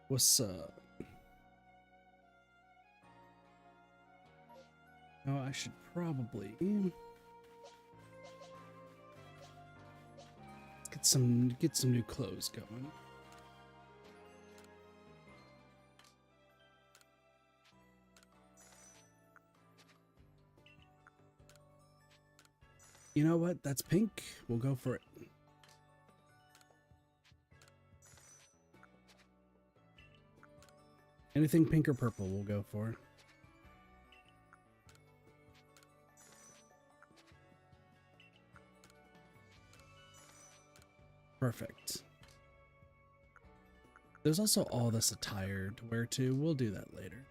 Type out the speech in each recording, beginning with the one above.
What's up? Oh, I should probably get some new clothes going. You know what? That's pink. We'll go for it. Anything pink or purple, we'll go for. Perfect. There's also all this attire to wear too. We'll do that later.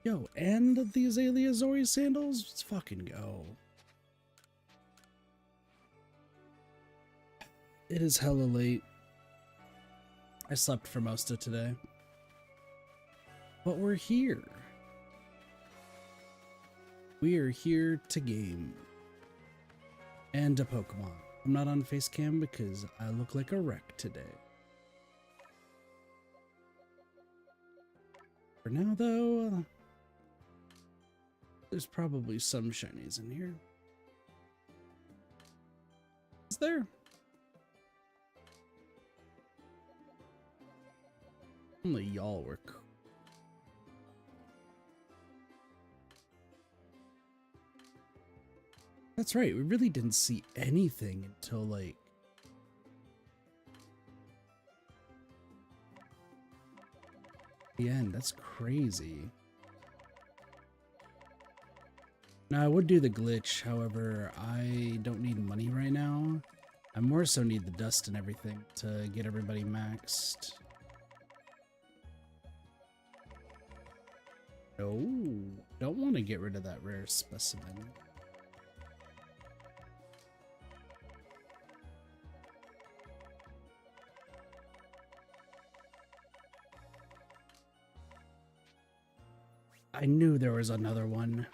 Yo, and these Azaleazori sandals? Let's fucking go. It is hella late. I slept for most of today. But we're here. We are here to game. And a Pokemon. I'm not on face cam because I look like a wreck today. For now though, there's probably some shinies in here. Is there? Only y'all were cool. That's right, we really didn't see anything until like the end. That's crazy. Now I would do the glitch, however, I don't need money right now. I more so need the dust and everything to get everybody maxed. No, don't want to get rid of that rare specimen. I knew there was another one.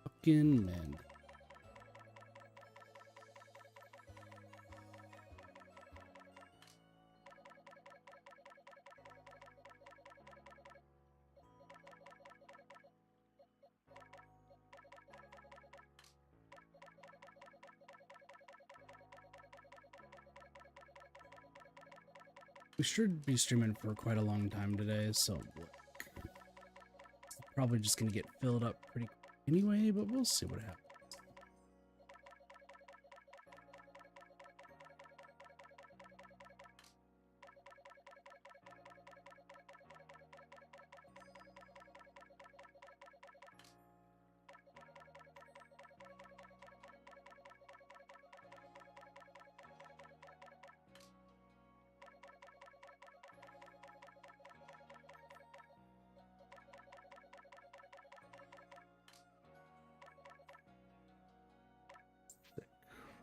Fucking man. We should be streaming for quite a long time today, so probably just gonna get filled up pretty quick anyway, but we'll see what happens.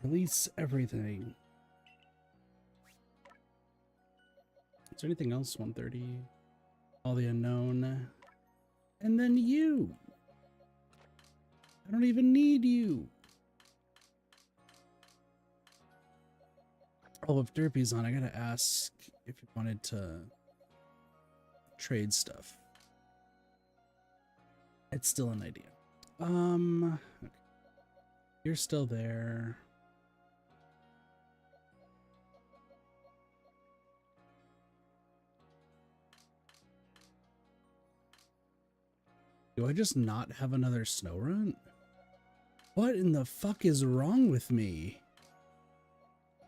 Release everything. Is there anything else? 130. All the unknown. And then you. I don't even need you. Oh, if Derpy's on, I gotta ask if you wanted to trade stuff. It's still an idea. Okay. You're still there. Do I just not have another snow run? What in the fuck is wrong with me?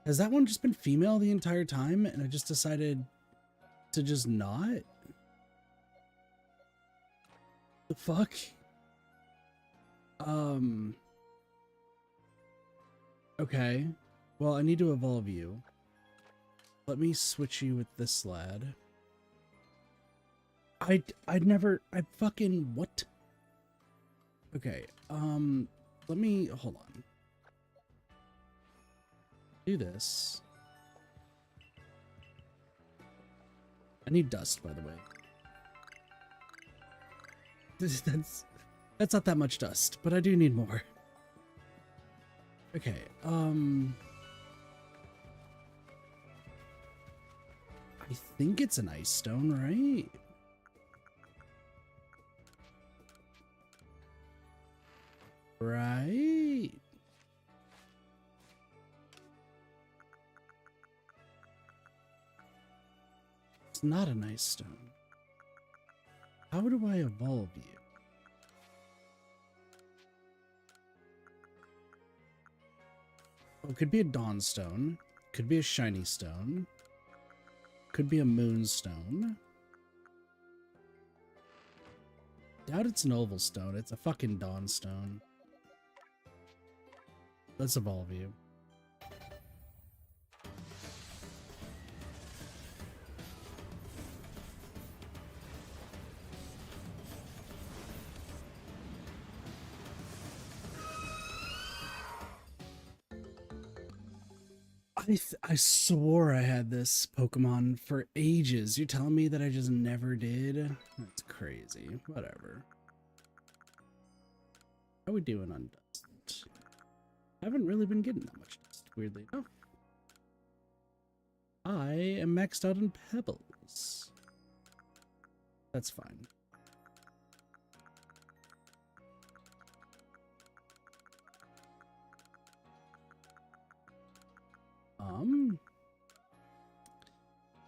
Has that one just been female the entire time and I just decided to just not? The fuck? Okay. Well, I need to evolve you. Let me switch you with this lad. I'd never, I fucking, what? Okay, let me, hold on. Do this. I need dust, by the way. That's not that much dust, but I do need more. Okay, I think it's an ice stone, right? Right? It's not an ice stone. How do I evolve you? Oh, it could be a dawn stone. Could be a shiny stone. Could be a moonstone. Doubt it's an oval stone. It's a fucking dawn stone. Let's evolve you. I swore I had this Pokemon for ages. You're telling me that I just never did? That's crazy. Whatever. How are we doing on dust? Haven't really been getting that much dust, weirdly enough. I am maxed out on pebbles. That's fine.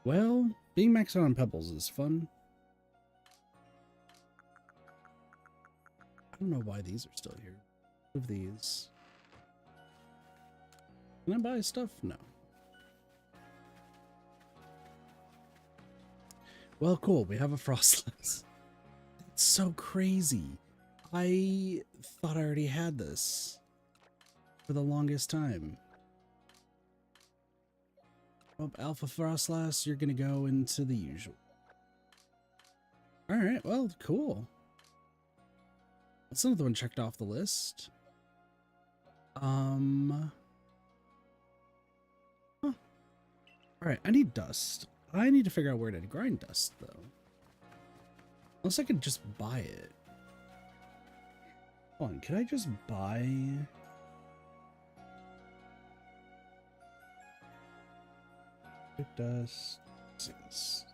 Well, being maxed out on pebbles is fun. I don't know why these are still here. Move these. Can I buy stuff? No. Well, cool. We have a frostless. That's so crazy. I thought I already had this for the longest time. Well, Alpha Frostlass, you're gonna go into the usual. Alright, well, cool. That's another one checked off the list. Huh. Alright, I need dust. I need to figure out where to grind dust, though. Unless I could just buy it. Hold on, can I just buy... dust? Yes.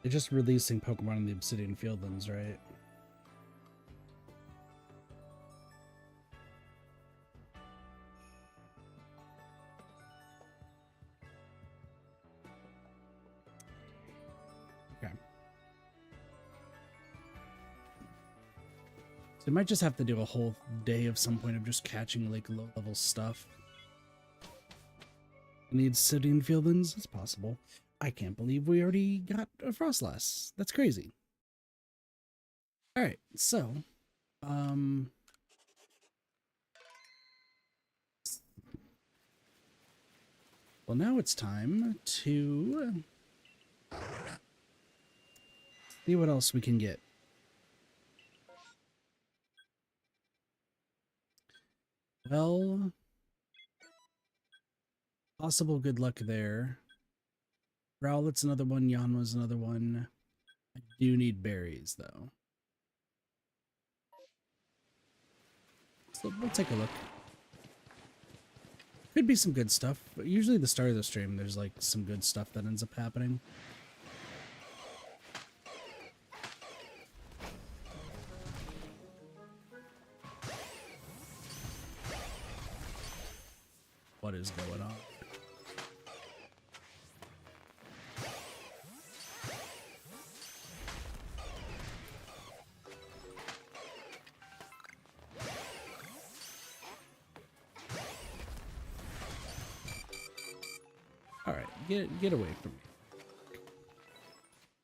They're just releasing Pokemon in the Obsidian Fieldlands, right? Okay. So I might just have to do a whole day of some point of just catching like low-level stuff. Need Obsidian Fieldlands? It's possible. I can't believe we already got a Frostlass. That's crazy. Alright, so... Well, now it's time to... see what else we can get. Well... possible good luck there. Rowlet's another one, Yanma's another one. I do need berries, though. So we'll take a look. Could be some good stuff, but usually the start of the stream, there's like some good stuff that ends up happening. What is going on? Get away from me.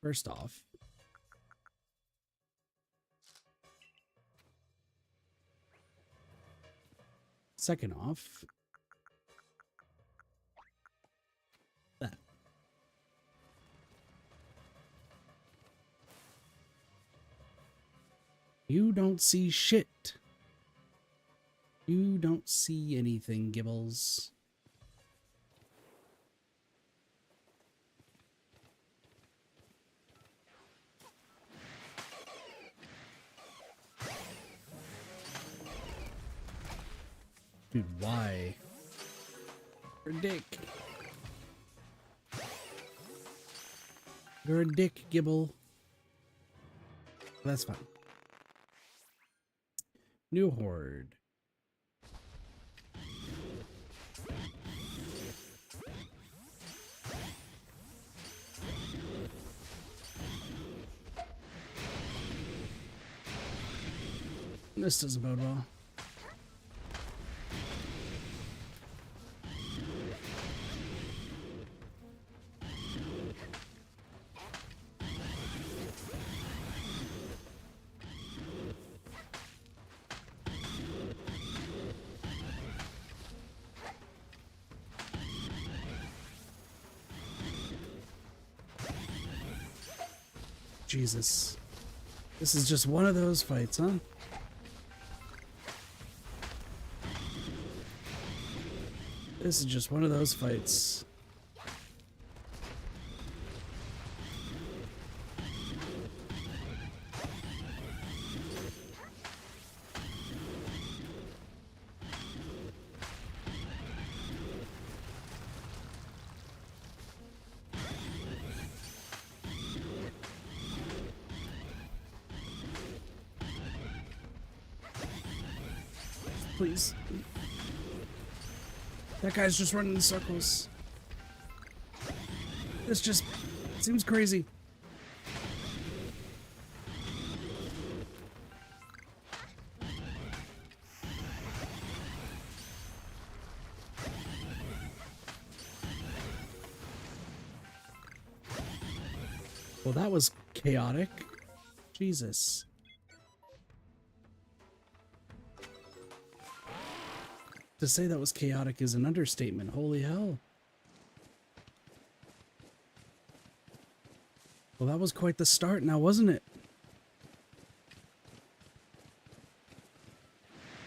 First off, second off, that. You don't see shit. You don't see anything, Gibbles. Dude, why? You're a dick. You're a dick, Gibble. That's fine. New horde. This doesn't bode well. Jesus. This is just one of those fights, huh? This is just one of those fights. Please. That guy's just running in circles. This just seems crazy. Well, that was chaotic. Jesus. To say that was chaotic is an understatement. Holy hell. Well, that was quite the start now, wasn't it?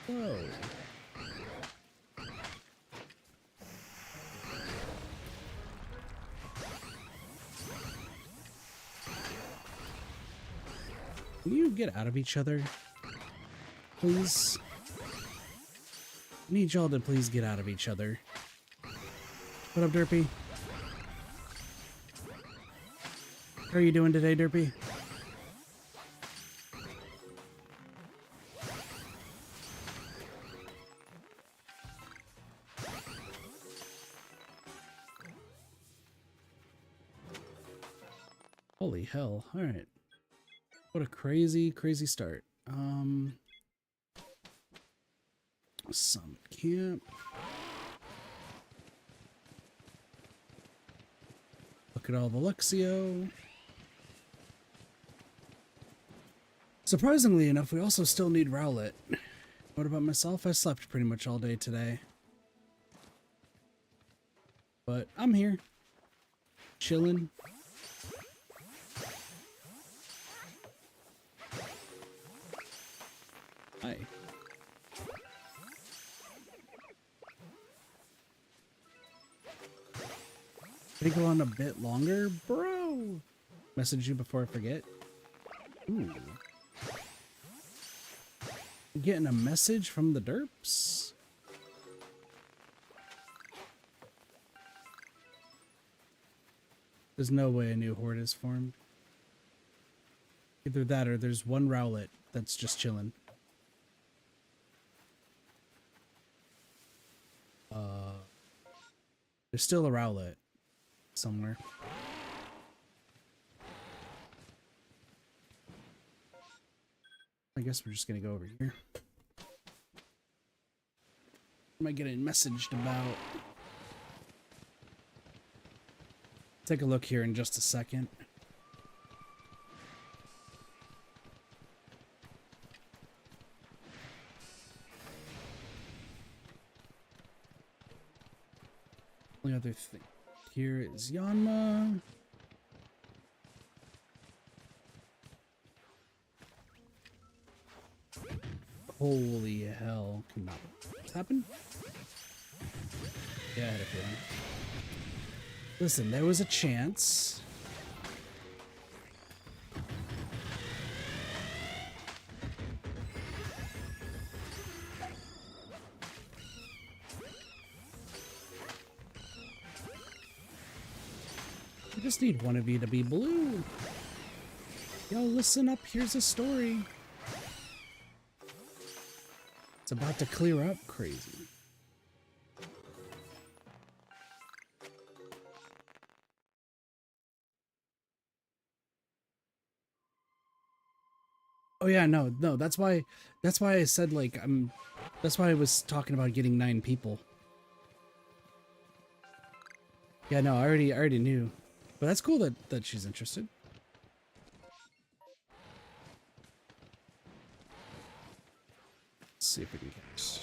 Whoa. Can you get out of each other? Please? I need y'all to please get out of each other. What up, Derpy? How are you doing today, Derpy? Holy hell. Alright. What a crazy, crazy start. Summit camp. Look at all the Luxio. Surprisingly enough, we also still need Rowlet. What about myself? I slept pretty much all day today. But I'm here. Chilling. Hi. Did it go on a bit longer? Bro! Message you before I forget. Ooh. Getting a message from the derps? There's no way a new horde is formed. Either that or there's one Rowlet that's just chilling. There's still a Rowlet somewhere. I guess we're just gonna go over here. What am I getting messaged about? Take a look here in just a second. Only other thing here is Yanma. Holy hell. Can that happen? Yeah, I had a feeling. Listen, there was a chance. just need one of you to be blue. Yo, listen up, here's a story. It's about to clear up crazy. Oh yeah, no, that's why I said like that's why I was talking about getting 9 people. Yeah, no, I already knew. But that's cool that she's interested. Let's see if we can catch.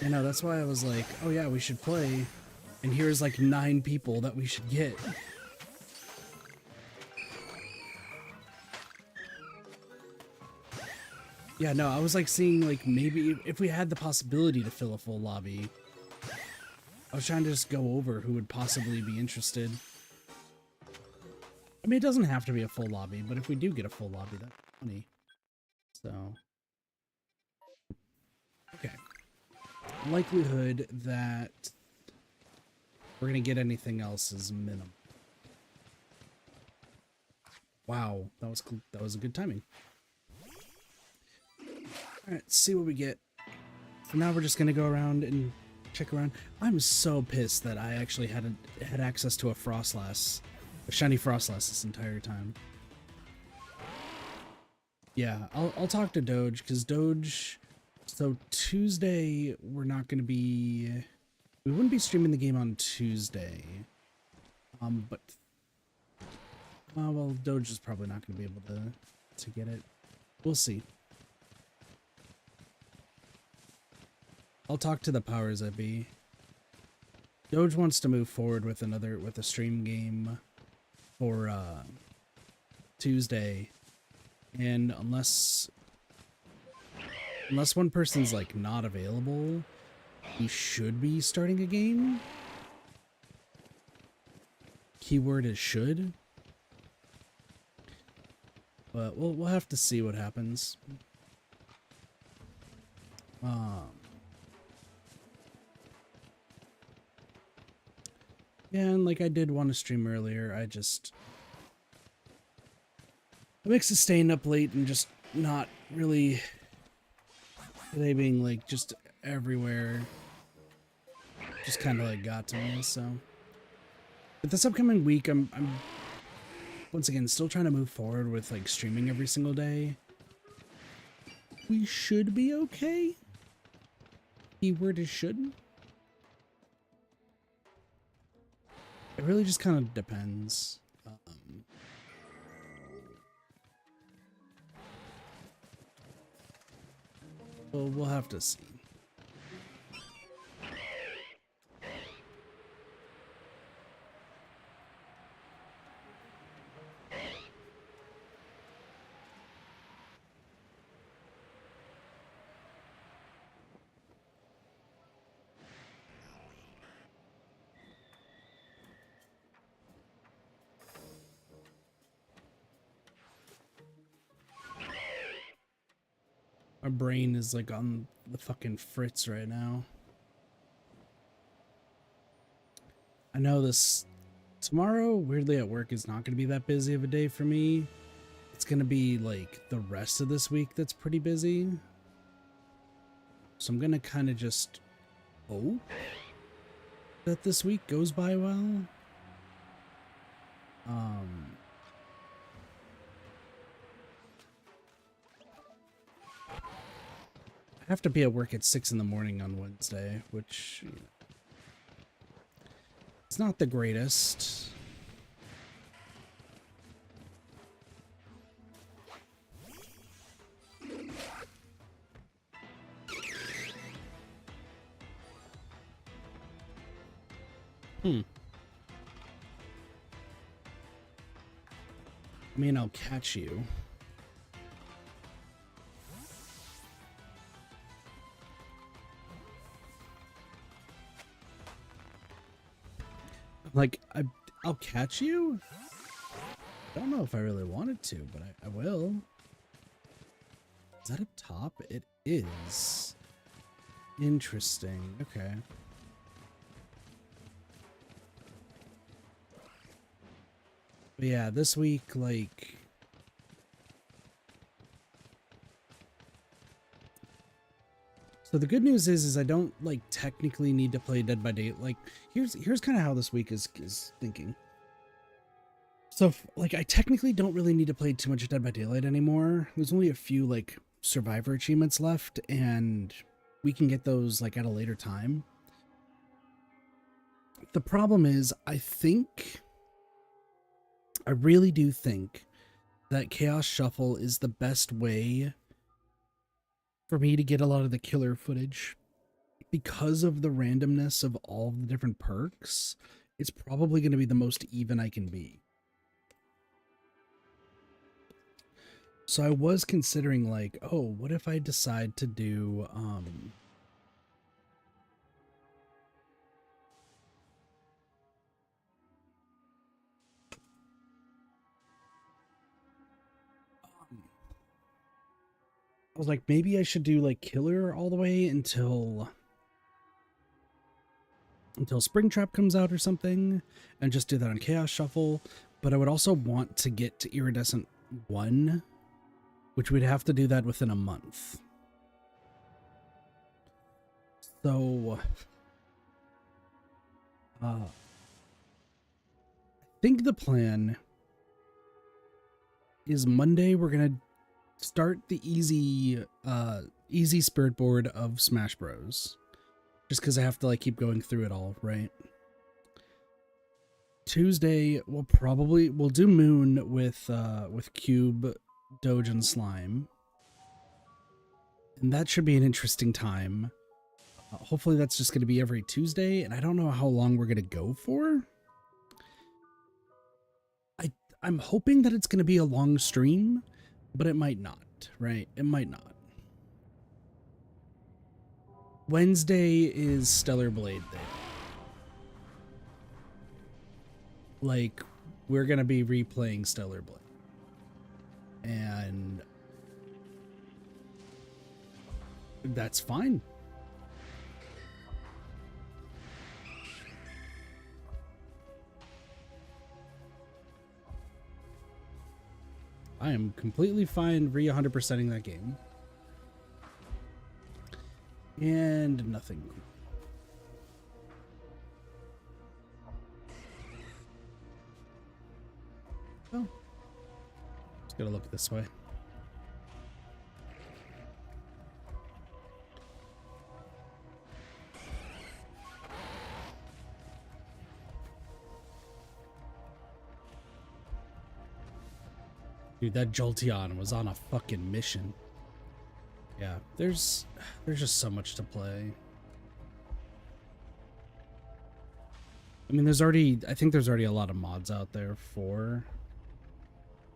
You know, that's why I was like, oh yeah, we should play. And here's like 9 people that we should get. Yeah, no, I was like seeing like maybe if we had the possibility to fill a full lobby. I was trying to just go over who would possibly be interested. I mean, it doesn't have to be a full lobby, but if we do get a full lobby, that's funny. So, okay. Likelihood that we're gonna get anything else is minimum. Wow, that was cool. That was a good timing. All right, see what we get. For now, we're just gonna go around and check around. I'm so pissed that I actually had access to a Frostlass, a shiny Frostlass this entire time. Yeah, I'll talk to Doge because Doge. So Tuesday we're not gonna be. We wouldn't be streaming the game on Tuesday. But well, Doge is probably not gonna be able to get it. We'll see. I'll talk to the powers that be. Doge wants to move forward with a stream game for Tuesday, and unless one person's like not available, he should be starting a game. Keyword is should. But we'll have to see what happens. Yeah, and like I did want to stream earlier, it makes it staying up late and just not really today being like just everywhere just kind of like got to me. So but this upcoming week I'm once again still trying to move forward with like streaming every single day. We should be okay. Keyword is should. It really just kind of depends. Well, we'll have to see. My brain is like on the fucking fritz right now. I know this tomorrow, weirdly at work, is not going to be that busy of a day for me. It's going to be like the rest of this week that's pretty busy. So I'm going to kind of just hope that this week goes by well. I have to be at work at 6 in the morning on Wednesday, which you know, it's not the greatest. I mean, I'll catch you. Like, I'll catch you? I don't know if I really wanted to, but I will. Is that a top? It is. Interesting. Okay. But yeah, this week, like, so the good news is I don't like technically need to play Dead by Daylight. Like, here's kind of how this week is thinking. So like, I technically don't really need to play too much Dead by Daylight anymore. There's only a few like survivor achievements left, and we can get those like at a later time. The problem is, I really do think that Chaos Shuffle is the best way for me to get a lot of the killer footage. Because of the randomness of all the different perks, it's probably going to be the most even I can be. So I was considering like, oh, what if I decide to do I was like, maybe I should do like killer all the way until Springtrap comes out or something, and just do that on Chaos Shuffle. But I would also want to get to Iridescent 1, which we'd have to do that within a month. So I think the plan is Monday we're gonna start the easy spirit board of Smash Bros. Just because I have to like keep going through it all, right? Tuesday we'll do Moon with Cube, Doge, and Slime, and that should be an interesting time. Hopefully that's just going to be every Tuesday, and I don't know how long we're going to go for. I'm hoping that it's going to be a long stream, but it might not, right? It might not. Wednesday is Stellar Blade Day. Like, we're going to be replaying Stellar Blade. And that's fine. I am completely fine 100%ing that game. And nothing. Oh. Just gotta look this way. Dude, that Jolteon was on a fucking mission. Yeah, there's just so much to play. I mean, I think there's already a lot of mods out there for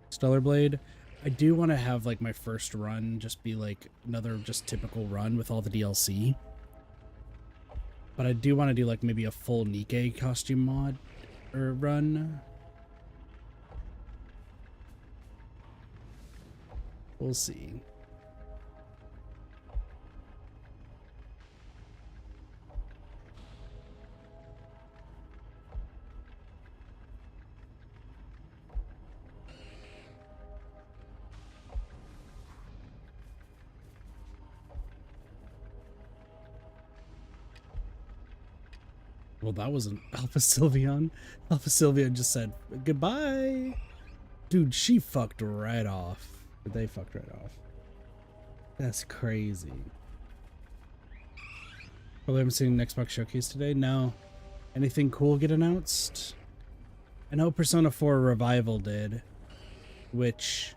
Stellar Blade. I do want to have like my first run just be like another just typical run with all the DLC. But I do want to do like maybe a full Nikke costume mod or run. We'll see. Well, that was an Alpha Sylveon. Alpha Sylveon just said goodbye. Dude, she fucked right off. They fucked right off. That's crazy. Probably haven't seen an Xbox Showcase today. No. Anything cool get announced? I know Persona 4 Revival did, which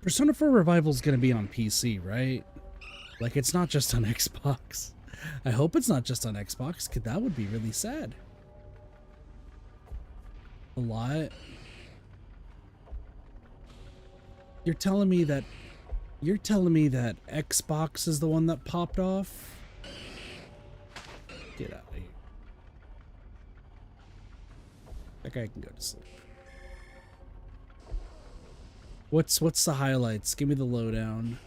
Persona 4 Revival is going to be on PC, right? Like, it's not just on Xbox. I hope it's not just on Xbox, because that would be really sad. A lot. You're telling me that Xbox is the one that popped off? Get out of here. That guy can go to sleep. What's the highlights? Give me the lowdown.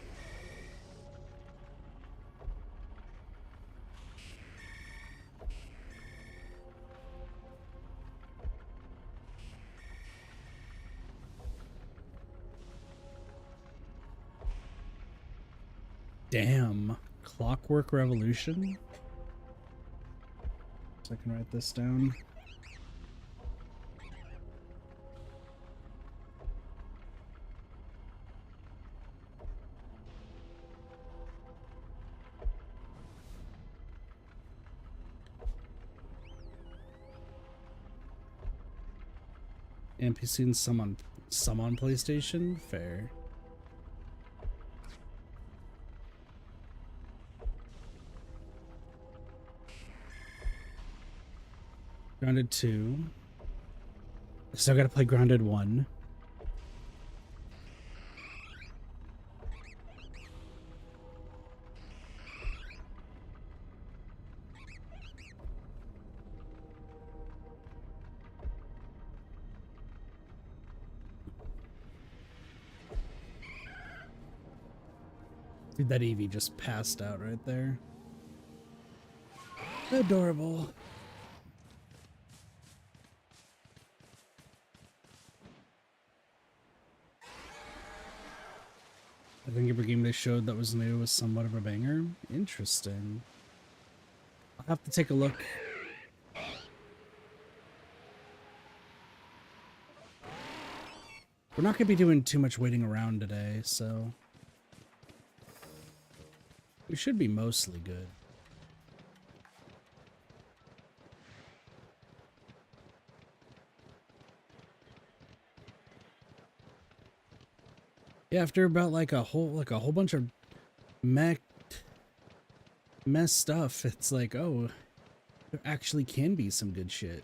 Damn. Clockwork Revolution? So I can write this down. NPC and some on PlayStation? Fair. Grounded 2. Still gotta play Grounded 1. Dude, that Eevee just passed out right there. Adorable. I think every game they showed that was new was somewhat of a banger. Interesting. I'll have to take a look. We're not going to be doing too much waiting around today, so we should be mostly good. Yeah, after about like a whole bunch of mess stuff, it's like, oh, there actually can be some good shit.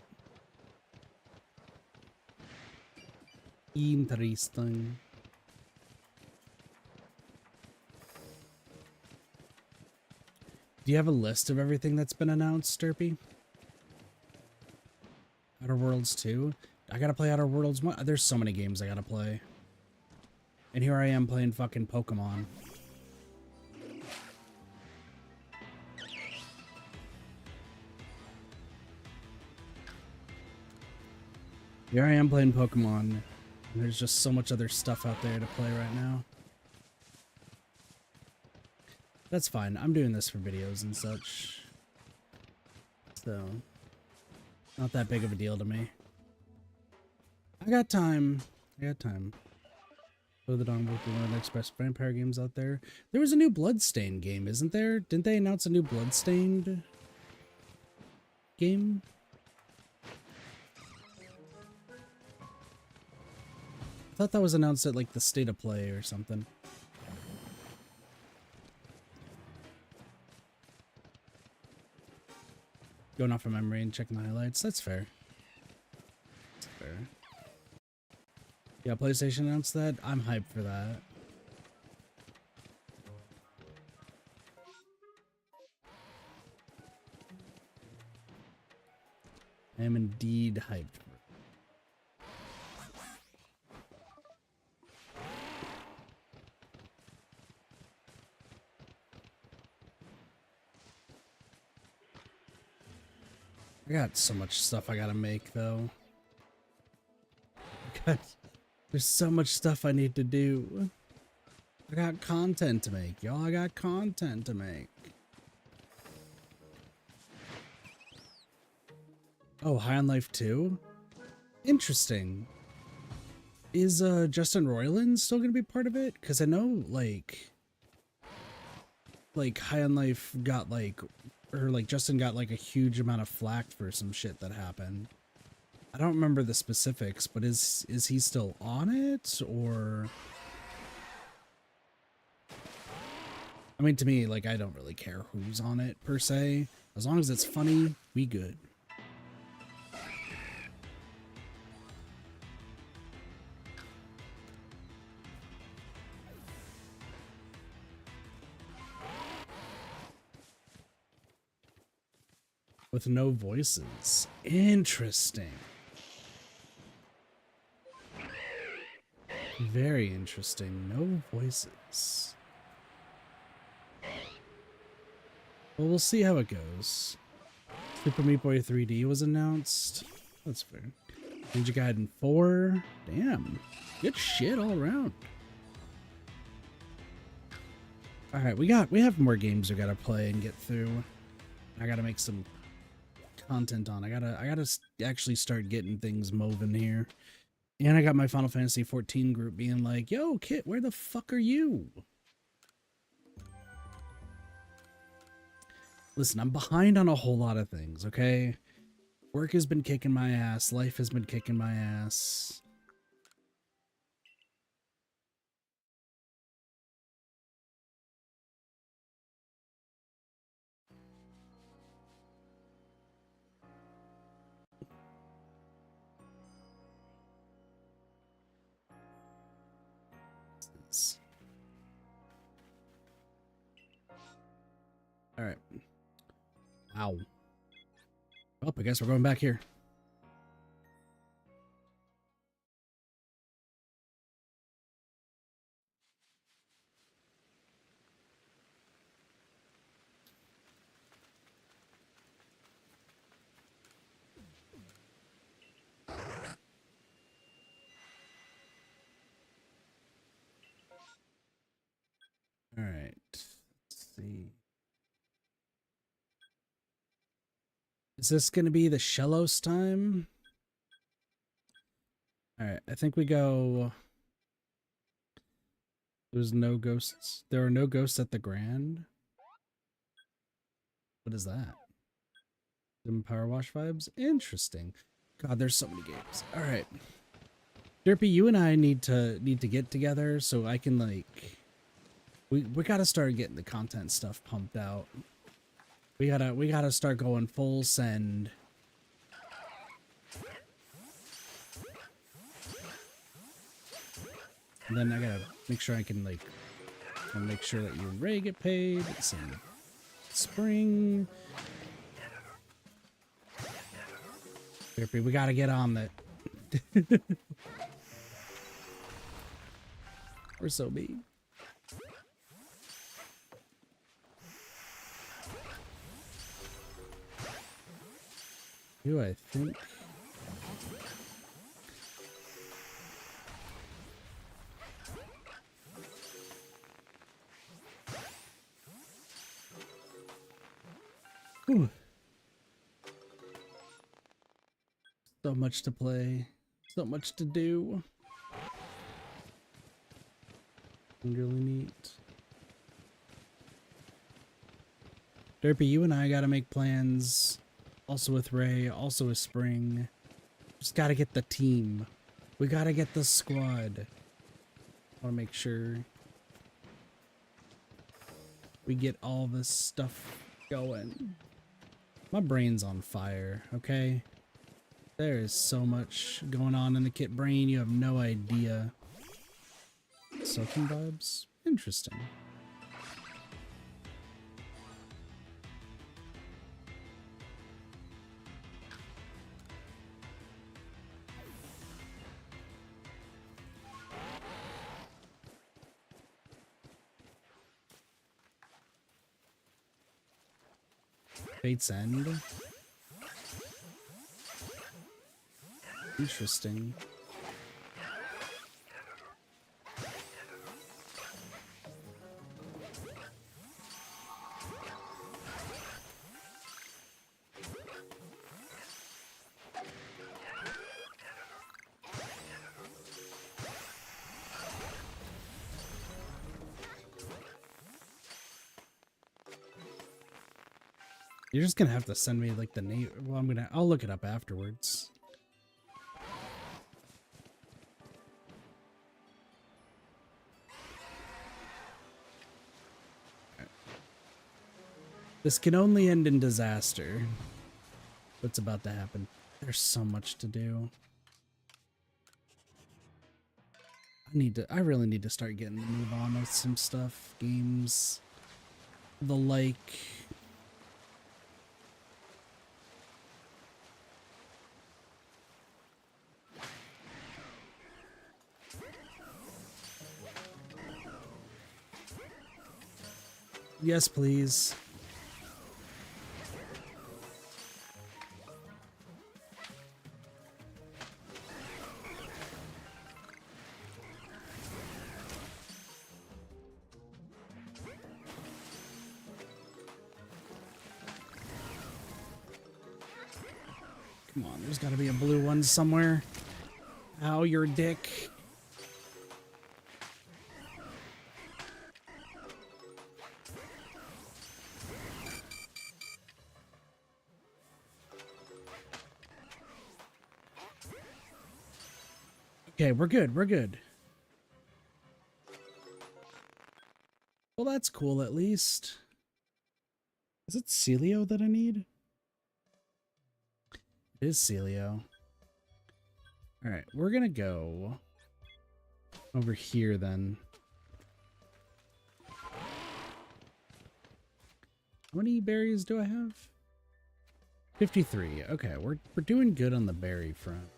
Interesting. Do you have a list of everything that's been announced, Derpy? Outer Worlds 2? I gotta play Outer Worlds 1. There's so many games I gotta play. And here I am playing fucking Pokemon. Here I am playing Pokemon. And there's just so much other stuff out there to play right now. That's fine. I'm doing this for videos and such. So, not that big of a deal to me. I got time. I got time. So the Dawn with the next best vampire games out there. There was a new Bloodstained game, isn't there? Didn't they announce a new Bloodstained game? I thought that was announced at like the State of Play or something. Going off of memory and checking the highlights. That's fair. That's fair. Yeah, PlayStation announced that. I'm hyped for that. I am indeed hyped. I got so much stuff I gotta make, though. There's so much stuff I need to do. I got content to make, y'all. I got content to make. Oh, High on Life 2? Interesting. Is Justin Roiland still gonna be part of it? Because I know, like High on Life got, like, or, like, Justin got, like, a huge amount of flack for some shit that happened. I don't remember the specifics, but is he still on it, or... I mean, to me, like, I don't really care who's on it, per se. As long as it's funny, we good. With no voices. Interesting. Very interesting. No voices. Well, we'll see how it goes. Super Meat Boy 3D was announced. That's fair. Ninja Gaiden 4. Damn. Good shit all around. All right, we have more games we gotta play and get through. I gotta make some content on. I gotta actually start getting things moving here. And I got my Final Fantasy 14 group being like, "Yo, Kit, where the fuck are you?" Listen, I'm behind on a whole lot of things. Okay, work has been kicking my ass. Life has been kicking my ass. All right. Ow. Well, I guess we're going back here. All right. Let's see. Is this going to be the Shellos time? All right. I think we go. There's no ghosts. There are no ghosts at the Grand. What is that? Dim Power Wash vibes? Interesting. God, there's so many games. All right. Derpy, you and I need to get together so I can like we gotta start getting the content stuff pumped out. We gotta start going full send. And then I gotta make sure I can like make sure that you and Ray get paid. Some spring. Derpy, we gotta get on that. We're so mean. Do I think? Whew. So much to play. So much to do. Really neat. Derpy, you and I gotta make plans. Also with Ray, also with Spring. Just gotta get the team. We gotta get the squad. I wanna make sure we get all this stuff going. My brain's on fire, okay? There is so much going on in the Kit brain, you have no idea. Soaking vibes? Interesting. Fate's End. Interesting. You're just gonna have to send me like the name. Well, I'll look it up afterwards. This can only end in disaster. What's about to happen? There's so much to do. I really need to start getting to move on with some stuff, games, the like. Yes, please. Come on, there's got to be a blue one somewhere. Ow, your dick. Okay, we're good. We're good. Well, that's cool at least. Is it Celio that I need? It is Celio. All right, we're gonna go over here then. How many berries do I have? 53. Okay, we're doing good on the berry front.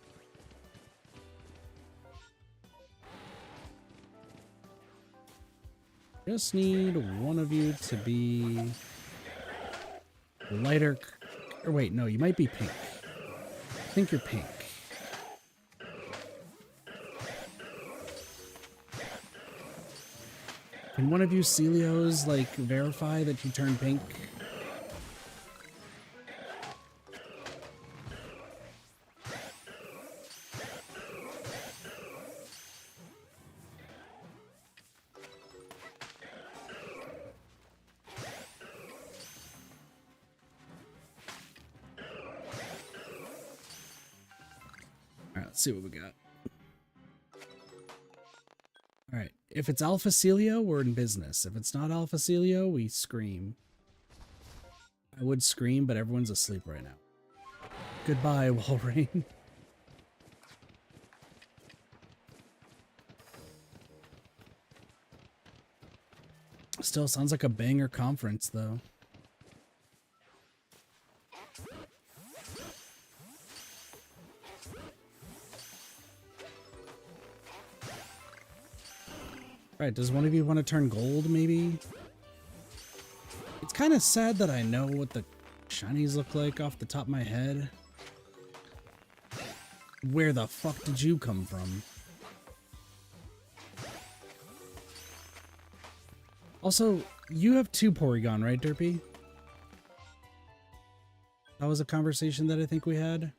Just need one of you to be lighter. Or wait, no, you might be pink. I think you're pink. Can one of you Celios, like, verify that you turn pink? Alright, let's see what we got. Alright, if it's Alpha Celio, we're in business. If it's not Alpha Celio, we scream. I would scream, but everyone's asleep right now. Goodbye, Walrein. Still sounds like a banger conference, though. Alright, does one of you want to turn gold, maybe? It's kind of sad that I know what the shinies look like off the top of my head. Where the fuck did you come from? Also, you have 2 Porygon, right, Derpy? That was a conversation that I think we had.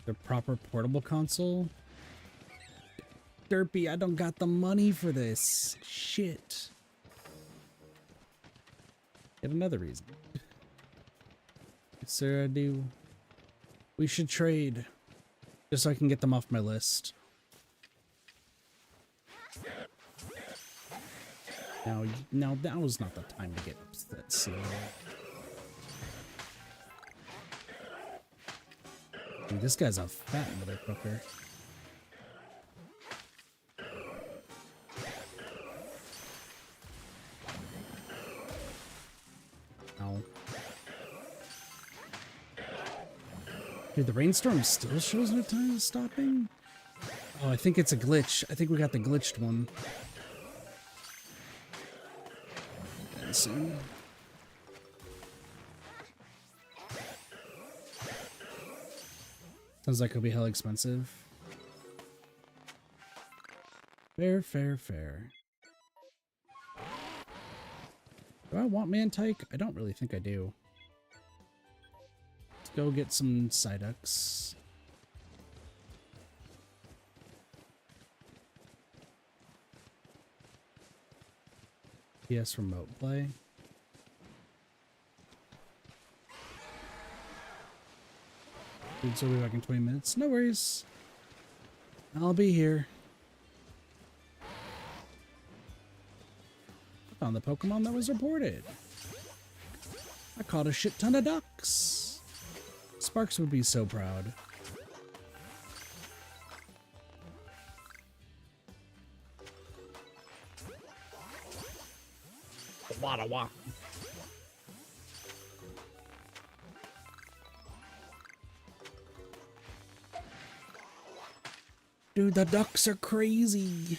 The proper portable console? Derpy, I don't got the money for this. Shit. Yet another reason. Yes, sir, I do. We should trade. Just so I can get them off my list. Now that was not the time to get upset, Celia. Dude, this guy's a fat motherfucker. Ow. Dude, the rainstorm still shows no time stopping? Oh, I think it's a glitch. I think we got the glitched one. And soon. Sounds like it'll be hell expensive. Fair, fair, fair. Do I want Mantike? I don't really think I do. Let's go get some Psyducks. PS Remote Play. Dude, so we'll be back in 20 minutes. No worries. I'll be here. I found the Pokemon that was reported. I caught a shit ton of ducks. Sparks would be so proud. Wada wah. Dude, the ducks are crazy.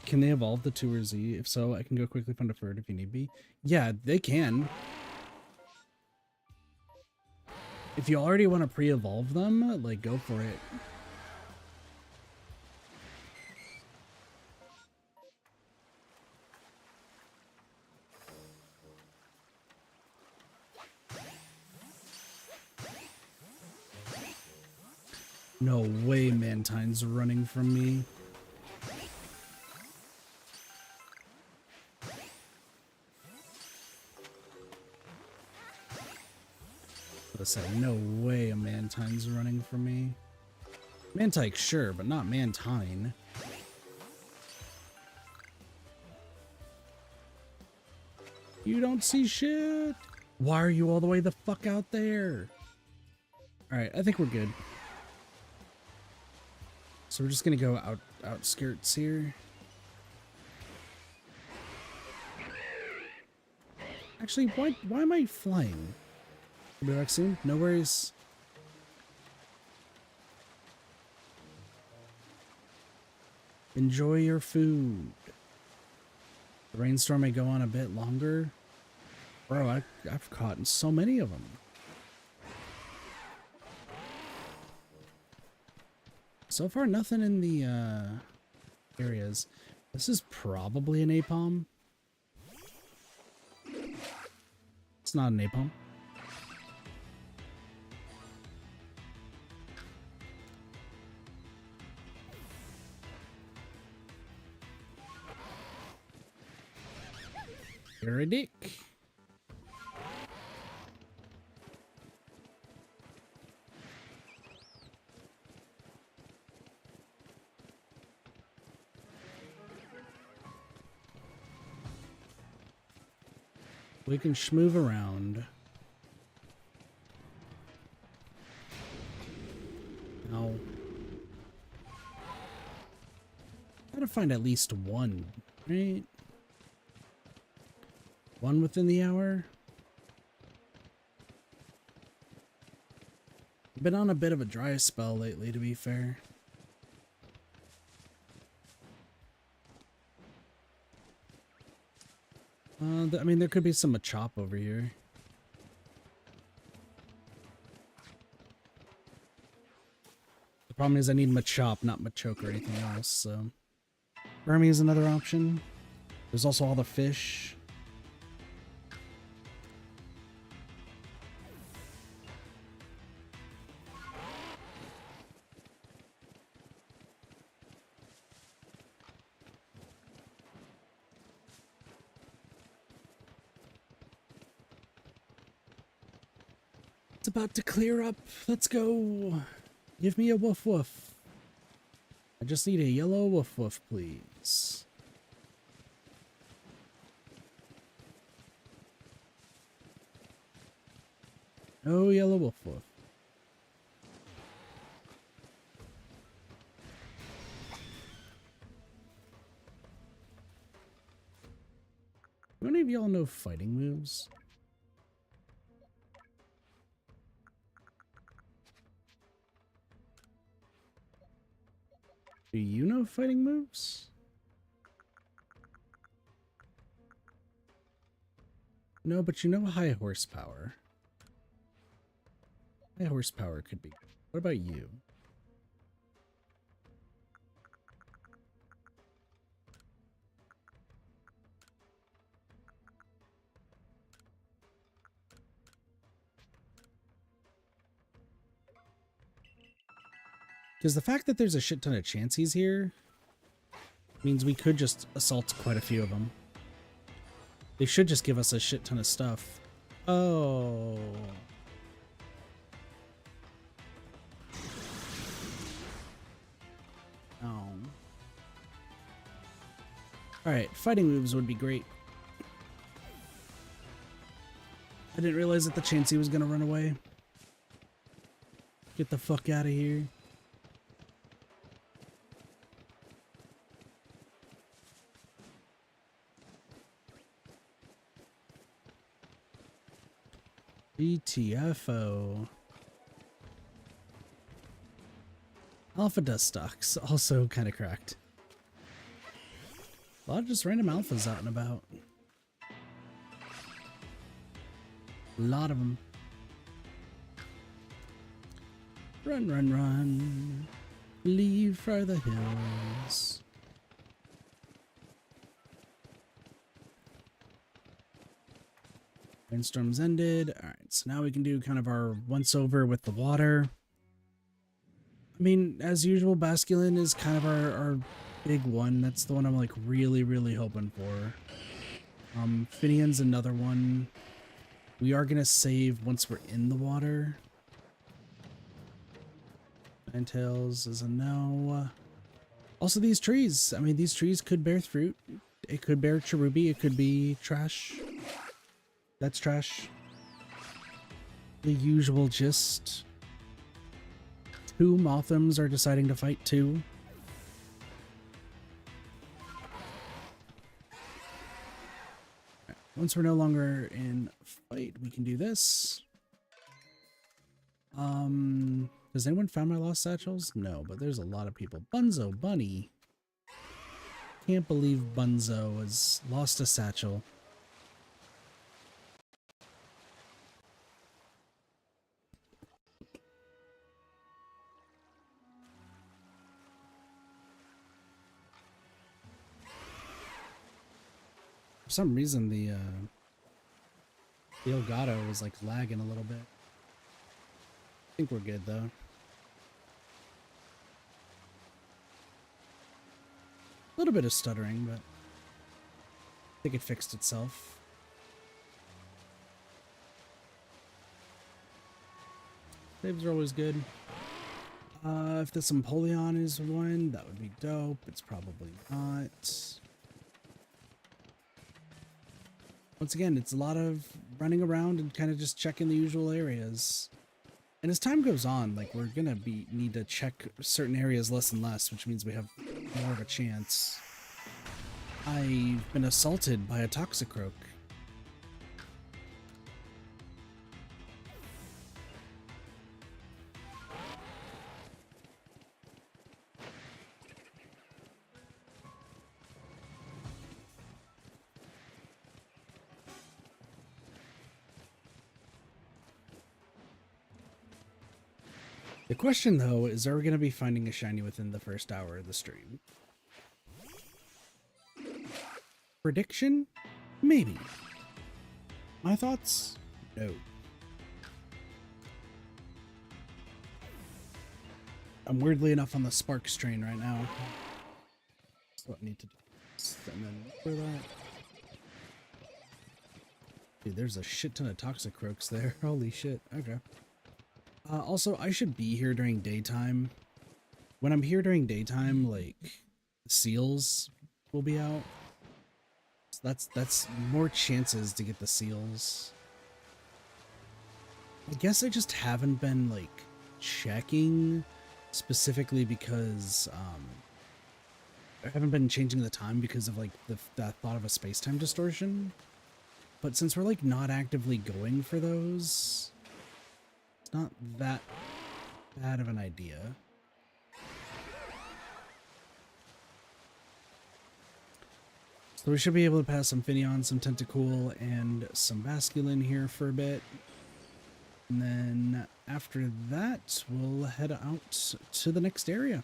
Can they evolve the 2 or Z? If so, I can go quickly find a bird if you need be. Yeah, they can. If you already want to pre-evolve them, like, go for it. No way Mantine's running from me. I said, no way a Mantine's running from me. Mantike, sure, but not Mantine. You don't see shit. Why are you all the way the fuck out there? Alright, I think we're good. So we're just gonna go outskirts here. Actually, why am I flying? I'll be back soon. No worries. Enjoy your food. The rainstorm may go on a bit longer. Bro, I've caught so many of them. So far, nothing in the areas. This is probably an napalm. It's not a napalm. You're a dick. We can schmove around. Now, gotta find at least one, right? One within the hour. Been on a bit of a dry spell lately, to be fair. I mean, there could be some Machop over here. The problem is I need Machop, not Machoke or anything else, so... Burmy is another option. There's also all the fish. It's about to clear up. Let's go. Give me a woof woof. I just need a yellow woof woof, please. No yellow woof woof. Do any of y'all know fighting moves? Do you know fighting moves? No, but you know high horsepower. High horsepower could be. What about you? Because the fact that there's a shit ton of chances here means we could just assault quite a few of them. They should just give us a shit ton of stuff. Oh. Oh. Alright, fighting moves would be great. I didn't realize that the Chansey was gonna run away. Get the fuck out of here. GTFO. Alpha Dust Stocks, also kind of cracked. A lot of just random alphas out and about. A lot of them. Run, run, run. Leave for the hills. Rainstorm's ended. Alright, so now we can do kind of our once over with the water. I mean, as usual, Basculin is kind of our big one. That's the one I'm like really, really hoping for. Finian's another one. We are gonna save once we're in the water. Ninetails is a no. Also these trees. I mean, these trees could bear fruit. It could bear cherubi. It could be trash. That's trash. The usual gist. 2 Mothams are deciding to fight too. Right. Once we're no longer in fight, we can do this. Has anyone found my lost satchels? No, but there's a lot of people. Bunzo Bunny. Can't believe Bunzo has lost a satchel. For some reason, the Elgato was like lagging a little bit. I think we're good though. A little bit of stuttering, but I think it fixed itself. Saves are always good. If this Empoleon is one, that would be dope. It's probably not. Once again, it's a lot of running around and kind of just checking the usual areas. And as time goes on, like, we're gonna need to check certain areas less and less, which means we have more of a chance. I've been assaulted by a Toxicroak. The question, though, is are we going to be finding a shiny within the first hour of the stream? Prediction? Maybe. My thoughts? No. I'm weirdly enough on the Sparks train right now. So I need to do this, and then for that. Dude, there's a shit ton of Toxicroaks there. Holy shit. Okay. Also, I should be here during daytime. When I'm here during daytime, like, seals will be out. So that's more chances to get the seals. I guess I just haven't been, like, checking specifically because, I haven't been changing the time because of, like, that thought of a space-time distortion. But since we're, like, not actively going for those, not that bad of an idea. So we should be able to pass some Finion, some Tentacool, and some Basculin here for a bit. And then after that, we'll head out to the next area.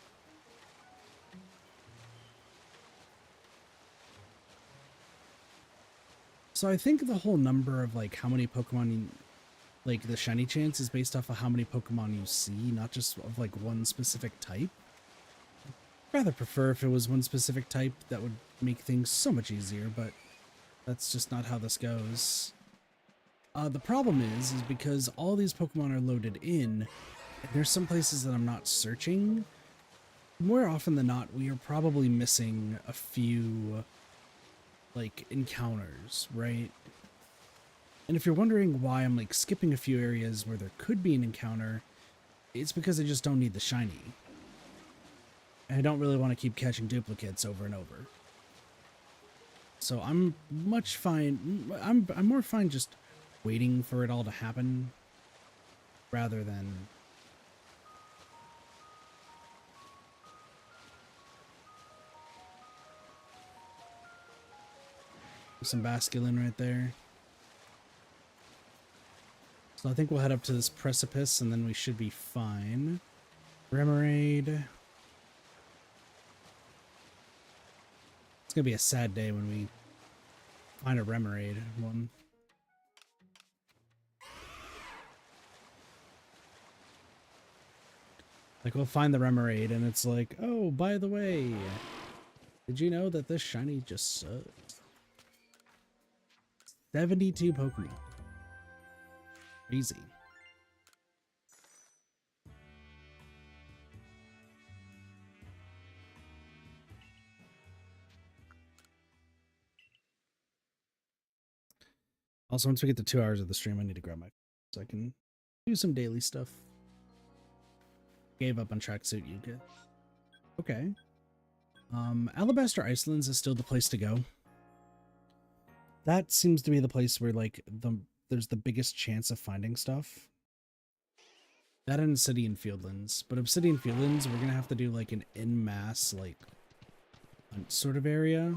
So I think the whole number of like how many Pokemon like the shiny chance is based off of how many Pokemon you see, not just of like one specific type. I'd rather prefer if it was one specific type. That would make things so much easier, but that's just not how this goes. The problem is because all these Pokemon are loaded in, and there's some places that I'm not searching. More often than not, we are probably missing a few like encounters, right? And if you're wondering why I'm like skipping a few areas where there could be an encounter, it's because I just don't need the shiny. And I don't really want to keep catching duplicates over and over. So I'm much fine. I'm more fine just waiting for it all to happen rather than There's some basculin right there. So I think we'll head up to this precipice and then we should be fine. Remoraid. It's gonna be a sad day when we find a Remoraid one. Like, we'll find the Remoraid and it's like, oh, by the way, did you know that this shiny just sucks? 72 Pokemon. Crazy. Also, once we get to 2 hours of the stream, I need to grab my so I can do some daily stuff. Gave up on tracksuit, you get. Okay. Alabaster Icelands is still the place to go. That seems to be the place where like there's the biggest chance of finding stuff. That and Obsidian Fieldlands. But Obsidian Fieldlands, we're gonna have to do like an en masse like hunt sort of area.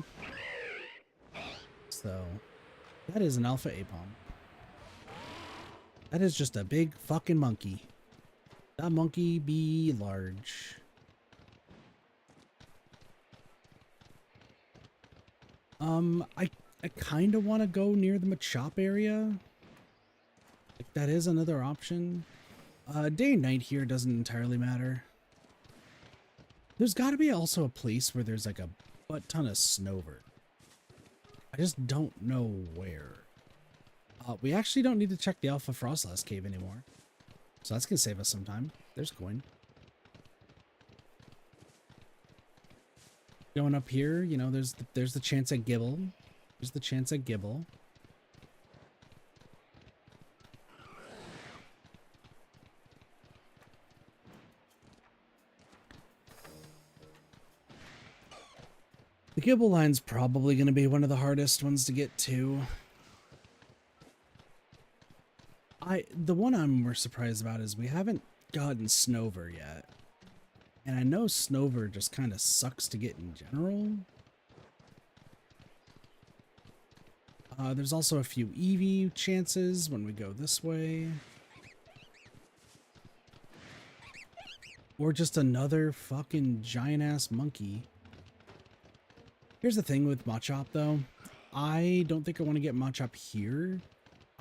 So that is an alpha Apom. That is just a big fucking monkey. That monkey be large. I kind of want to go near the Machop area. Like, that is another option. Day and night here doesn't entirely matter. There's got to be also a place where there's like a butt ton of Snover. I just don't know where. We actually don't need to check the Alpha Frostlass cave anymore. So that's going to save us some time. There's coin. Going up here, you know, there's the chance at Gibble. There's the chance at Gibble. The Gibble line's probably going to be one of the hardest ones to get to. The one I'm more surprised about is we haven't gotten Snover yet. And I know Snover just kind of sucks to get in general. There's also a few Eevee chances when we go this way. Or just another fucking giant-ass monkey. Here's the thing with Machop, though. I don't think I want to get Machop here.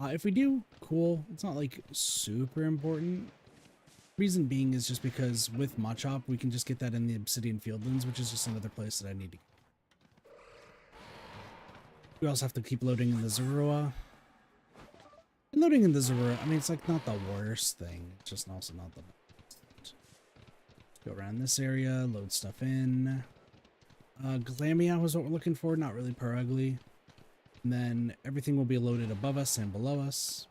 If we do, cool. It's not, like, super important. Reason being is just because with Machop, we can just get that in the Obsidian Fieldlands, which is just another place that I need to. We also have to keep loading in the Zorua. And loading in the Zorua, I mean, it's like not the worst thing. It's just also not the best. Go around this area, load stuff in. Glameow was what we're looking for, not really per ugly. And then everything will be loaded above us and below us.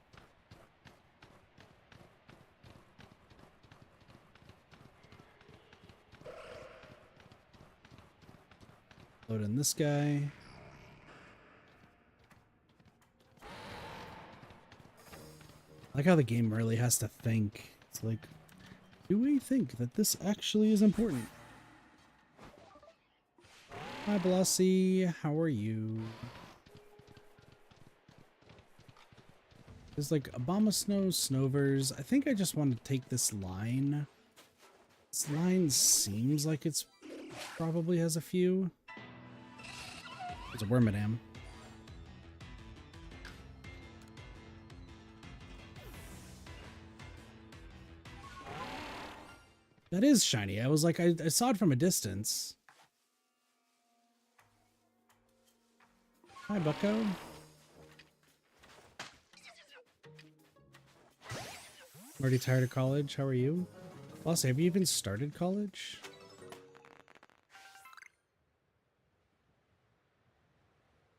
Load in this guy. I like how the game really has to think. It's like, do we think that this actually is important? Hi, Blossie. How are you? There's like Abomasnow, Snovers. I think I just want to take this line. This line seems like it's probably has a few. There's a Wormadam. That is shiny. I was like, I saw it from a distance. Hi, Bucko. I'm already tired of college. How are you? Also, have you even started college?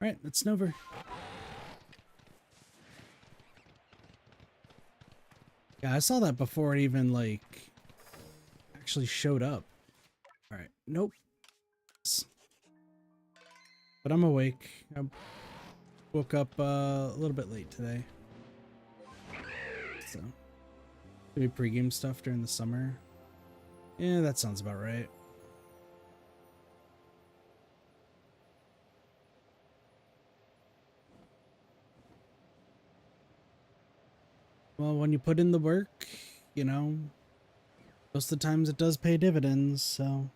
Alright, that's Snover. Yeah, I saw that before it even, like, actually showed up. Alright, nope. But I'm awake. I woke up a little bit late today. So, maybe pregame stuff during the summer. Yeah, that sounds about right. Well, when you put in the work, you know, most of the times it does pay dividends, so.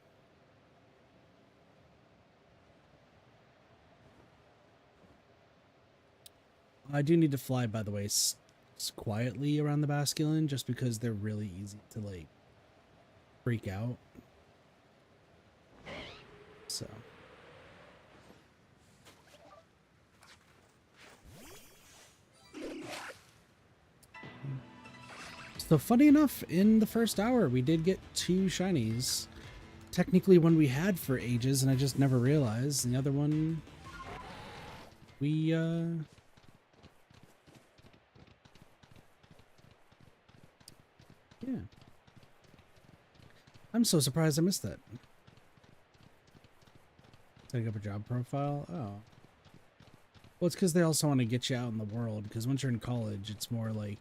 I do need to fly, by the way, quietly around the Basculin, just because they're really easy to, like, freak out. So. So funny enough, in the first hour, we did get 2 shinies. Technically one we had for ages, and I just never realized. And the other one, we, yeah. I'm so surprised I missed that. Take up a job profile? Oh. Well, it's because they also want to get you out in the world, because once you're in college, it's more like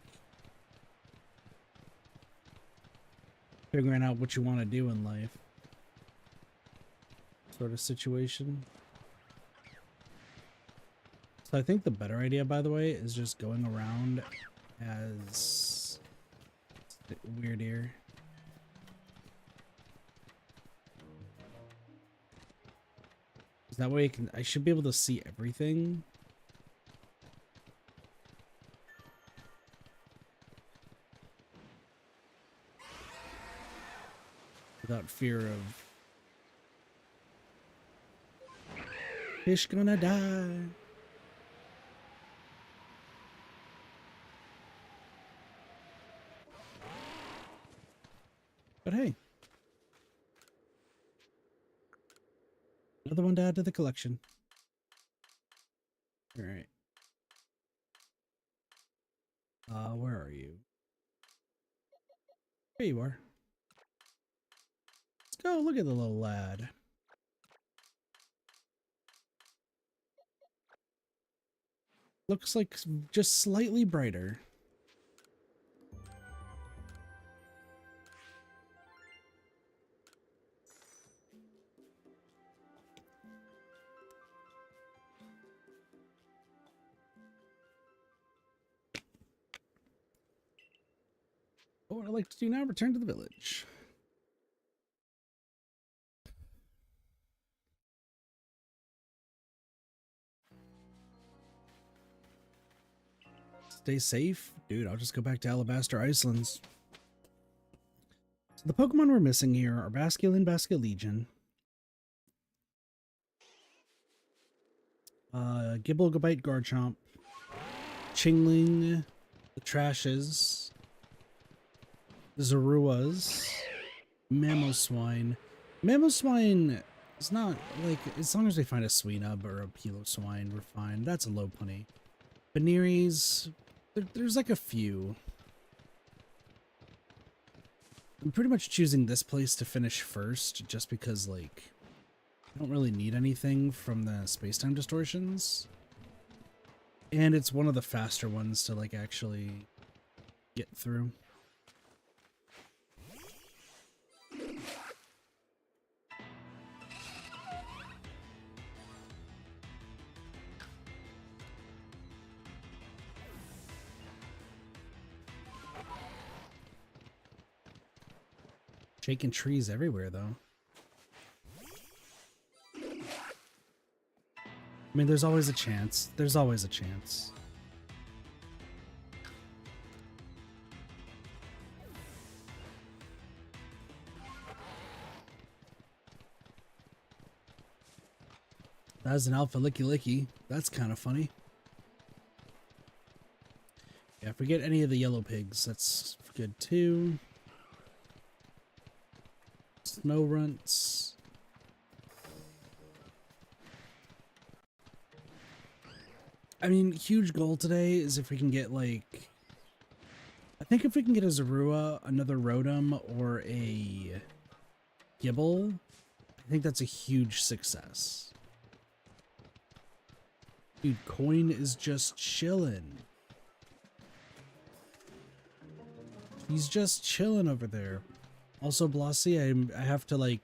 figuring out what you want to do in life sort of situation. So I think the better idea, by the way, is just going around as weird ear. That way I should be able to see everything. Without fear of fish gonna die. But hey, another one to add to the collection. All right. Where are you? There you are. Let's go look at the little lad. Looks like just slightly brighter. What I'd like to do now, return to the village. Stay safe? Dude, I'll just go back to Alabaster Icelands. So the Pokemon we're missing here are Basculin, Basculegion, Gible, Garchomp, Chingling, the Trashes, the Zaruas, Mamoswine. Mamoswine is not, like, as long as we find a Sweenub or a Piloswine, we're fine. That's a Lopunny. Veneries, there's like a few. I'm pretty much choosing this place to finish first, just because, like, I don't really need anything from the space-time distortions. And it's one of the faster ones to, like, actually get through. Shaking trees everywhere, though. I mean, there's always a chance. There's always a chance. That's an Alpha Licky Licky. That's kind of funny. Yeah, if we get any of the yellow pigs, that's good too. Snow runts. I mean, huge goal today is if we can get, like, I think if we can get a Zorua, another Rotom, or a Gible, I think that's a huge success. Dude, Coin is just chilling. He's just chilling over there. Also, Blossie, I have to, like,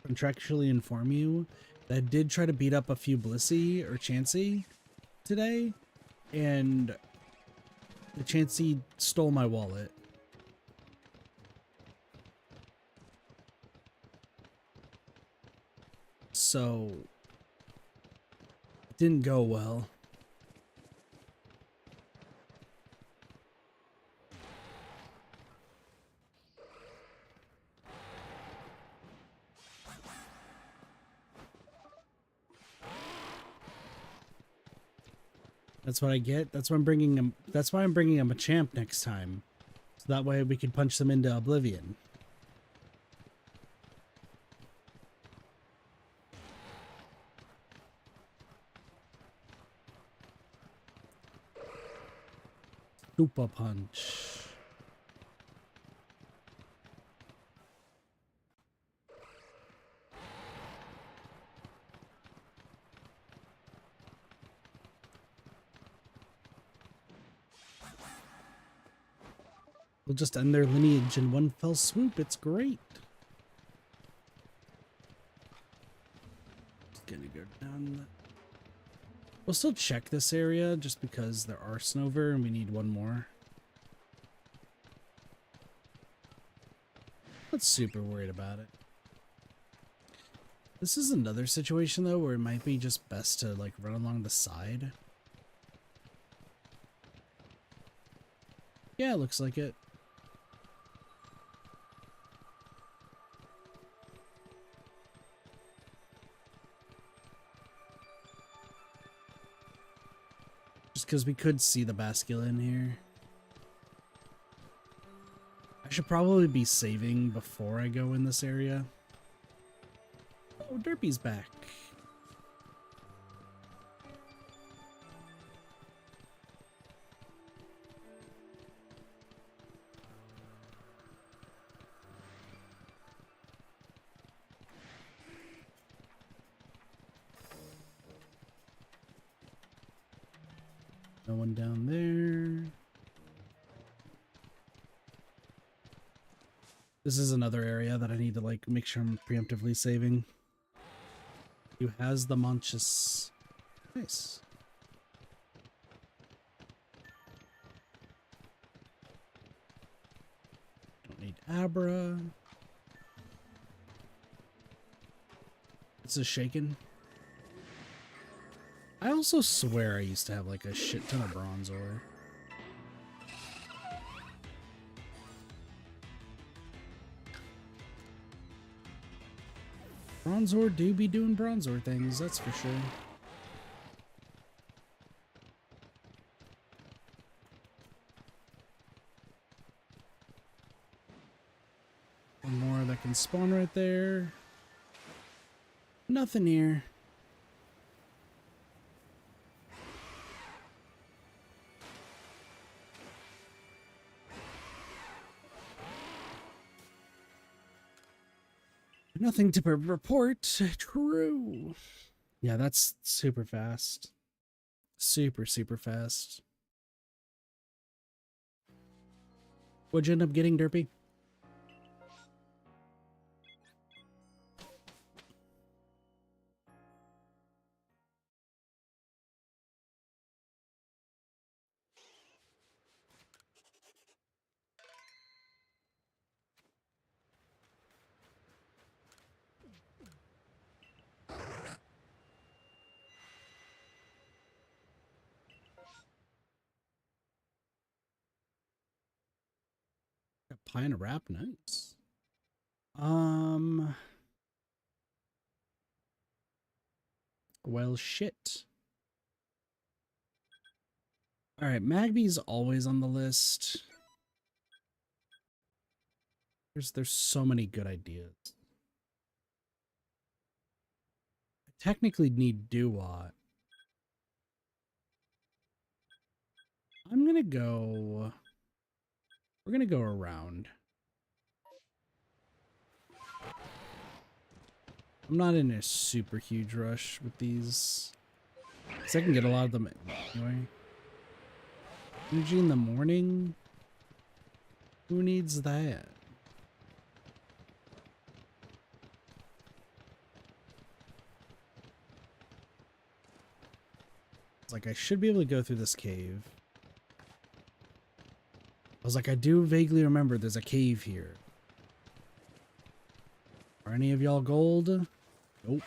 contractually inform you that I did try to beat up a few Blissey or Chansey today, and The Chansey stole my wallet. So, it didn't go well. That's what I get. That's why I'm bringing him. That's why I'm bringing him a champ next time, so that way we can punch them into oblivion. Super punch. We'll just end their lineage in one fell swoop. It's great. Just gonna go down. We'll still check this area just because there are Snover and we need one more. Not super worried about it. This is another situation though where it might be just best to like run along the side. Yeah, looks like it. Just because we could see the Basculin here. I should probably be saving before I go in this area. Oh, Derpy's back. No one down there. This is another area that I need to like make sure I'm preemptively saving. Who has the Monchus? Nice. Don't need Abra. This is shaken. I also swear I used to have like a shit ton of bronze ore. Bronze ore do be doing bronze ore things, that's for sure. One more that can spawn right there. Nothing here. Nothing to report. True. Yeah, that's super fast. Super, super fast. What'd you end up getting, Derpy? Pie and a wrap, nice. Well, shit. All right, Magby's always on the list. There's so many good ideas. I technically need Duat. I'm gonna go. We're gonna go around. I'm not in a super huge rush with these. Because I can get a lot of them anyway. Energy in the morning? Who needs that? It's like I should be able to go through this cave. was like, I do vaguely remember there's a cave here. Are any of y'all gold? Nope.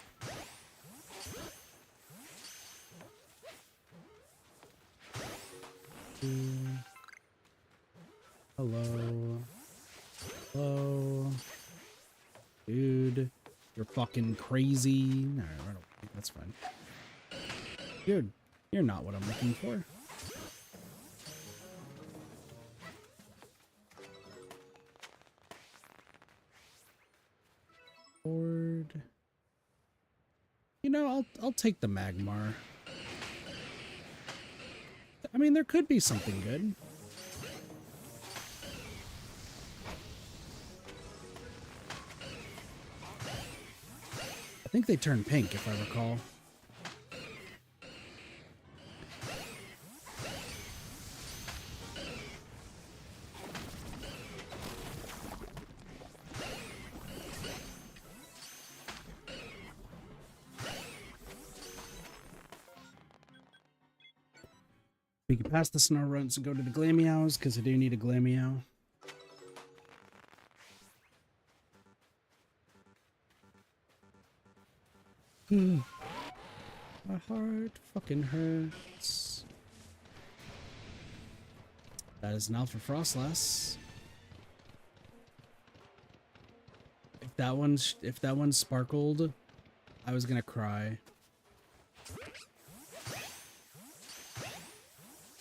Hello. Hello. Dude. You're fucking crazy. Alright, that's fine. You're not what I'm looking for. Board. You know, I'll take the Magmar. I mean, there could be something good. I think they turn pink, if I recall. We can pass the snow runs and go to the Glameows, because I do need a Glameow. My heart fucking hurts. That is an Alpha Frostlass. If that one sparkled, I was gonna cry.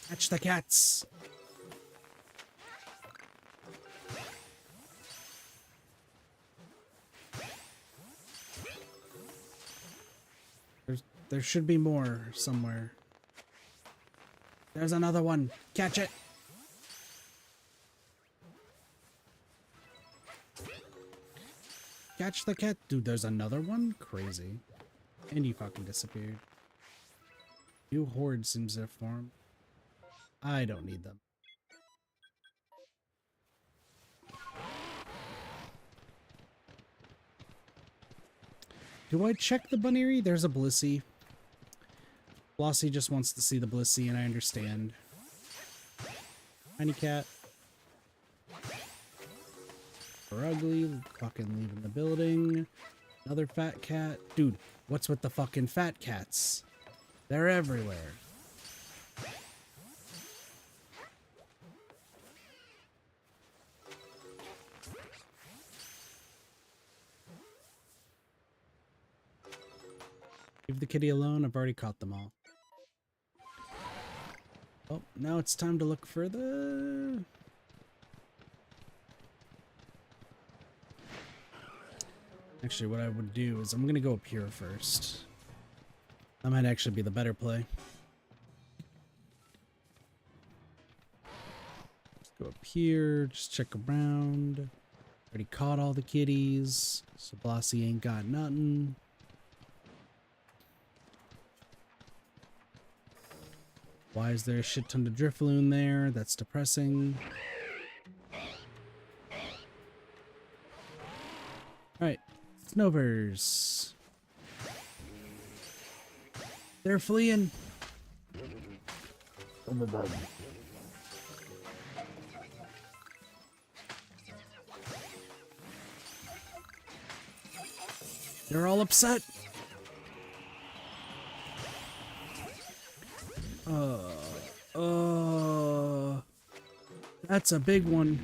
Catch the cats! There should be more somewhere. There's another one. Catch it! Catch the cat. Dude, there's another one? Crazy. And you fucking disappeared. New horde seems to have formed. I don't need them. Do I check the Bunnery? There's a Blissey. Flossie just wants to see the Blissey, and I understand. Tiny cat. We're ugly. Fucking leaving the building. Another fat cat. Dude, what's with the fucking fat cats? They're everywhere. Leave the kitty alone. I've already caught them all. Oh, now it's time to look further. Actually, what I would do is I'm going to go up here first. That might actually be the better play. Just go up here, just check around. Already caught all the kitties, so Blossie ain't got nothing. Why is there a shit ton of Drifloon there? That's depressing. Alright, Snovers. They're fleeing. They're all upset. That's a big one.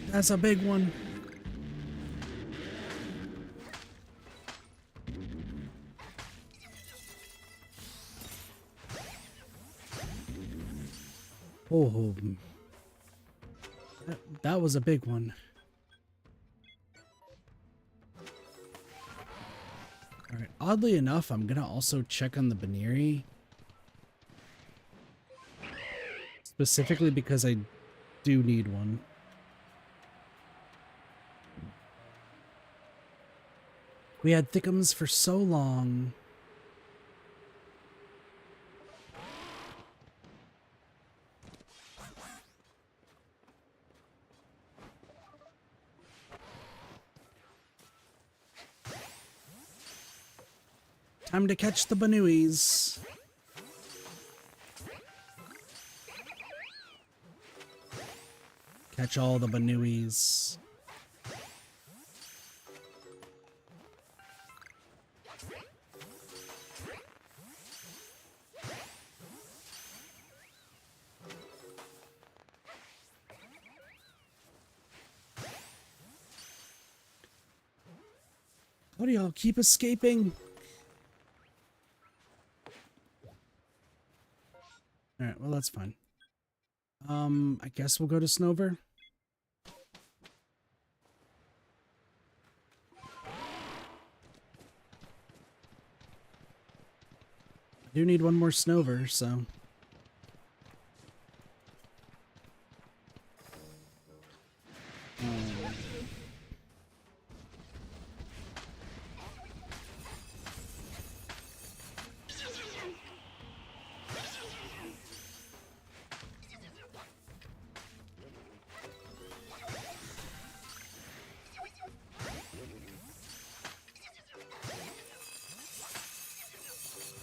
That's a big one. Oh, that was a big one. All right. Oddly enough, I'm gonna also check on the Bunnery. Specifically because I do need one. We had Thickums for so long. Time to catch the Banuis. Catch all the Banuis. How do y'all keep escaping? Alright, well that's fine. I guess we'll go to Snover. I do need one more Snover, so...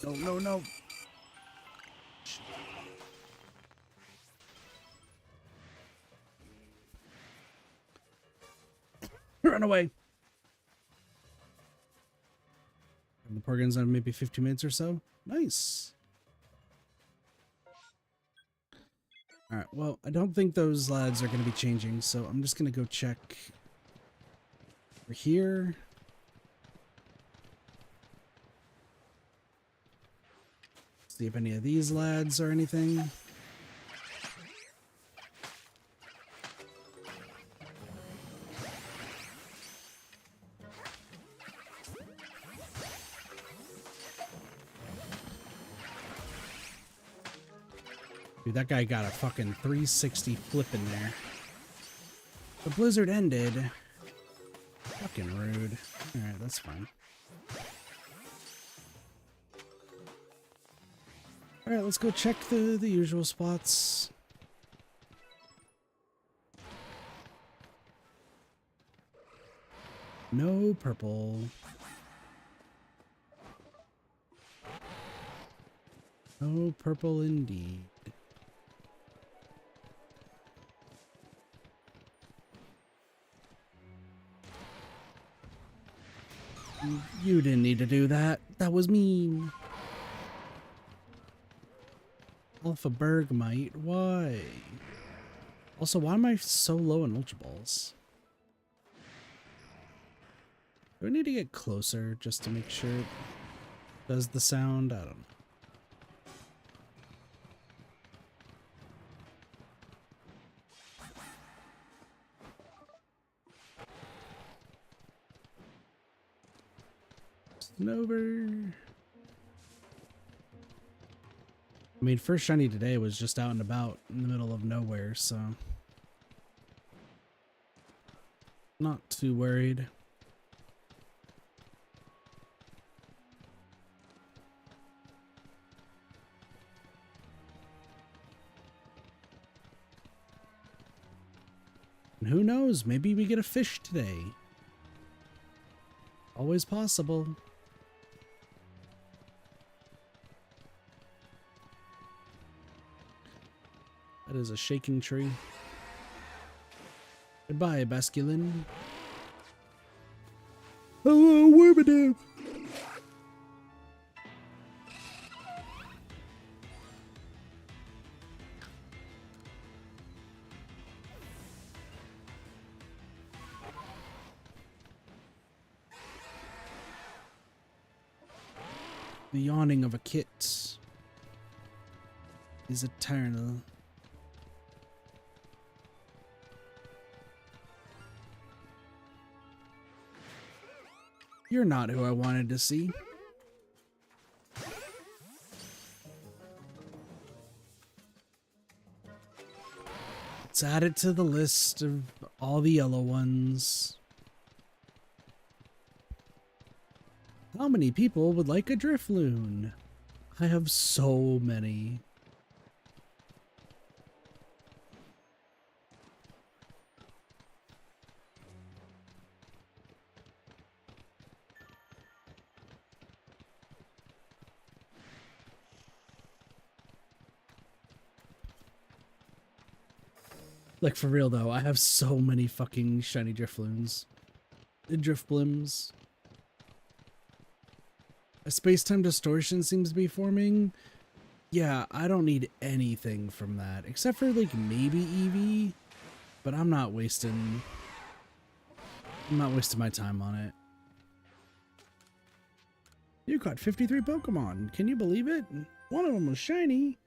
No, no, no. Run away. The Porgans on maybe 15 minutes or so. Nice. Alright, well, I don't think those lads are going to be changing, so I'm just going to go check over here. See if any of these lads are anything. Dude, that guy got a fucking 360 flip in there. The blizzard ended. Fucking rude. Alright, that's fine. Alright, let's go check the usual spots. No purple. No purple indeed. You didn't need to do that. That was mean. Alpha Bergmite, why? Also, why am I so low in Ultra Balls? Do I need to get closer just to make sure it does the sound? I don't know. Snover. I mean, first shiny today was just out and about in the middle of nowhere, so not too worried. And who knows, maybe we get a fish today. Always possible. That is a shaking tree. Goodbye, Basculin. Hello, Wormadam. The yawning of a kit is eternal. You're not who I wanted to see. Let's add it to the list of all the yellow ones. How many people would like a Drifloon? I have so many. Like, for real, though, I have so many fucking shiny Drifloons. Driftblims. A space-time distortion seems to be forming. Yeah, I don't need anything from that. Except for, like, maybe Eevee. But I'm not wasting my time on it. You caught 53 Pokemon. Can you believe it? One of them was shiny.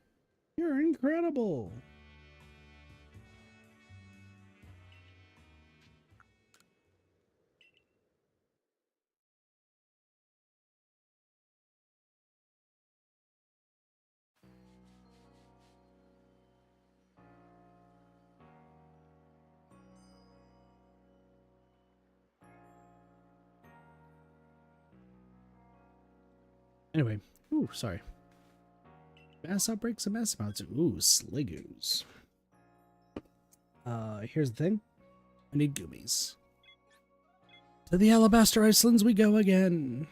You're incredible. Anyway, ooh, sorry. Mass outbreaks and mass amounts. Ooh, Sligoos. Here's the thing. I need Goomies. To the Alabaster Icelands we go again.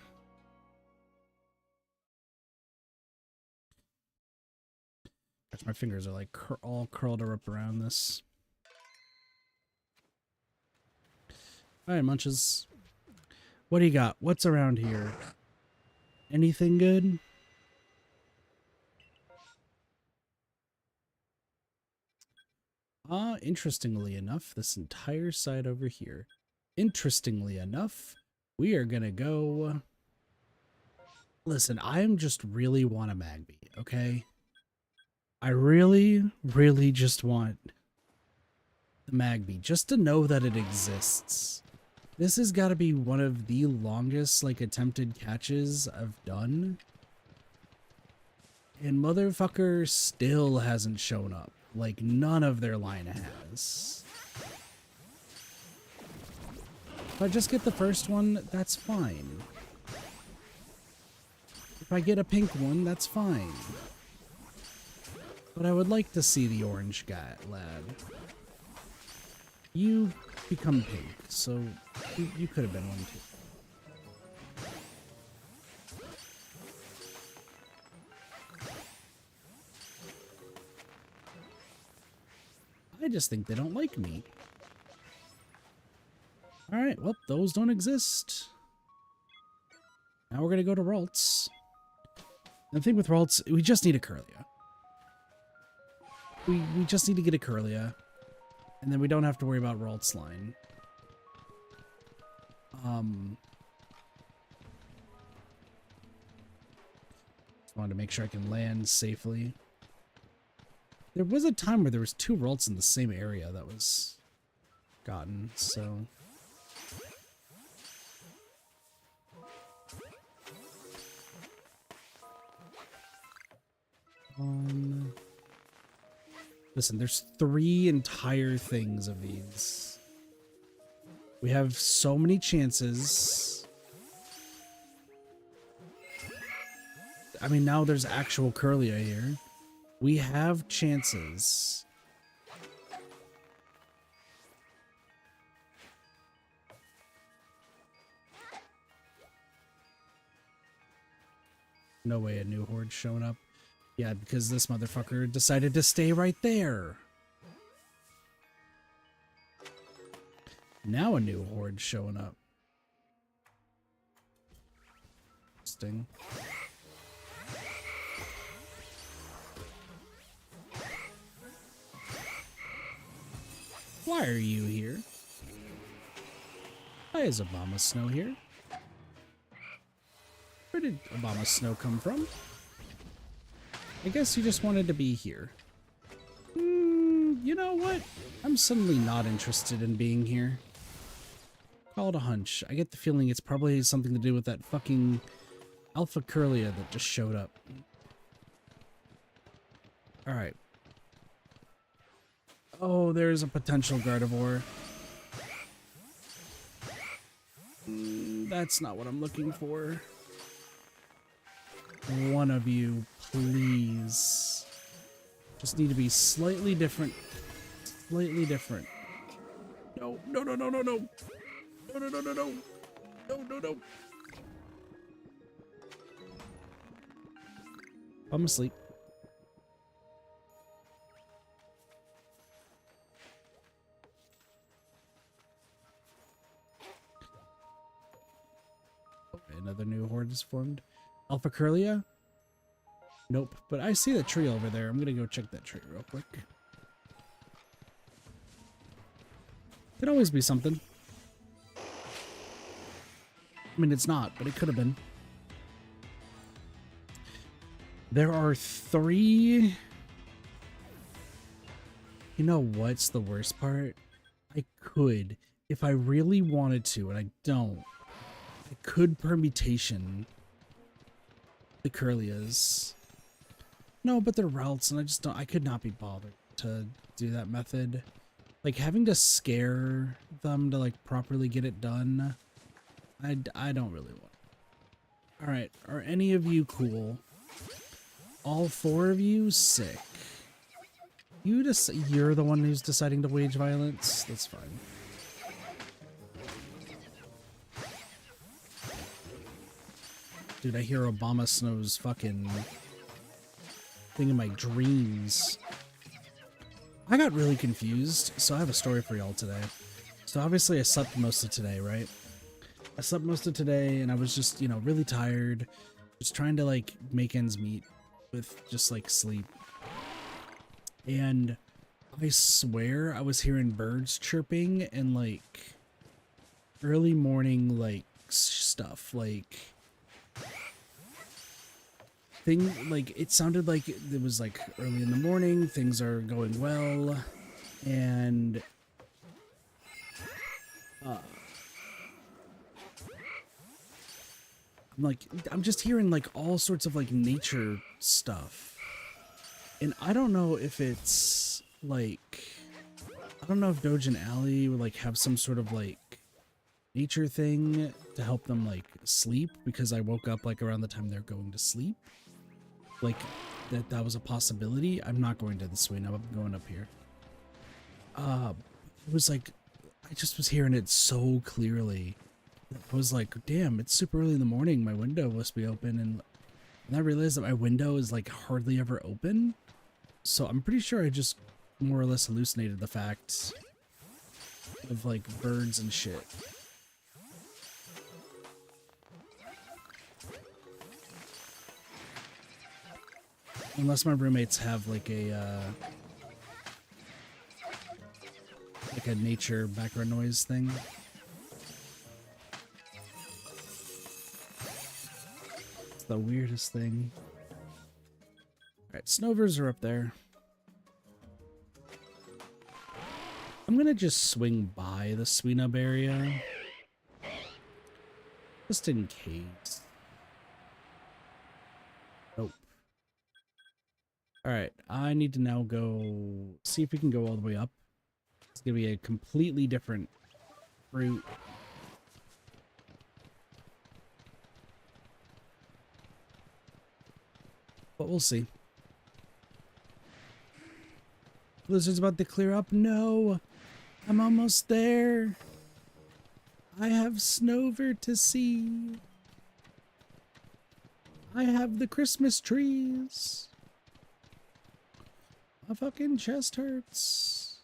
Gosh, my fingers are like all curled up around this. Alright, Munches. What do you got? What's around here? Anything good? Interestingly enough, this entire side over here. Interestingly enough, we are gonna go... Listen, I just really want a Magby, okay? I really, really just want the Magby, just to know that it exists. This has got to be one of the longest, like, attempted catches I've done. And motherfucker still hasn't shown up. Like, none of their line has. If I just get the first one, that's fine. If I get a pink one, that's fine. But I would like to see the orange guy, lad. You become pink, so you could have been one too. I just think they don't like me. Alright, well, those don't exist. Now we're gonna go to Ralts. And the thing with Ralts, we just need a Curlia. We just need to get a Curlia. And then we don't have to worry about Ralts line. Just wanted to make sure I can land safely. There was a time where there was 2 Ralts in the same area that was gotten, so... Listen, there's 3 entire things of these. We have so many chances. I mean, now there's actual Curlia here. We have chances. No way a new horde's showing up. Yeah, because this motherfucker decided to stay right there. Now a new horde's showing up. Interesting. Why are you here? Why is Obama Snow here? Where did Obama Snow come from? I guess you just wanted to be here. You know what? I'm suddenly not interested in being here. Call it a hunch. I get the feeling it's probably something to do with that fucking Alpha Curlia that just showed up. Alright. Oh, there's a potential Gardevoir. That's not what I'm looking for. One of you, please. Just need to be slightly different. Slightly different. No, no, no, no, no, no. No, no, no, no, no. No, no, no. I'm asleep. another new horde is formed. Alpha Curlia? Nope, but I see the tree over there. I'm gonna go check that tree real quick. Could always be something. I mean, it's not, but it could have been. There are 3... You know what's the worst part? I could, if I really wanted to, and I don't, I could permutation the Curlias. No, but they're routes, and I just don't, I could not be bothered to do that method. Like, having to scare them to, like, properly get it done, I don't really want it. Alright, are any of you cool? All 4 of you? Sick. You're the one who's deciding to wage violence? That's fine. Dude, I hear Obama Snow's fucking thing in my dreams. I got really confused, so I have a story for y'all today. So obviously I slept most of today, right? I slept most of today and I was just, you know, really tired. Just trying to, like, make ends meet with just, like, sleep. And I swear I was hearing birds chirping and, like, early morning, like, stuff. Like, it sounded like it was, like, early in the morning, things are going well, and I'm just hearing, like, all sorts of, like, nature stuff. And I don't know if it's, like, I don't know if Doge and Allie would, like, have some sort of, like, nature thing to help them, like, sleep, because I woke up, like, around the time they're going to sleep. Like, that was a possibility. I'm not going to the swing. I'm going up here. It was, like, I just was hearing it so clearly. I was like, damn, it's super early in the morning. My window must be open. And I realized that my window is, like, hardly ever open. So I'm pretty sure I just more or less hallucinated the fact of, like, birds and shit. Unless my roommates have, like, a nature background noise thing. It's the weirdest thing. Alright, Snovers are up there. I'm gonna just swing by the Sweenub area. Just in case. Nope. Alright, I need to now go see if we can go all the way up. It's gonna be a completely different route. But we'll see. Blizzard's about to clear up. No! I'm almost there. I have Snover to see. I have the Christmas trees. My fucking chest hurts.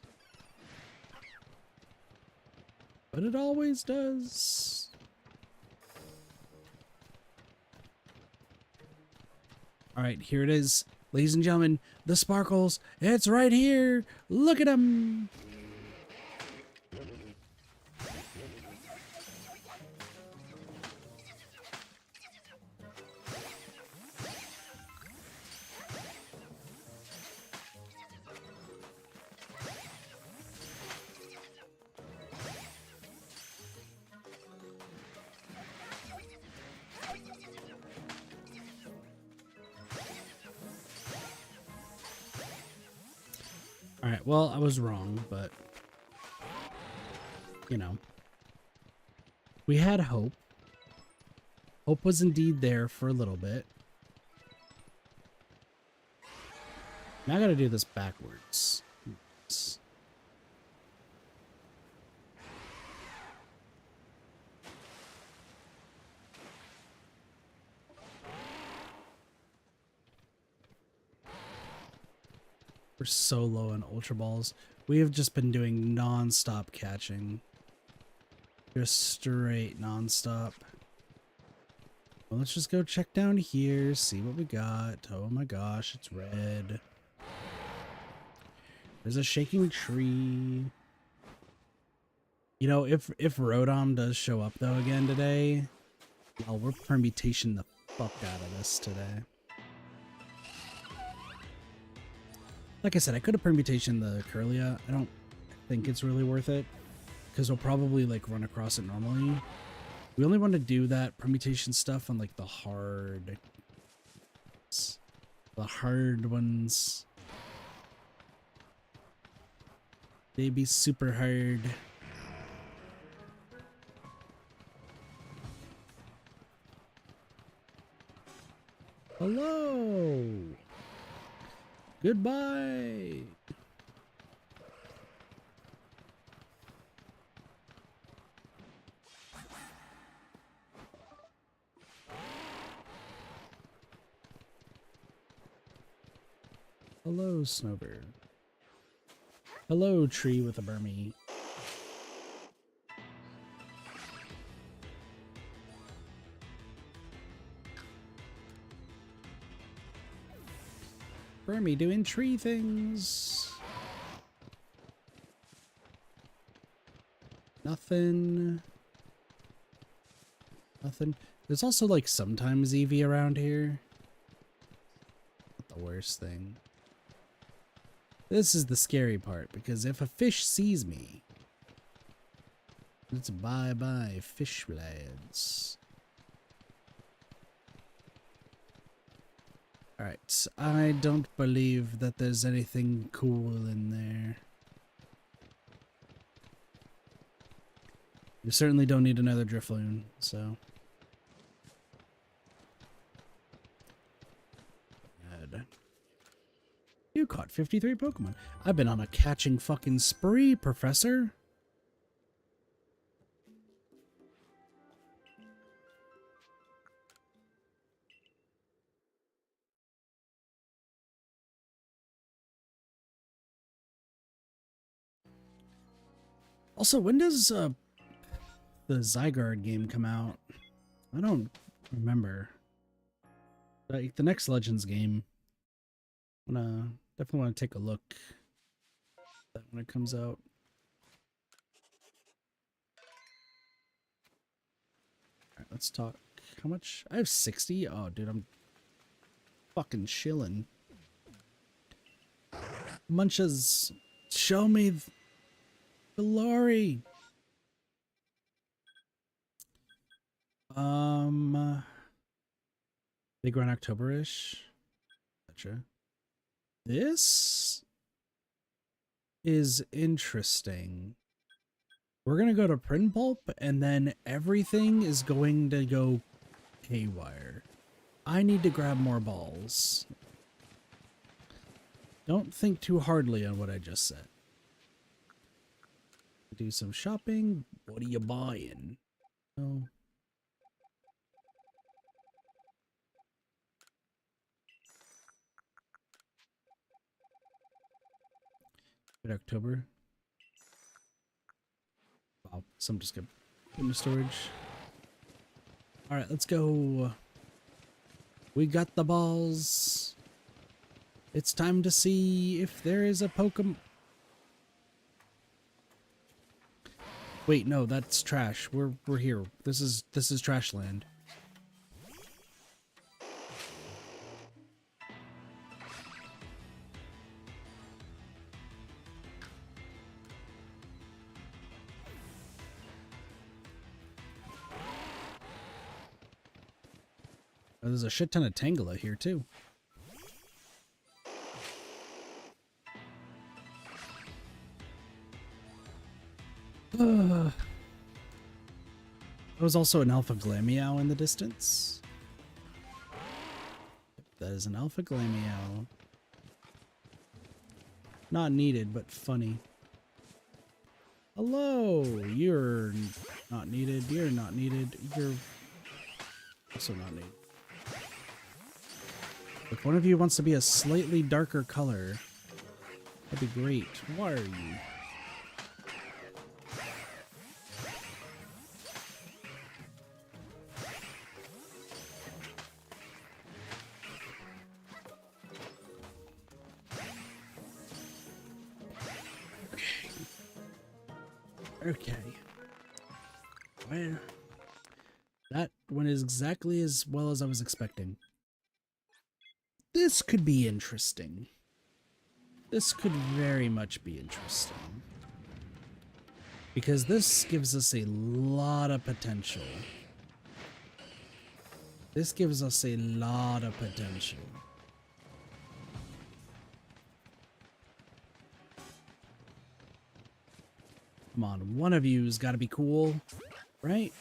But it always does. Alright, here it is. Ladies and gentlemen, the sparkles. It's right here. Look at them. Alright, well, I was wrong, but, you know, we had hope. Hope was indeed there for a little bit. Now I gotta do this backwards. We're so low on Ultra Balls. We have just been doing non-stop catching. Just straight non-stop. Well, let's just go check down here, see what we got. Oh my gosh, it's red. There's a shaking tree. You know, if Rodom does show up though again today, well, we're permutation the fuck out of this today. Like I said, I could have permutation the Curlia. I don't think it's really worth it because we'll probably like run across it normally. We only want to do that permutation stuff on like the hard ones. They be super hard. Hello. Goodbye. Hello, Snowbird. Hello, tree with a Burmy. Burmy doing tree things. Nothing. Nothing. There's also like sometimes Eevee around here. Not the worst thing. This is the scary part, because if a fish sees me, it's bye-bye fish lads. Alright, I don't believe that there's anything cool in there. You certainly don't need another Drifloon, so... Good. You caught 53 Pokemon. I've been on a catching fucking spree, Professor. Also, when does the Zygarde game come out? I don't remember. Like the next Legends game. Definitely want to take a look at that when it comes out. Alright, let's talk. How much? I have 60? Oh, dude, I'm fucking chilling. Munches, show me the glory. Big around October-ish. Gotcha. This is interesting. We're gonna go to Print Pulp, and then everything is going to go haywire. I need to grab more balls. Don't think too hardly on what I just said. Do some shopping. What are you buying? Oh. Good October. Wow, some just got put into storage. Alright, let's go. We got the balls. It's time to see if there is a Pokemon. Wait, no, that's trash. We're here. This is trash land. Oh, there's a shit ton of Tangela here too. There was also an Alpha Glameow in the distance. That is an Alpha Glameow. Not needed, but funny. Hello! You're not needed. You're not needed. You're also not needed. If one of you wants to be a slightly darker color, that'd be great. Why are you? Okay. Well, that went exactly as well as I was expecting. This could be interesting. This could very much be interesting. Because this gives us a lot of potential. This gives us a lot of potential. Come on, one of you's got to be cool, right?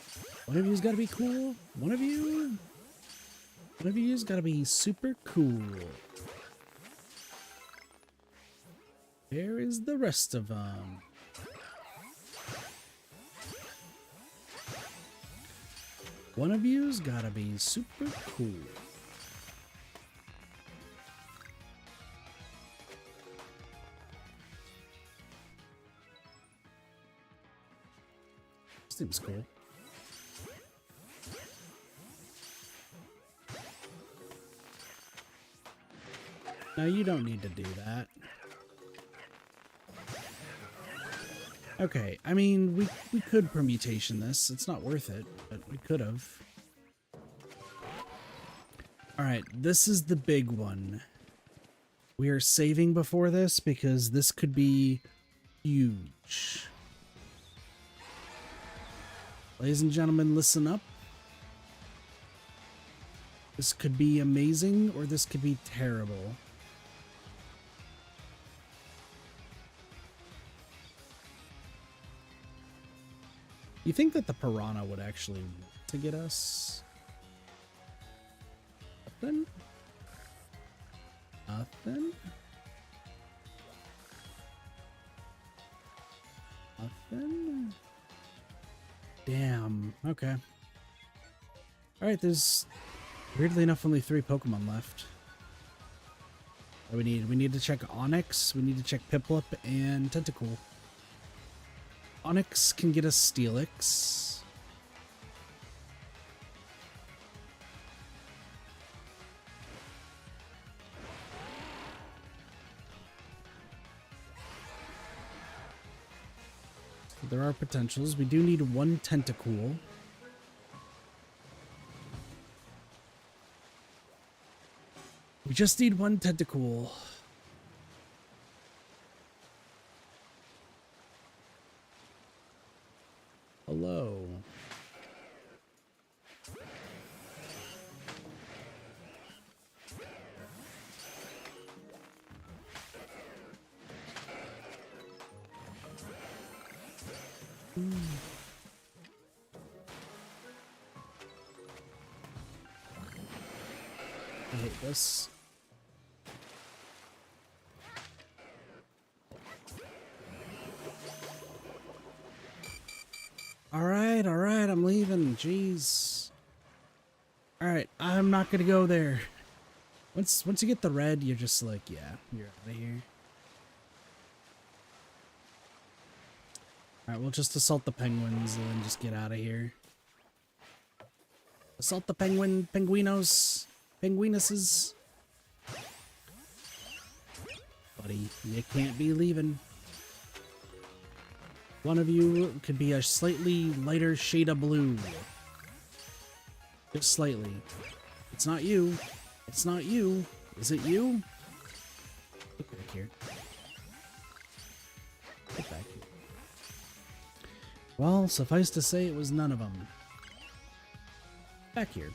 One of you's got to be cool. One of you's got to be super cool. Where is the rest of them? One of you's got to be super cool. Seems cool. No, you don't need to do that. Okay, I mean, we could permutation this. It's not worth it, but we could have. Alright, this is the big one. We are saving before this because this could be huge. Ladies and gentlemen, listen up. This could be amazing, or this could be terrible. You think that the piranha would actually want to get us? Nothing? Nothing? Nothing? Damn. Okay. Alright, there's weirdly enough only 3 Pokemon left. What do we need? We need to check Onix, we need to check Piplup, and Tentacool. Onix can get us Steelix. So there are potentials. We do need 1 Tentacool. We just need 1 Tentacool. Hello. I hate this. Alright, I'm leaving. Jeez. Alright, I'm not gonna go there. Once you get the red, you're just like, yeah, you're out of here. Alright, we'll just assault the penguins and then just get out of here. Assault the penguinos, penguinuses. Buddy, you can't be leaving. One of you could be a slightly lighter shade of blue. Just slightly. It's not you. It's not you. Is it you? Get back here. Get back here. Well, suffice to say it was none of them. Back here.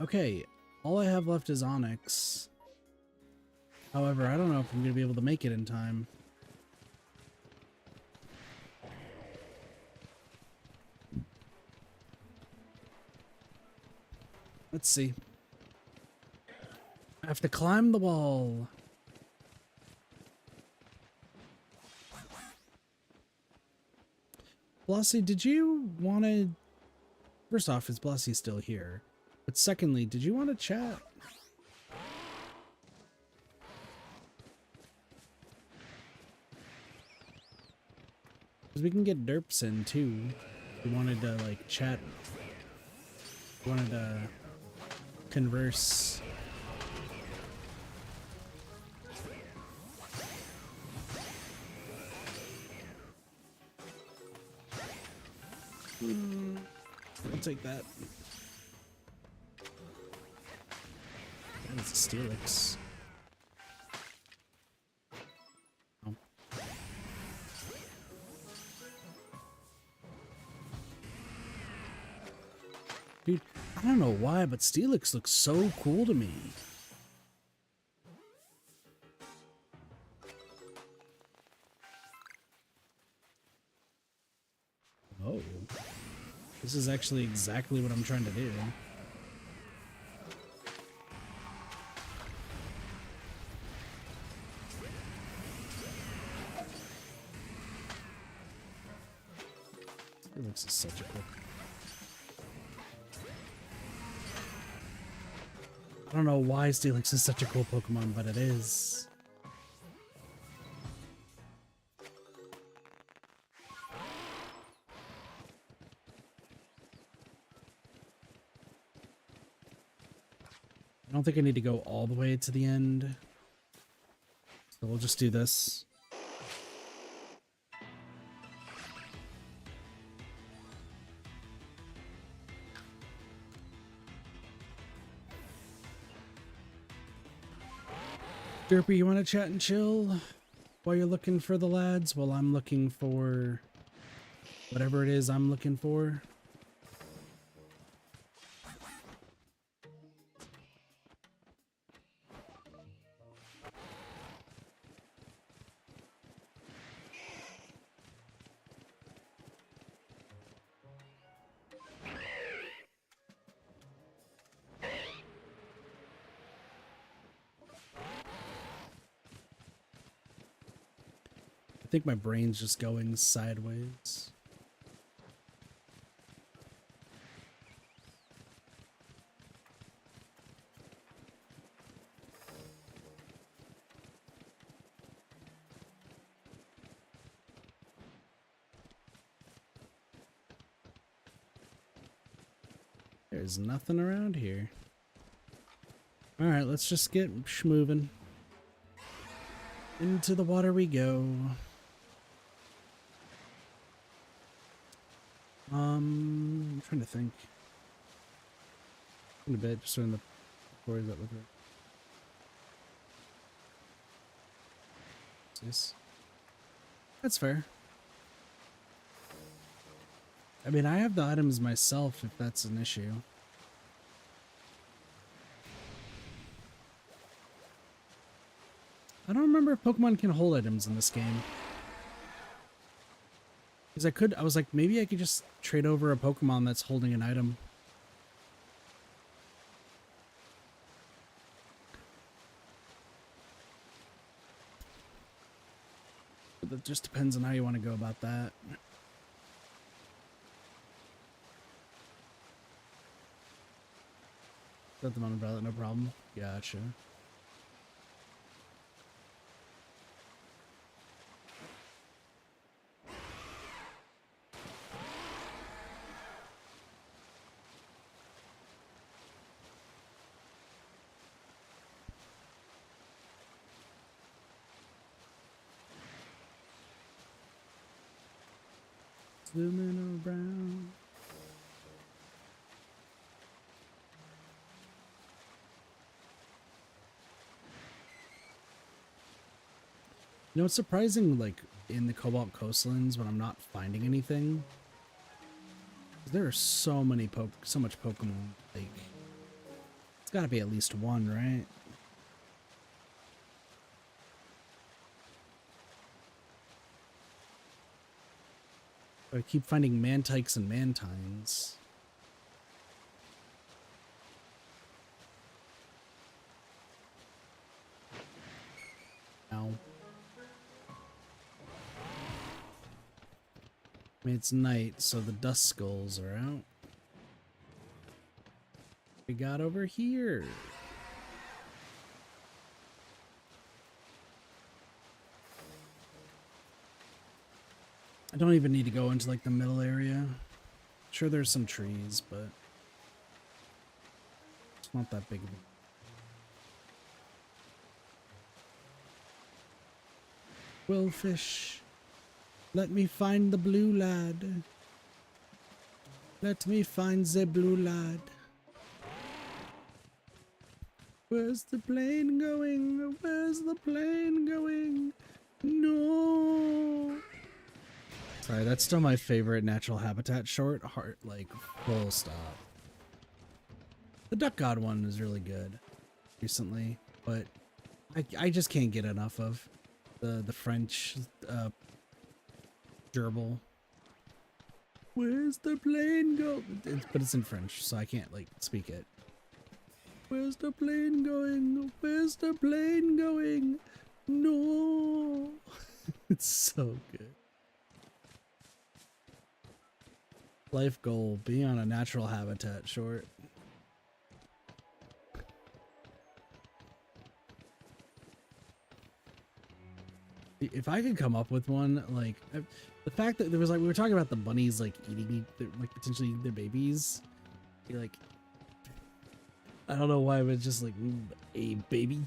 Okay. All I have left is Onix. However, I don't know if I'm going to be able to make it in time. Let's see. I have to climb the wall. Blossie, did you want to... First off, is Blossie still here? But secondly, did you want to chat? Because we can get derps in too. We wanted to like chat. We wanted to converse. take that. That is a Steelix. Oh. Dude, I don't know why, but Steelix looks so cool to me. Oh. This is actually exactly what I'm trying to do. Steelix is such a cool. I don't know why Steelix is such a cool Pokemon, but it is. I don't think I need to go all the way to the end. So we'll just do this. Derpy, you want to chat and chill while you're looking for the lads while I'm looking for whatever it is I'm looking for? I think my brain's just going sideways. There's nothing around here. Alright, let's just get moving. Into the water we go. I'm trying to think. In a bit, just in the quarries that look right. Yes. That's fair. I mean, I have the items myself if that's an issue. I don't remember if Pokemon can hold items in this game. Because I was like, maybe I could just trade over a Pokemon that's holding an item. But that just depends on how you want to go about that. Set them on umbrella, no problem. Gotcha. Zooming around. You know, it's surprising, like, in the Cobalt Coastlands when I'm not finding anything. There are so many so much Pokemon. Like, it's gotta be at least one, right? I keep finding Mantikes and Mantines. Ow. I mean, it's night, so the dust skulls are out. We got over here. I don't even need to go into like the middle area. Sure, there's some trees, but it's not that big of a... Quillfish, let me find the blue lad. Let me find the blue lad. Where's the plane going? Where's the plane going? No. Sorry, that's still my favorite natural habitat short. Heart, like, full stop. The Duck God one is really good recently, but I just can't get enough of the French gerbil. Where's the plane go? But it's in French, so I can't like speak it. Where's the plane going? Where's the plane going? No. It's so good. Life goal, be on a natural habitat short. If I could come up with one, like the fact that there was like, we were talking about the bunnies like eating, like potentially eating their babies. You're like, I don't know why, but it's just like, hey baby,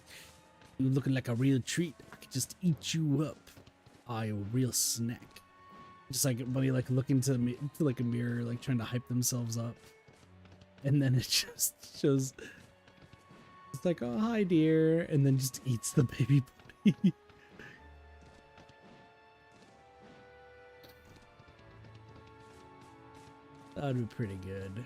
you looking like a real treat. I could just eat you up. I a real snack. Just like a bunny like looking to me to like a mirror, like trying to hype themselves up, and then it just shows. It's like, oh hi dear, and then just eats the baby bunny. That'd be pretty good.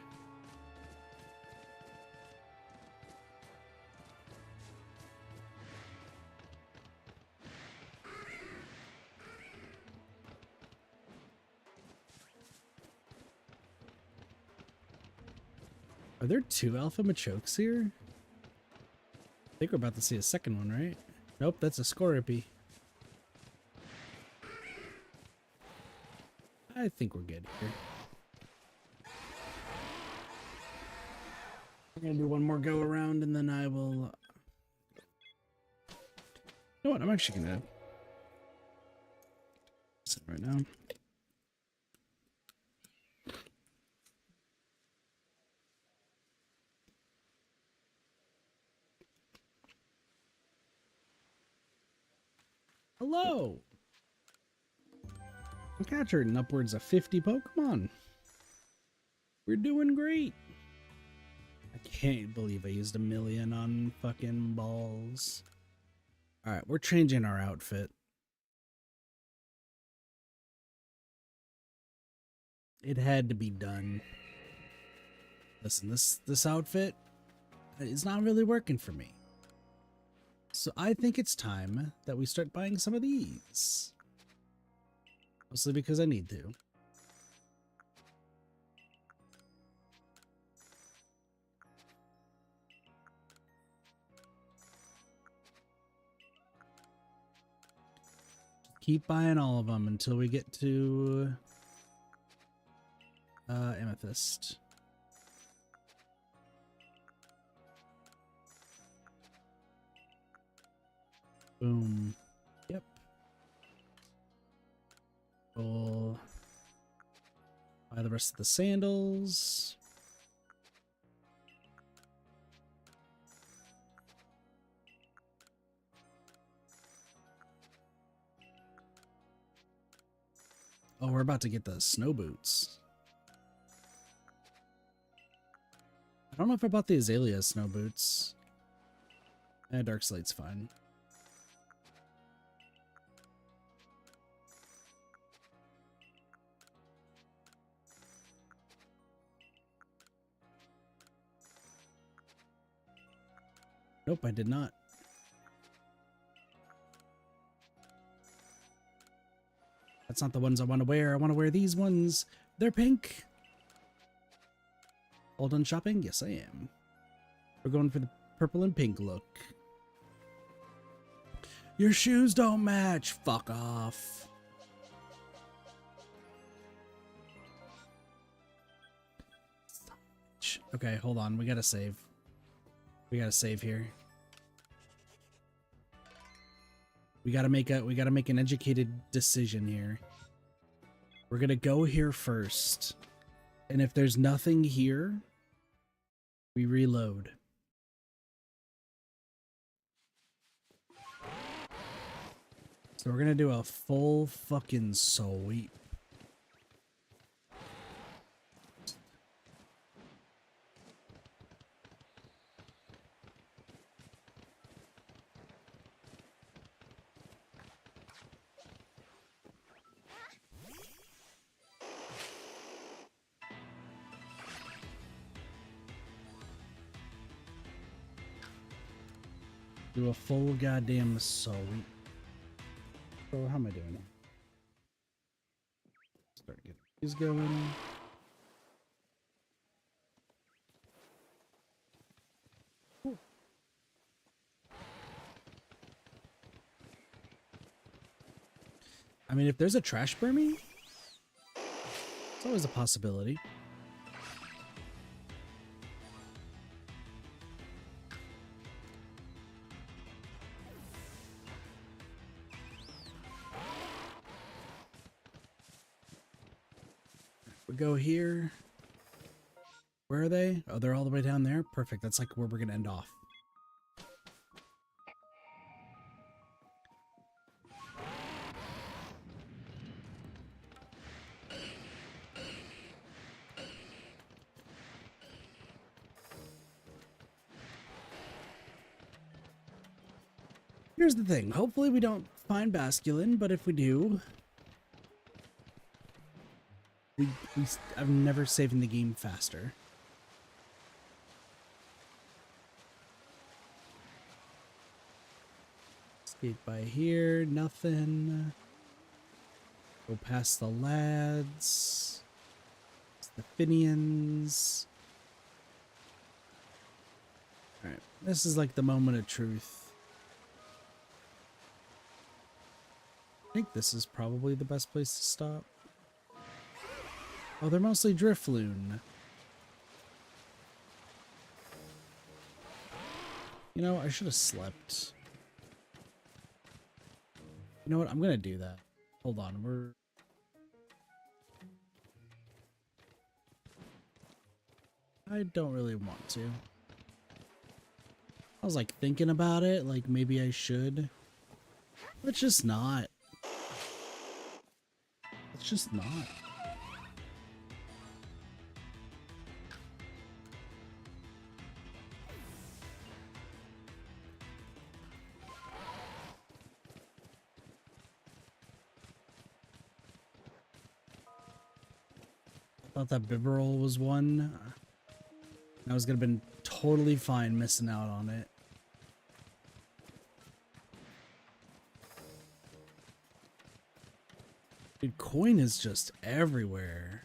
Are there 2 alpha Machokes here? I think we're about to see a second one, right? Nope, that's a Scorpy. I think we're good here. I'm gonna do one more go around and then I will... You know what? I'm actually gonna... sit right now. Hello! I'm capturing upwards of 50 Pokemon. We're doing great. I can't believe I used 1,000,000 on fucking balls. Alright, we're changing our outfit. It had to be done. Listen, this outfit is not really working for me. So I think it's time that we start buying some of these. Mostly because I need to. Keep buying all of them until we get to Amethyst. Boom. Yep. We'll buy the rest of the sandals. Oh, we're about to get the snow boots. I don't know if I bought the Azalea snow boots. Dark Slate's fine. Nope, I did not. That's not the ones I want to wear. I want to wear these ones. They're pink. All done shopping? Yes, I am. We're going for the purple and pink look. Your shoes don't match. Fuck off. Okay, hold on. We gotta save. We gotta save here. We gotta make an educated decision here. We're gonna go here first. And if there's nothing here, we reload. So we're gonna do a full fucking sweep. Do a full goddamn assault. So how am I doing? Start getting these going. Cool. I mean, if there's a trash Burmy, it's always a possibility. We go here. Where are they? Oh, they're all the way down there? Perfect. That's like where we're going to end off. Here's the thing. Hopefully we don't find Basculin, but if we do... I'm never saving the game faster. Skate by here, nothing. Go past the lads. It's the Finians. Alright, this is like the moment of truth. I think this is probably the best place to stop. Oh, they're mostly Drifloon. You know, I should have slept. You know what? I'm gonna do that. Hold on, I don't really want to. I was like thinking about it, like maybe I should. Let's just not. Let's just not. Thought that Bibarel was one. I was gonna been totally fine missing out on it. Dude, coin is just everywhere.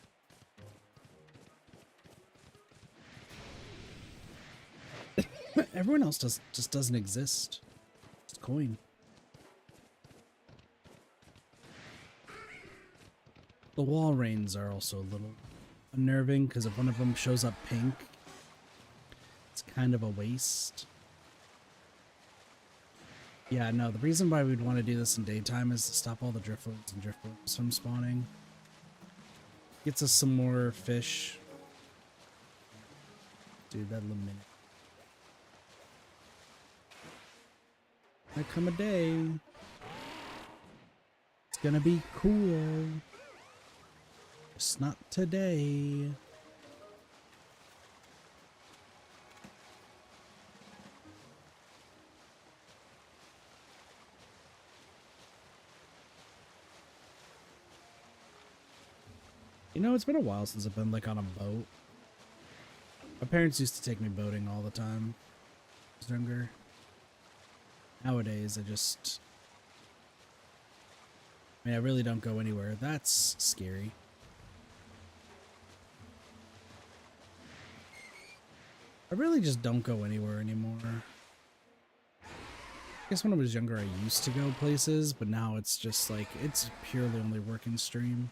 Everyone else just doesn't exist. It's coin. The wall rains are also a little unnerving because if one of them shows up pink, it's kind of a waste. Yeah, no, the reason why we'd want to do this in daytime is to stop all the Drifloons and Drifloons from spawning. Gets us some more fish. Dude, that little minute. Might come a day. It's gonna be cool. Just not today. You know, it's been a while since I've been like on a boat. My parents used to take me boating all the time. I was younger. Nowadays, I really don't go anywhere. That's scary. I really just don't go anywhere anymore. I guess when I was younger, I used to go places, but now it's just like, it's purely only work and stream.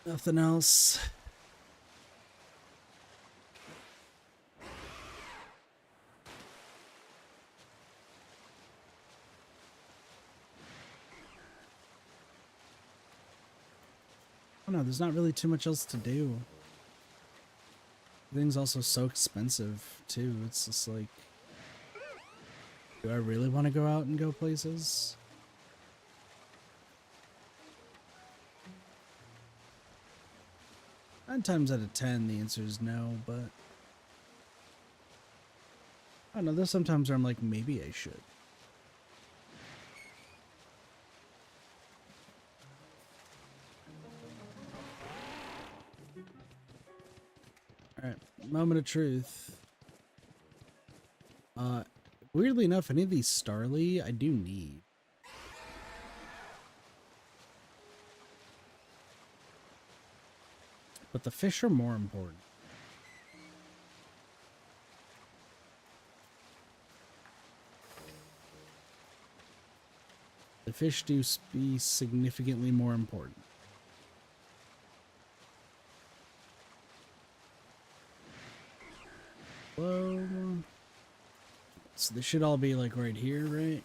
Nothing else. Oh no, there's not really too much else to do. Everything's also so expensive too. It's just like, do I really want to go out and go places? 9 times out of 10, the answer is no, but I don't know, there's sometimes where I'm like, maybe I should. Alright, moment of truth. Weirdly enough, any of these Starly I do need. But the fish are more important. The fish do be significantly more important. Whoa. So this should all be like right here, right?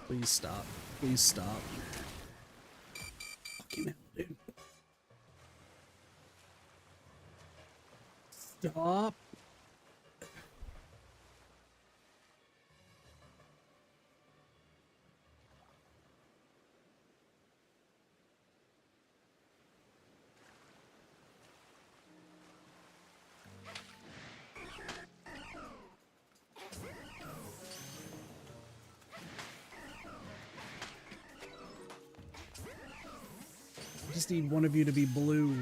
Please stop. Please stop. Fucking hell, dude. Stop. I just need one of you to be blue.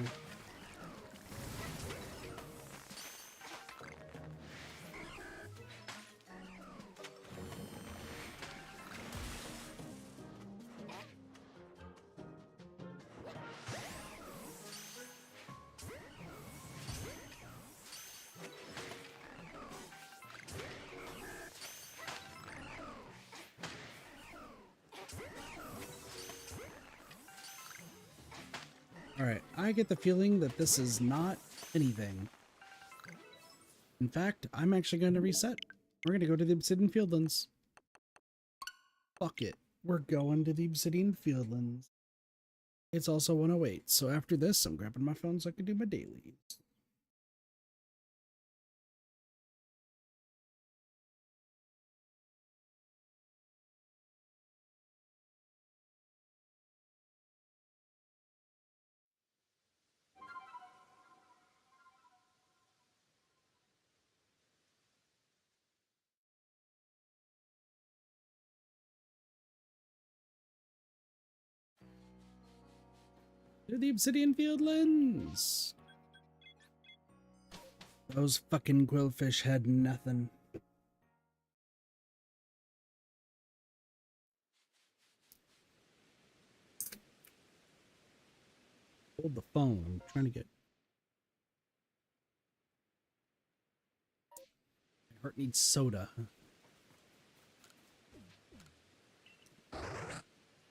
Alright, I get the feeling that this is not anything. In fact, I'm actually going to reset. We're going to go to the Obsidian Fieldlands. Fuck it. We're going to the Obsidian Fieldlands. It's also 108, so after this, I'm grabbing my phone so I can do my dailies. To the Obsidian Fieldlands! Those fucking quillfish had nothing. Hold the phone. I'm trying to get... My heart needs soda.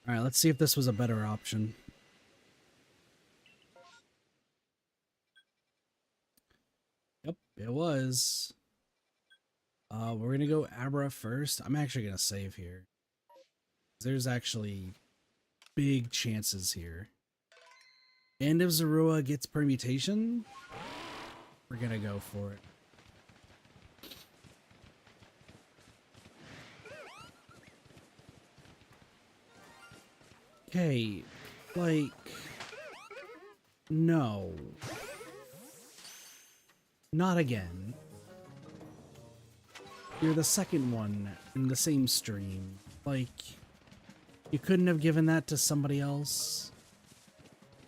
Alright, let's see if this was a better option. Yep, it was. We're gonna go Abra first. I'm actually gonna save here. There's actually big chances here. And if Zorua gets permutation, we're gonna go for it. Okay, like, no. Not again. You're the second one in the same stream. Like, you couldn't have given that to somebody else.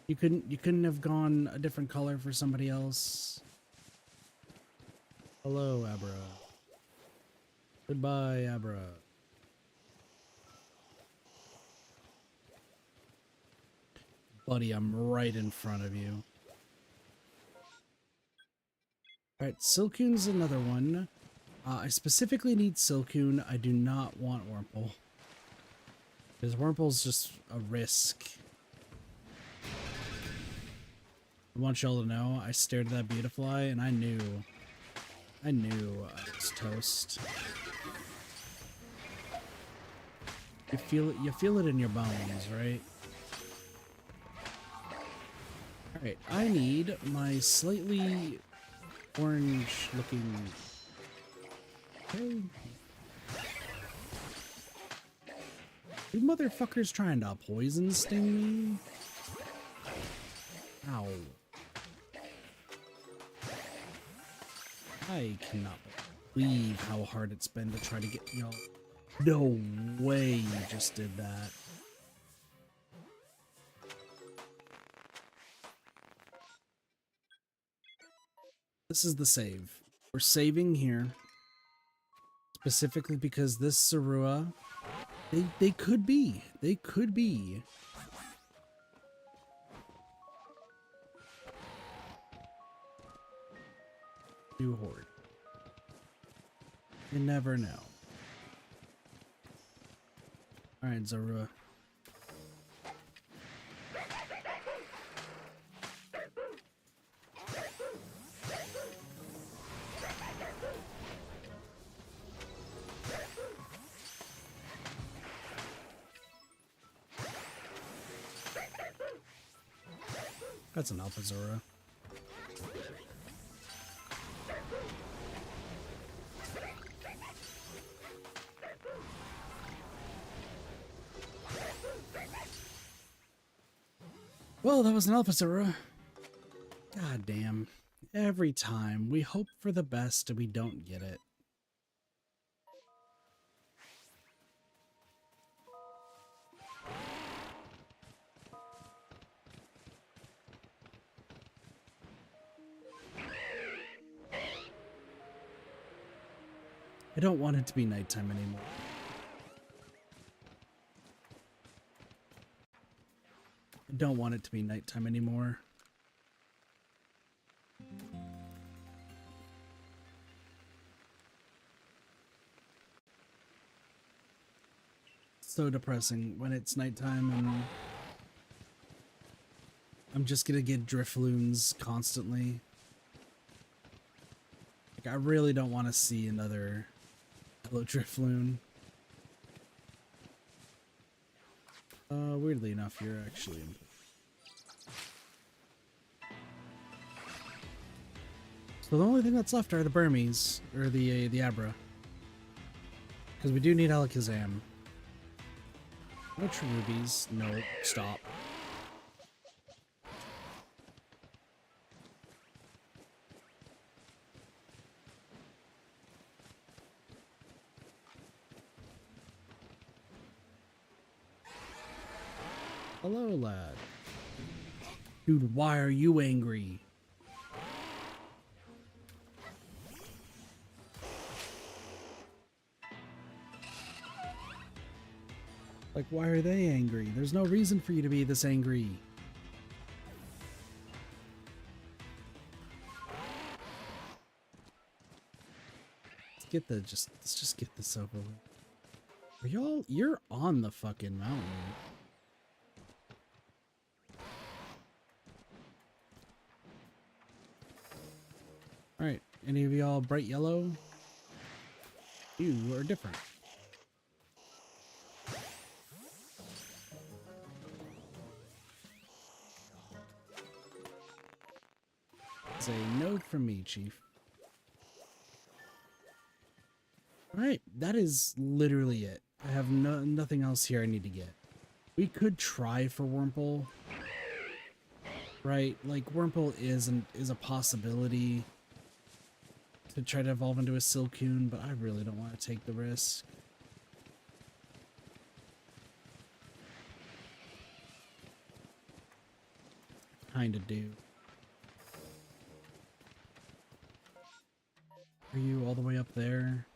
You couldn't have gone a different color for somebody else. Hello, Abra. Goodbye, Abra. Buddy, I'm right in front of you. Alright, Silcoon's another one. I specifically need Silcoon. I do not want Wurmple. Because Wurmple's just a risk. I want y'all to know, I stared at that Beautifly and I knew I was toast. You feel it in your bones, right? Alright, I need my slightly orange looking. Okay. You motherfuckers trying to poison sting me? Ow. I cannot believe how hard it's been to try to get y'all. No way you just did that. This is the save. We're saving here. Specifically because this Sarua, they could be. They could be. New horde. You never know. Alright, Zarua. That's an Alpha Zora. Well, that was an Alpha Zora. God damn. Every time we hope for the best and we don't get it. I don't want it to be nighttime anymore. I don't want it to be nighttime anymore. So depressing when it's nighttime and I'm just gonna get Drifloons constantly. Like, I really don't want to see another Hello Drifloon. Weirdly enough, you're actually in. So the only thing that's left are the Burmese, or the Abra. Because we do need Alakazam. No Cherubies. No, stop. Hello, lad. Dude, why are you angry? Like, why are they angry? There's no reason for you to be this angry. Let's just get this over with. Are y'all, you're on the fucking mountain. Alright, any of y'all bright yellow? You are different. It's a note from me, Chief. Alright, that is literally it. I have nothing else here I need to get. We could try for Wurmple. Right, like Wurmple is a possibility to try to evolve into a Silcoon, but I really don't want to take the risk. Kinda do. Are you all the way up there?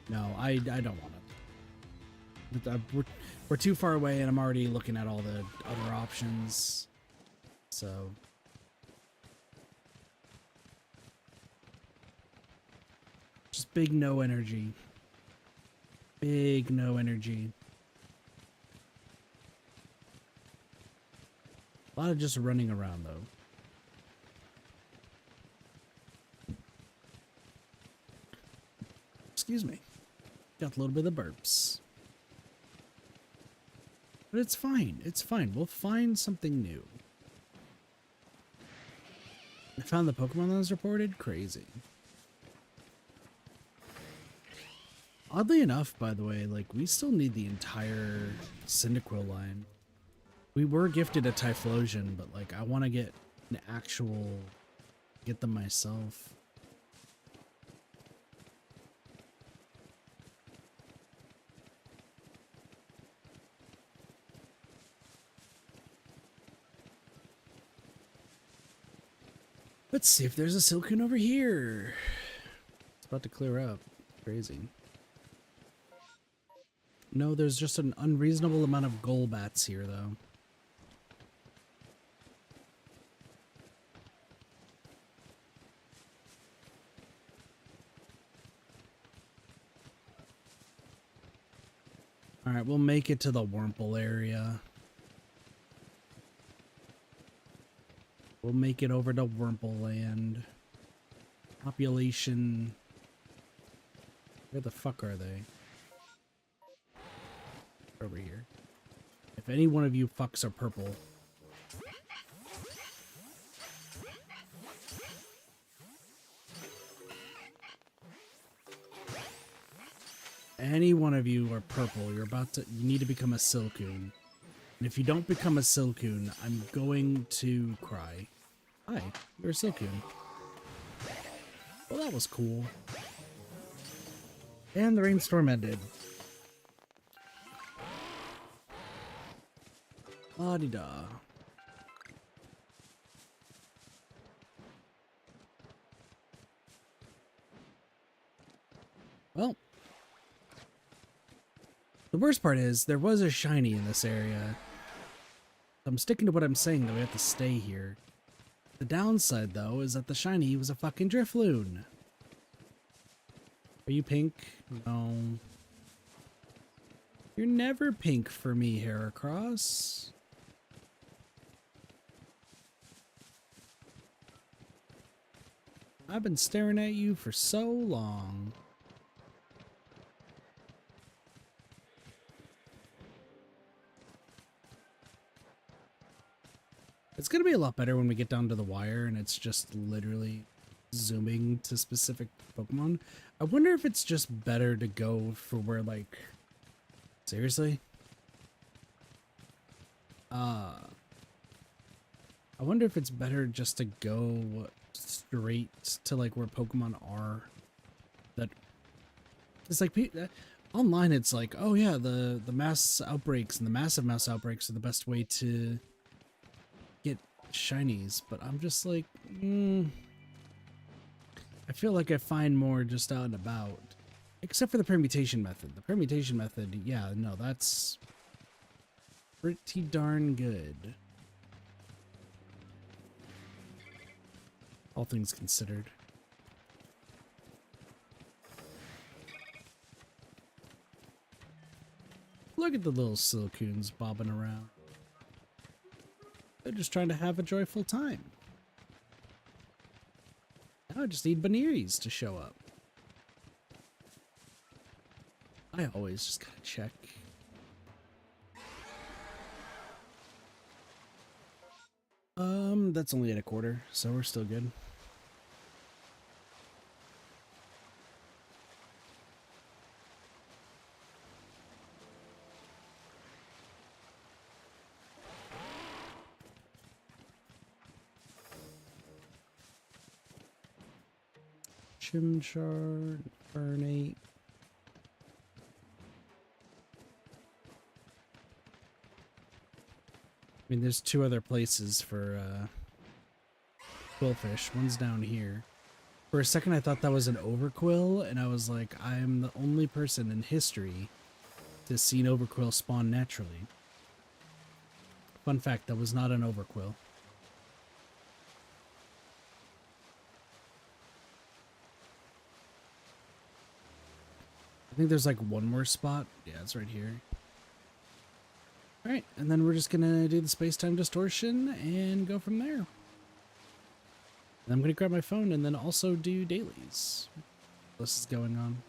No, I don't want it. We're too far away and I'm already looking at all the other options. So... just big no energy. Big no energy. A lot of just running around, though. Excuse me. Got a little bit of burps. But it's fine. It's fine. We'll find something new. I found the Pokemon that was reported? Crazy. Oddly enough, by the way, like, we still need the entire Cyndaquil line. We were gifted a Typhlosion, but, like, I want to get an actual... get them myself. Let's see if there's a Silcoon over here. It's about to clear up. Crazy. No, there's just an unreasonable amount of Golbats here, though. Alright, we'll make it to the Wurmple area. We'll make it over to Wurmple land. Population... Where the fuck are they? Over here. If any one of you fucks are purple. Any one of you are purple, you need to become a Silcoon. And if you don't become a Silcoon, I'm going to cry. Hi, you're a Silcoon. Well, that was cool. And the rainstorm ended. La-di-da. Well, the worst part is there was a shiny in this area. I'm sticking to what I'm saying, that we have to stay here. The downside, though, is that the shiny was a fucking Drifloon. Are you pink? No. You're never pink for me, Heracross. I've been staring at you for so long. It's gonna be a lot better when we get down to the wire and it's just literally zooming to specific Pokemon. I wonder if it's just better to go for where, like... Seriously? I wonder if it's better just to go straight to, like, where Pokemon are. That... It's like... Online it's like, oh yeah, the mass outbreaks and the massive mass outbreaks are the best way to get shinies, but I'm just like, I feel like I find more just out and about. Except for the permutation method. The permutation method, yeah, no, that's pretty darn good. All things considered. Look at the little Silcoons bobbing around. They're just trying to have a joyful time. Now I just need Banneries to show up. I always just gotta check. That's only at 1/4, so we're still good. Chimchar, Burnate. I mean, there's 2 other places for Quillfish. One's down here. For a second, I thought that was an Overquill, and I was like, I'm the only person in history to see an Overquill spawn naturally. Fun fact, that was not an Overquill. I think there's like one more spot. Yeah, it's right here. Alright, and then we're just gonna do the space-time distortion and go from there. And I'm gonna grab my phone and then also do dailies. This is going on.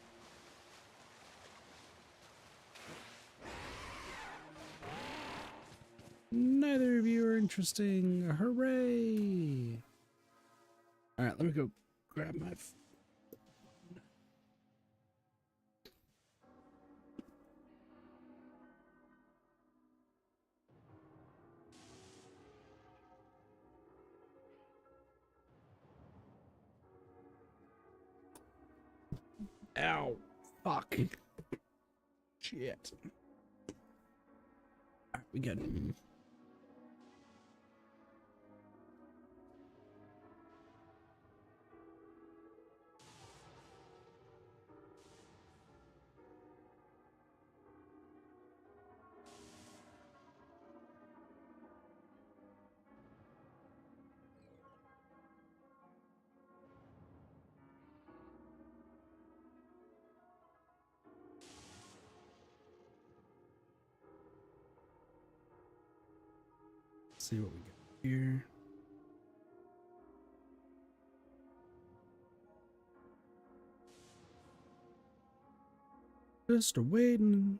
Neither of you are interesting. Hooray! Alright, let me go grab my... Ow. Fuck. Shit. Alright, we good. See what we got here. Just waiting.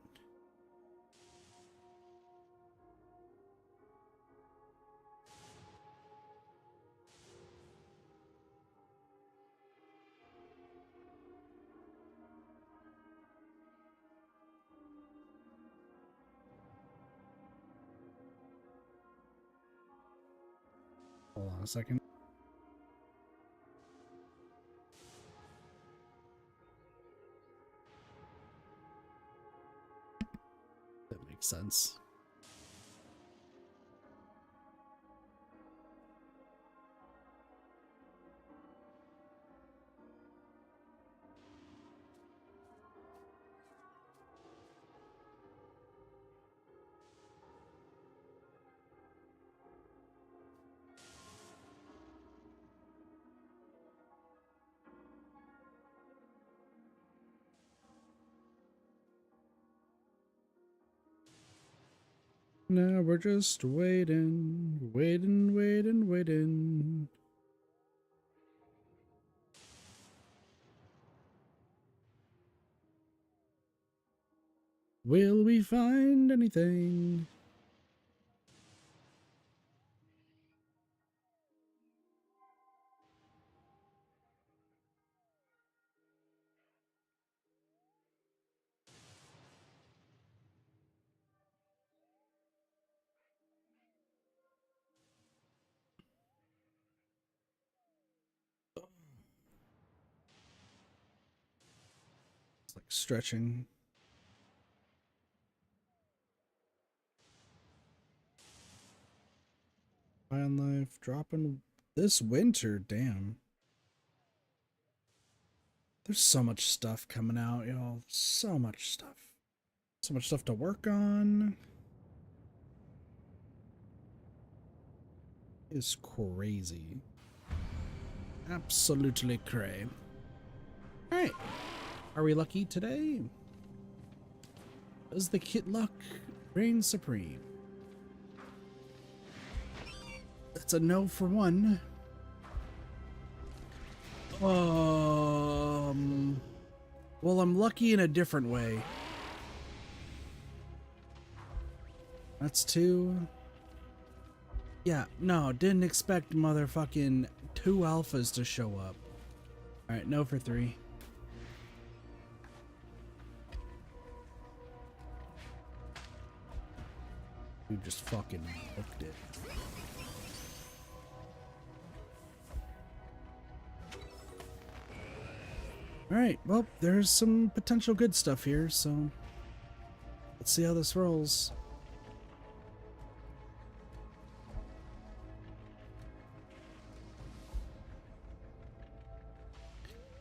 Hold on a second. That makes sense. Now we're just waiting, waiting. Will we find anything? It's like stretching. High on life, dropping this winter, damn. There's so much stuff coming out, y'all. So much stuff. So much stuff to work on. It's crazy. Absolutely cray. Alright. Are we lucky today? Does the kit luck reign supreme? That's a no for one. Well, I'm lucky in a different way. That's two. Yeah, no, didn't expect motherfucking 2 alphas to show up. Alright, no for 3. You just fucking booked it. Alright, well, there's some potential good stuff here, so let's see how this rolls.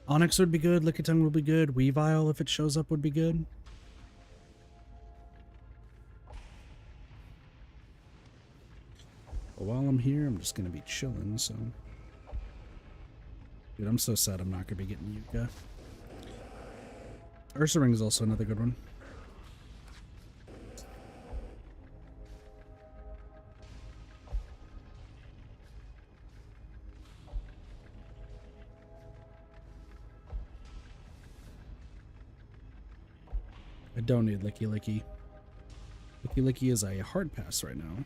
Onyx would be good, Lickitung would be good, Weavile, if it shows up, would be good. But while I'm here, I'm just gonna be chilling, so... Dude, I'm so sad I'm not gonna be getting Yuka. Ursaring is also another good one. I don't need Licky Licky. Licky Licky is a hard pass right now.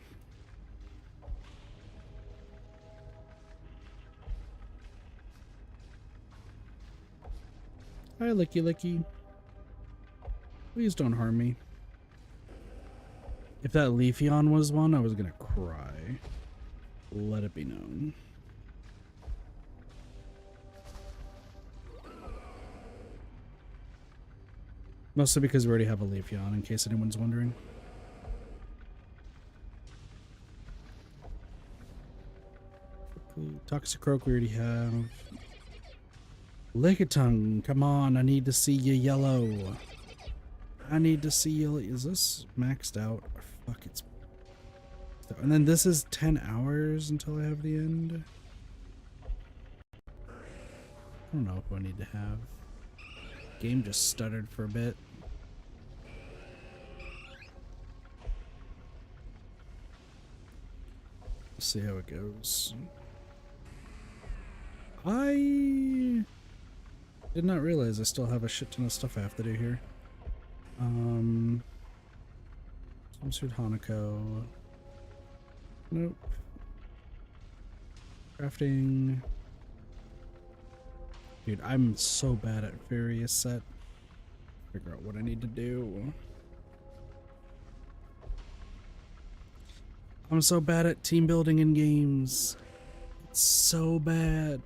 Bye, Licky Licky. Please don't harm me. If that Leafeon was one, I was gonna cry. Let it be known. Mostly because we already have a Leafeon, in case anyone's wondering. Toxicroak we already have. Lickitung, come on, I need to see you yellow. I need to see you. Is this maxed out? Fuck, it's... And then this is 10 hours until I have the end. I don't know if I need to have. Game just stuttered for a bit. Let's see how it goes. I did not realize I still have a shit ton of stuff I have to do here. Swimsuit Hanako. Nope. Crafting. Dude, I'm so bad at various set. Figure out what I need to do. I'm so bad at team building in games. It's so bad.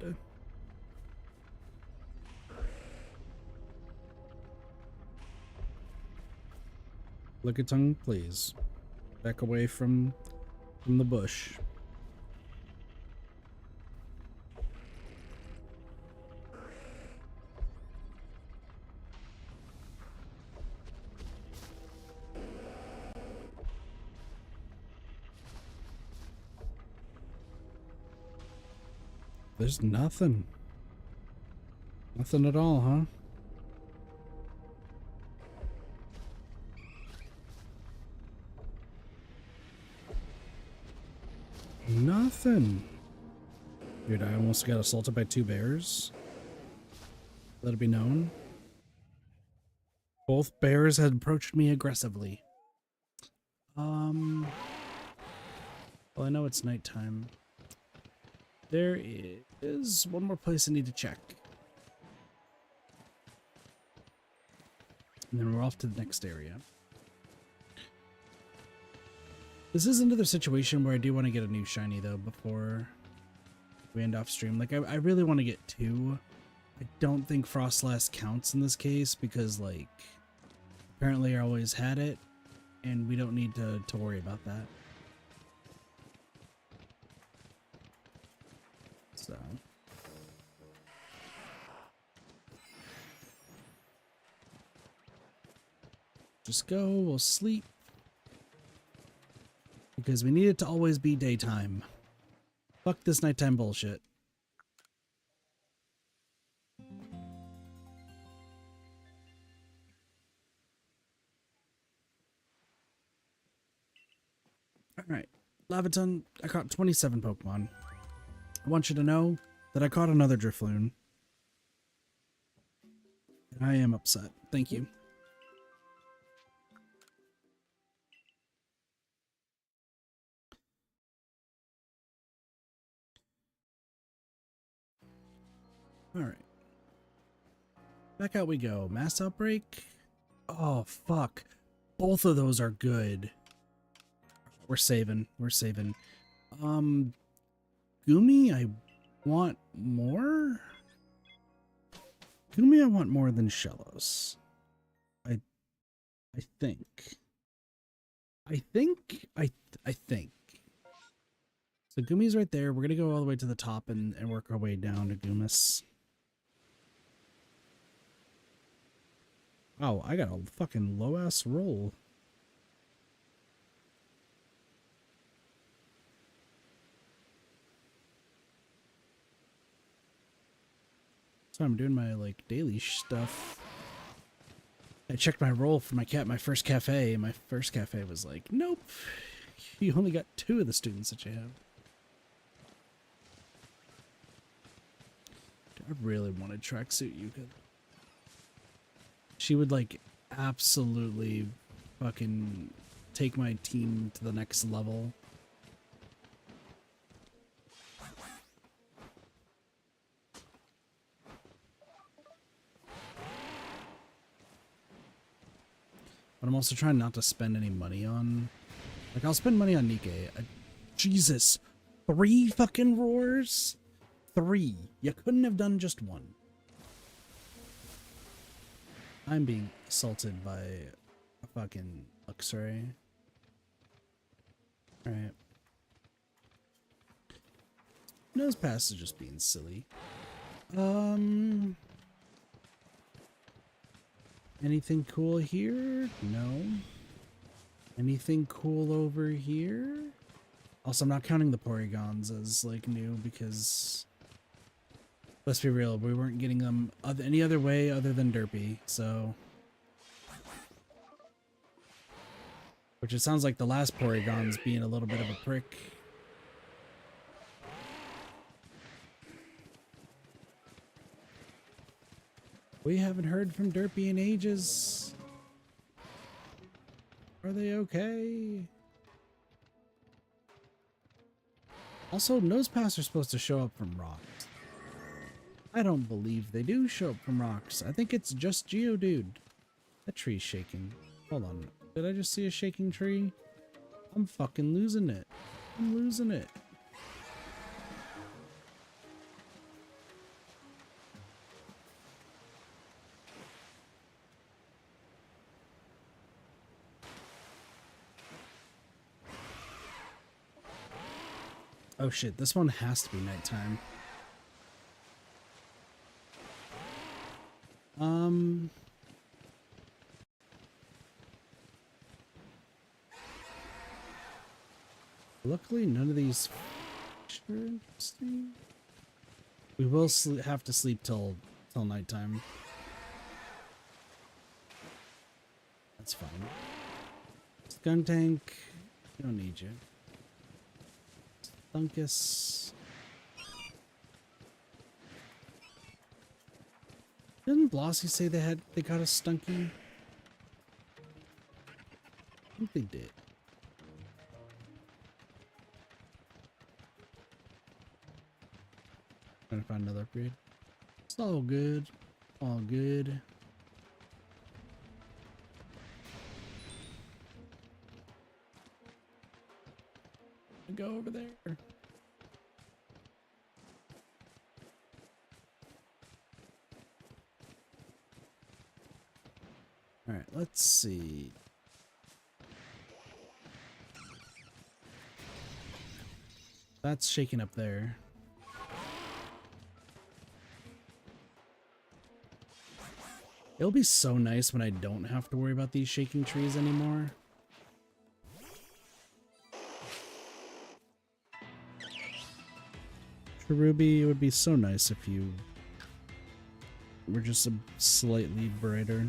Lickitung, please. Back away from the bush. There's nothing. Nothing at all, huh? Nothing. Dude, I almost got assaulted by 2 bears. Let it be known. Both bears had approached me aggressively. Well, I know it's nighttime. There is one more place I need to check. And then we're off to the next area. This is another situation where I do want to get a new shiny though before we end off stream. Like I really want to get 2. I don't think Frostlass counts in this case because like apparently I always had it and we don't need to worry about that. So just go, we'll sleep. Because we need it to always be daytime. Fuck this nighttime bullshit. Alright. Lavaton, I caught 27 Pokemon. I want you to know that I caught another Drifloon. And I am upset. Thank you. Alright. Back out we go. Mass Outbreak? Oh, fuck. Both of those are good. We're saving. We're saving. Gumi, I want more? Gumi, I want more than Shellos. I think. I think. So Gumi's right there. We're gonna go all the way to the top and work our way down to Gumis. Oh, I got a fucking low-ass roll. So I'm doing my, like, daily stuff. I checked my roll for my first cafe, and my first cafe was like, nope. You only got 2 of the students that you have. I really wanted Tracksuit Yuka. She would like absolutely fucking take my team to the next level. But I'm also trying not to spend any money on... Like, I'll spend money on Nikkei. Jesus. 3 fucking roars? 3. You couldn't have done just 1. I'm being assaulted by a fucking Luxray. Alright. Nose pass is just being silly. Anything cool here? No. Anything cool over here? Also, I'm not counting the Porygons as, like, new because... Let's be real, we weren't getting them any other way other than Derpy, so... Which it sounds like the last Porygon's being a little bit of a prick. We haven't heard from Derpy in ages. Are they okay? Also, Nosepass are supposed to show up from rocks. I don't believe they do show up from rocks. I think it's just Geodude. That tree's shaking. Hold on. Did I just see a shaking tree? I'm fucking losing it. I'm losing it. Oh shit, this one has to be nighttime. Luckily, none of these are interesting. We will have to sleep till nighttime. That's fine. Skuntank, we don't need you. Thunkus. Didn't Blossy say they got a Stunky? I think they did. Trying to find another upgrade. It's all good. All good. Go over there. All right, let's see. That's shaking up there. It'll be so nice when I don't have to worry about these shaking trees anymore. Ruby, it would be so nice if you were just a slightly brighter.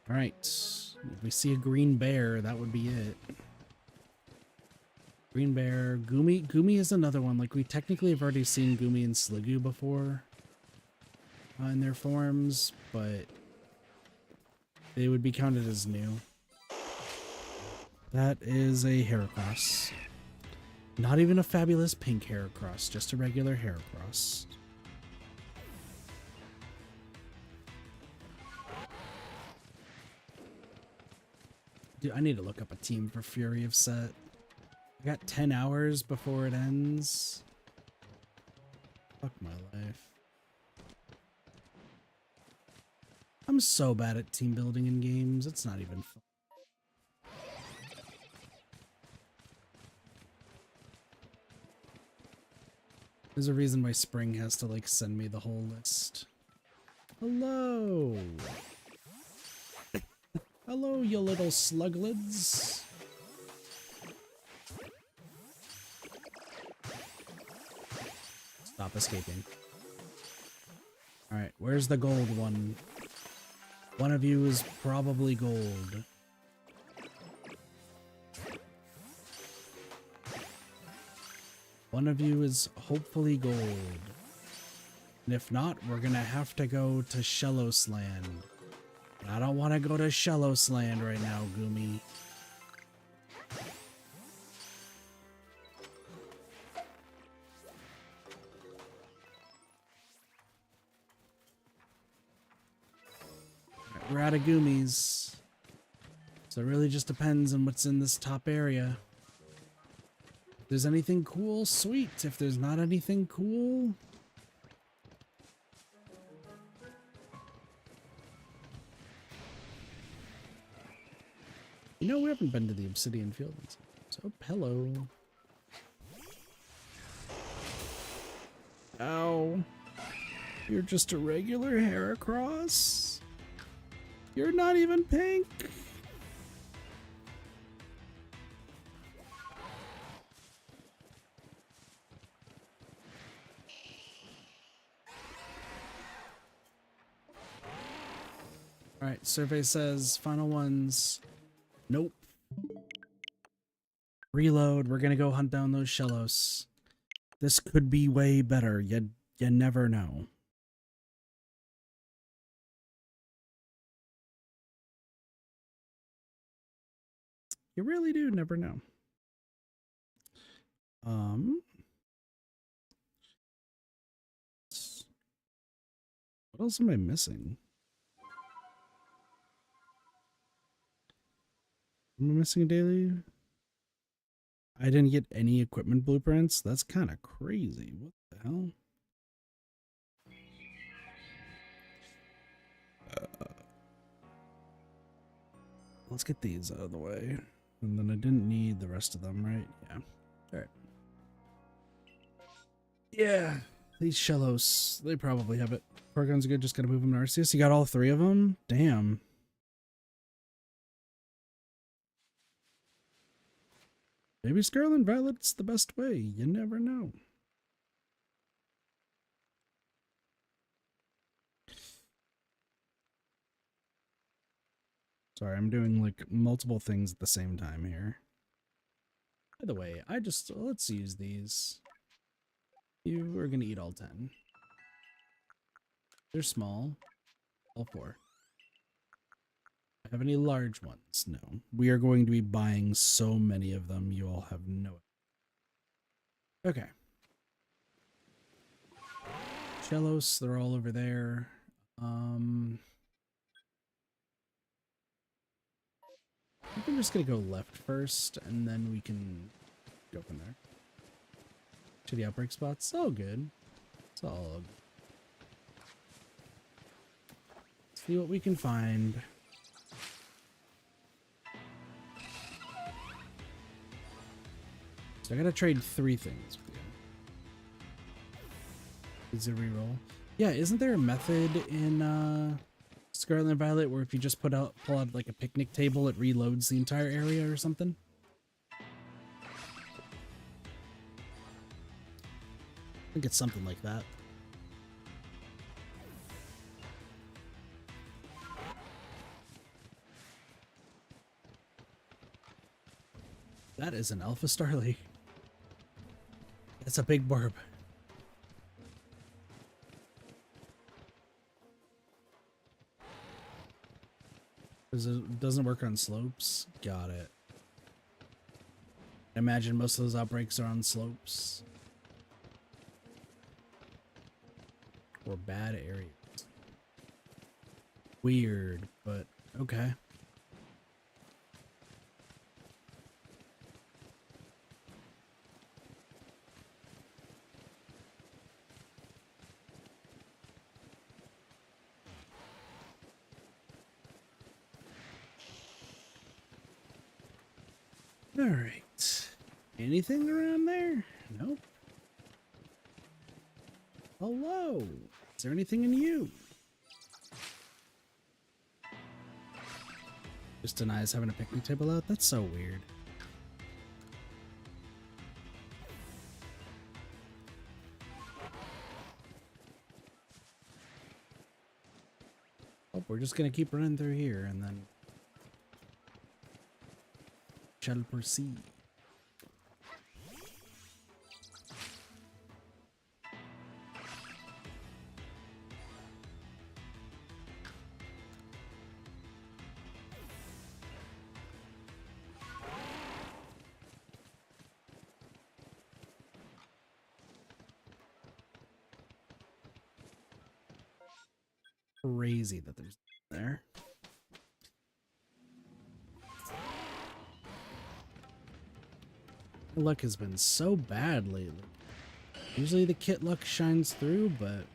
Alright, if we see a green bear, that would be it. Green bear, Goomy. Goomy is another one. Like, we technically have already seen Goomy and Sliggoo before in their forms, but they would be counted as new. That is a Heracross. Not even a fabulous pink Heracross, just a regular Heracross. Dude, I need to look up a team for Fury of Set. I got 10 hours before it ends. Fuck my life. I'm so bad at team building in games, it's not even fun. There's a reason why Spring has to, like, send me the whole list. Hello! Hello, you little sluglids! Stop escaping. Alright, where's the gold one? One of you is probably gold. One of you is hopefully gold. And if not, we're gonna have to go to Shellos Land. I don't want to go to Shellos Land right now, Goomy. we're out of goomies. So it really just depends on what's in this top area. If there's anything cool, sweet. If there's not anything cool... You know, we haven't been to the Obsidian Fields. So, hello. Ow. You're just a regular Heracross? You're not even pink? Alright, survey says final ones. Nope. Reload. We're gonna go hunt down those Shellos. This could be way better. You never know. You really do never know. What else am I missing? Am I missing a daily? I didn't get any equipment blueprints? That's kind of crazy. What the hell? Let's get these out of the way. And then I didn't need the rest of them, right? Yeah. Alright. Yeah. These Shellos, they probably have it. Pargon's good, just gotta move them to Arceus. You got all three of them? Damn. Maybe Scarlet and Violet's the best way. You never know. Sorry, I'm doing like multiple things at the same time here. By the way, let's use these. You are gonna eat all 10. They're small. All 4. Have any large ones? No. We are going to be buying so many of them, you all have no... Okay. Shellos, they're all over there. I think I'm just gonna go left first, and then we can go from there. To the outbreak spots. Oh, good. It's all... See what we can find. So I gotta trade 3 things with you. Is a reroll. Yeah, isn't there a method in Scarlet and Violet where if you just pull out like a picnic table, it reloads the entire area or something? I think it's something like that. That is an Alpha Starly. That's a big barb. It doesn't work on slopes? Got it. I imagine most of those outbreaks are on slopes. Or bad areas. Weird, but okay. All right. Anything around there? Nope. Hello. Is there anything in you? Just denies having a picnic table out? That's so weird. Oh, we're just gonna keep running through here and then shall proceed. Crazy that there's there. My luck has been so bad lately. Usually the kit luck shines through, but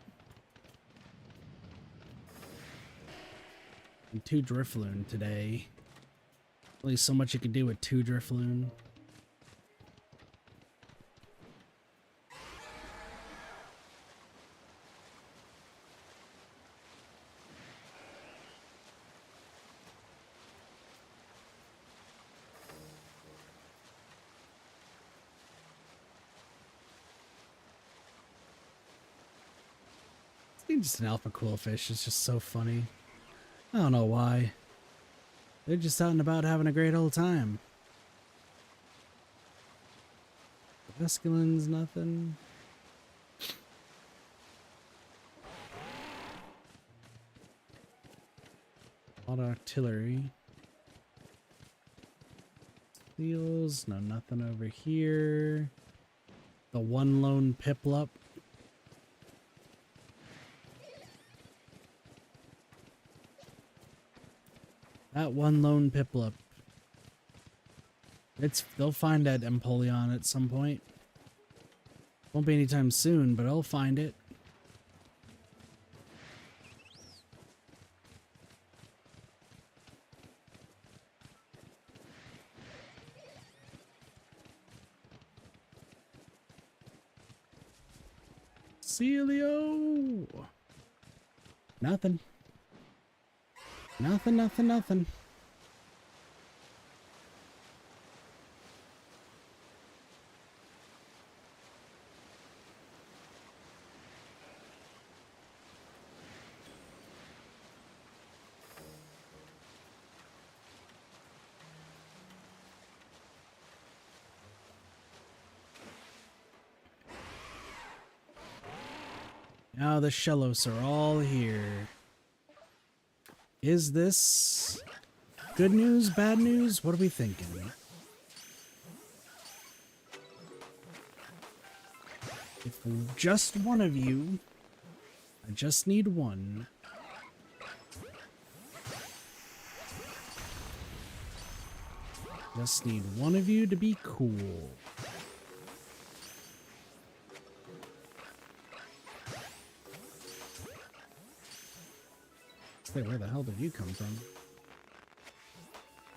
I'm 2 Drifloon today. Only so much you can do with 2 Drifloon. Just an alpha quillfish. It's just so funny. I don't know why. They're just out and about having a great old time. Escalin's nothing. A lot of artillery. Seals. No, nothing over here. The one lone Piplup. That one lone Piplup. They'll find that Empoleon at some point. Won't be anytime soon, but I'll find it. Celio! Nothing. Nothing, nothing, nothing. Now the Shellos are all here. Is this good news, bad news? What are we thinking? If just one of you, I just need one. Just need one of you to be cool. Wait, where the hell did you come from?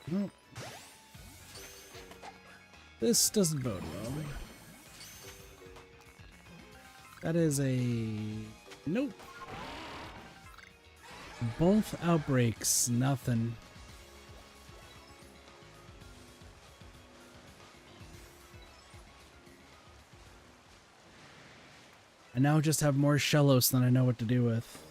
Nope. This doesn't bode well. That is a... Nope. Both outbreaks, nothing. I now just have more Shellos than I know what to do with.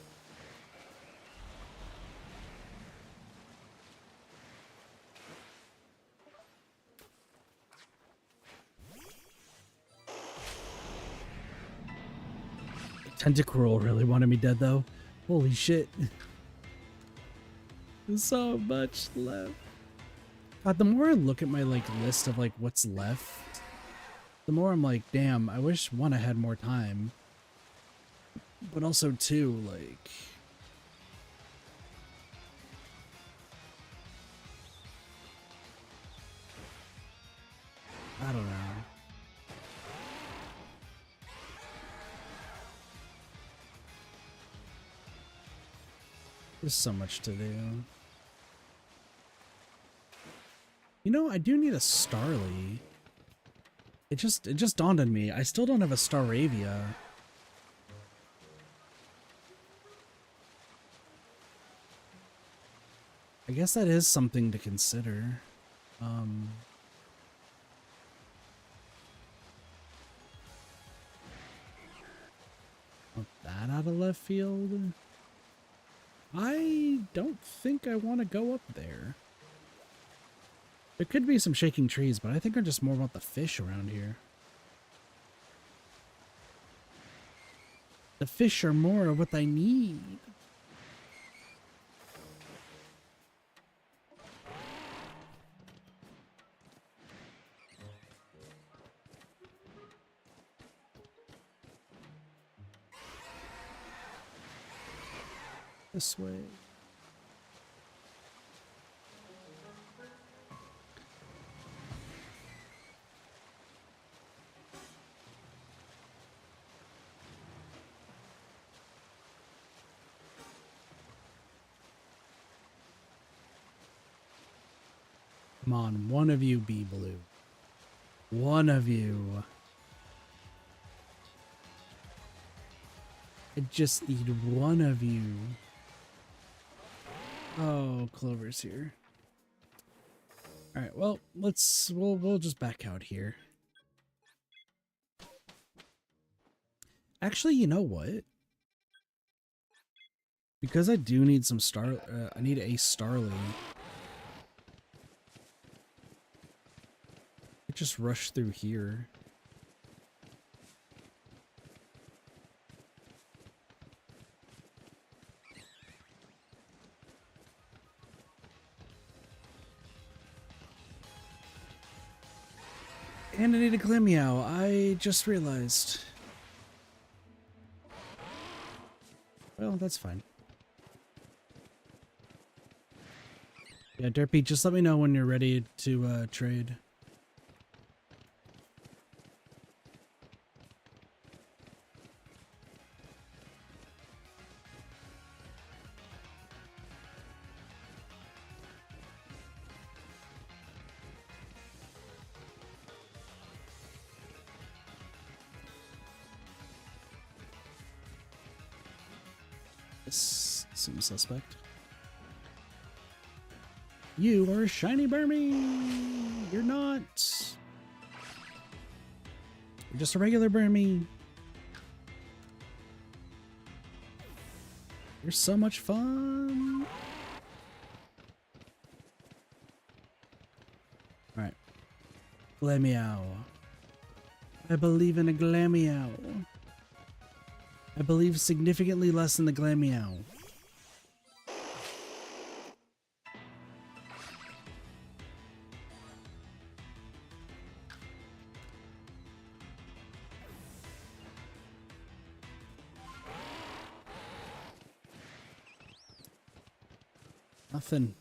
Tentacruel really wanted me dead though. Holy shit. There's so much left. God, the more I look at my list of what's left, the more I'm like, damn, I wish one I had more time. But also two, I don't know. There's so much to do. You know, I do need a Starly. It just dawned on me. I still don't have a Staravia. I guess that is something to consider. Not that out of left field. I don't think I want to go up there. There could be some shaking trees, but I think I'm just more about the fish around here. The fish are more of what I need. This way. Come on, one of you be blue. One of you. I just need one of you. Oh, Clover's here. All right, well, we'll just back out here. Actually, you know what? Because I do need some I need a Starly. I just rush through here. And I need a Glammeow. I just realized. Well, that's fine. Yeah, Derpy, just let me know when you're ready to trade. This seems suspect. You are a shiny Burmy! You're not! You're just a regular Burmy. You're so much fun! Alright. Glammeow. I believe in a Glammeow. I believe significantly less in the Glammeow. Nothing.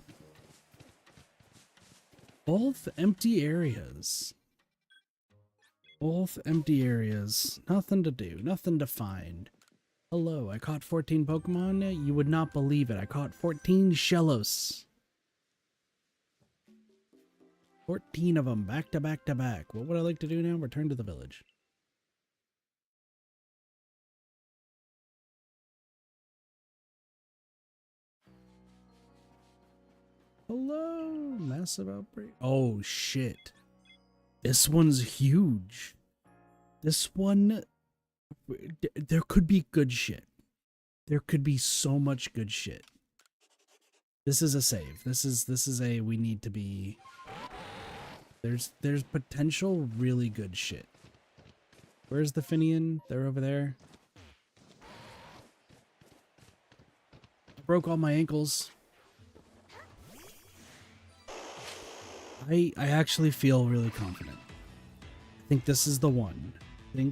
Both empty areas. Both empty areas. Nothing to do. Nothing to find. Hello, I caught 14 Pokemon. You would not believe it. I caught 14 Shellos. 14 of them, back to back to back. What would I like to do now? Return to the village. Hello, massive outbreak. Oh, shit. This one's huge. This one... There could be good shit. There could be so much good shit. This is a save. This is a we need to be. There's potential really good shit. Where's the Finian? They're over there. I broke all my ankles. I actually feel really confident. I think this is the one. I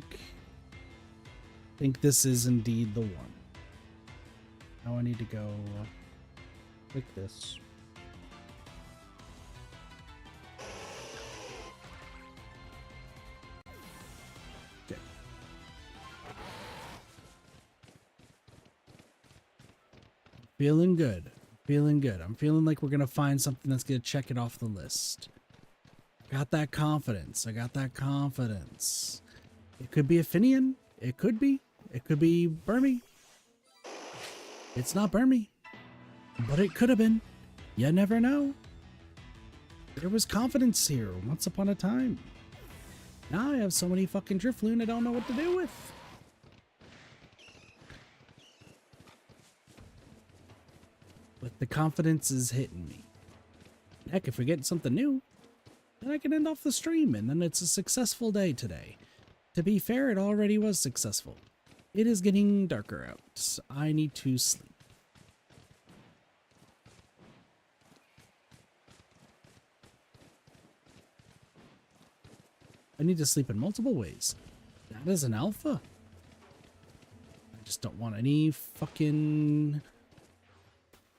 think this is indeed the one. Now I need to go like this. Okay. Feeling good. Feeling good. I'm feeling like we're gonna find something that's gonna check it off the list. Got that confidence. I got that confidence. It could be a Finian. It could be. It could be Burmy. It's not Burmy. But it could have been. You never know. There was confidence here once upon a time. Now I have so many fucking Drifloon I don't know what to do with. But the confidence is hitting me. Heck, if we get something new, then I can end off the stream and then it's a successful day today. To be fair, it already was successful. It is getting darker out. I need to sleep. I need to sleep in multiple ways. That is an alpha. I just don't want any fucking...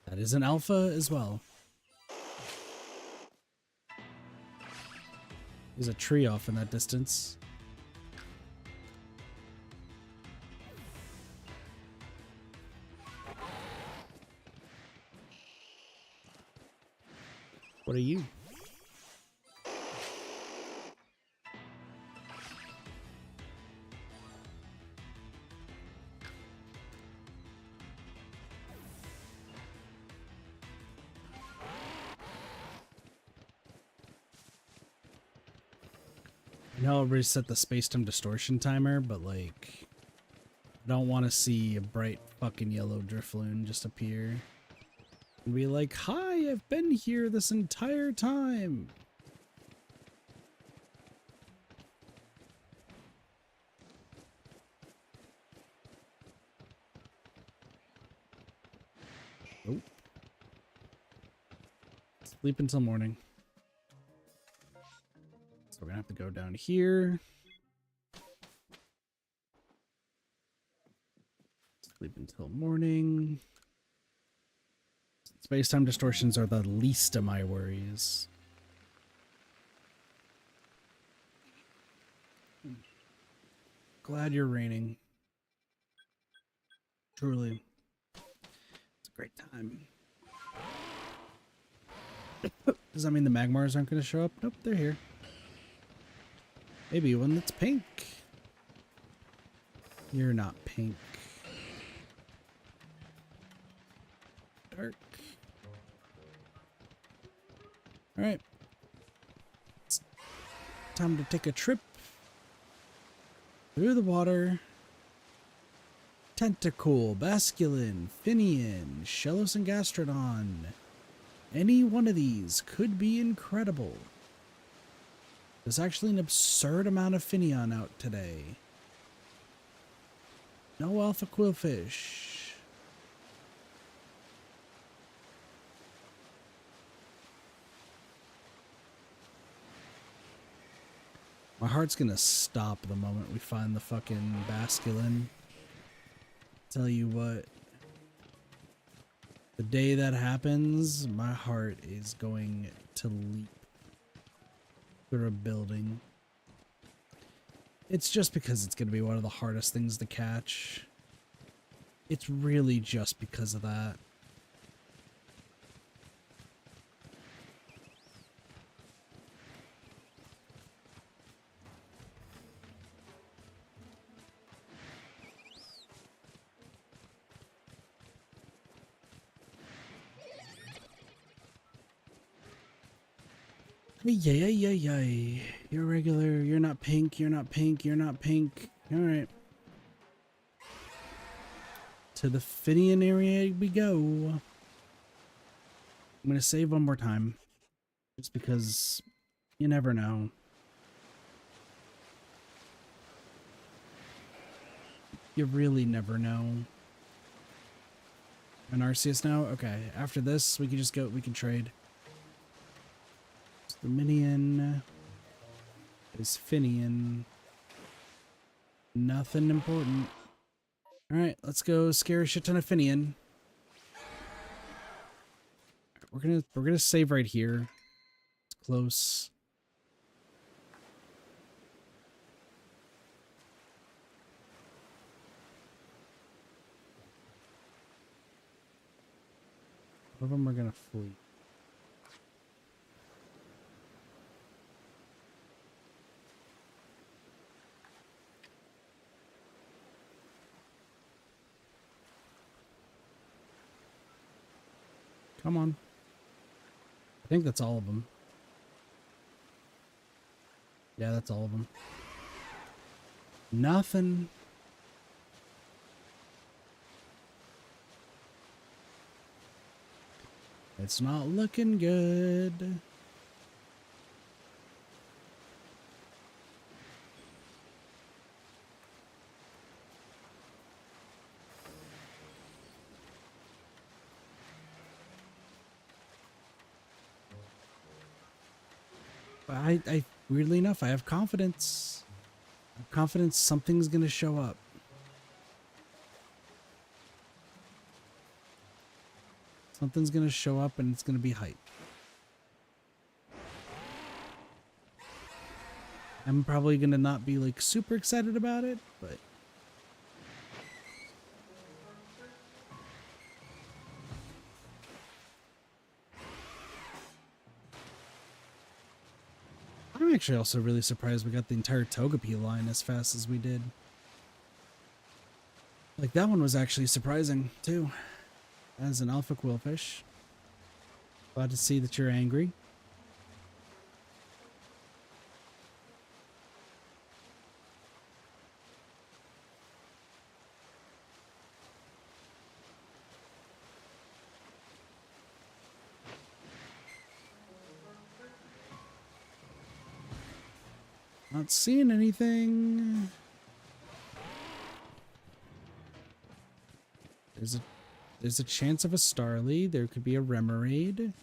That is an alpha as well. There's a tree off in that distance. What are you? I know I'll reset the space-time distortion timer, but like, I don't want to see a bright fucking yellow Drifloon just appear and be like, "Hi, I've been here this entire time." Nope. Sleep until morning. So we're gonna have to go down here. Sleep until morning. Space-time distortions are the least of my worries. Glad you're raining. Truly. It's a great time. Does that mean the Magmars aren't going to show up? Nope, they're here. Maybe one that's pink. You're not pink. Dark. Alright. It's time to take a trip through the water. Tentacool, Basculin, Finian, Shellos, and Gastrodon. Any one of these could be incredible. There's actually an absurd amount of Finion out today. No alpha quillfish. My heart's gonna stop the moment we find the fucking Basculin. Tell you what. The day that happens, my heart is going to leap through a building. It's just because it's going to be one of the hardest things to catch. It's really just because of that. Yay. You're regular, you're not pink, you're not pink, you're not pink. Alright. To the Finian area we go. I'm gonna save one more time. Just because you never know. You really never know. An Arceus now? Okay. After this, we can just go, we can trade. The Minion is Finian. Nothing important. Alright, let's go scare a shit ton of Finian. We're gonna save right here. It's close. All of them are gonna flee. Come on. I think that's all of them. Yeah, that's all of them. Nothing. It's not looking good. I weirdly enough, I have confidence. I have confidence something's gonna show up. Something's gonna show up and it's gonna be hype. I'm probably gonna not be like super excited about it, but I'm actually also really surprised we got the entire Togepi line as fast as we did. Like, that one was actually surprising, too. As an alpha quillfish. Glad to see that you're angry. Not seeing anything. There's a chance of a Starly. There could be a Remoraid.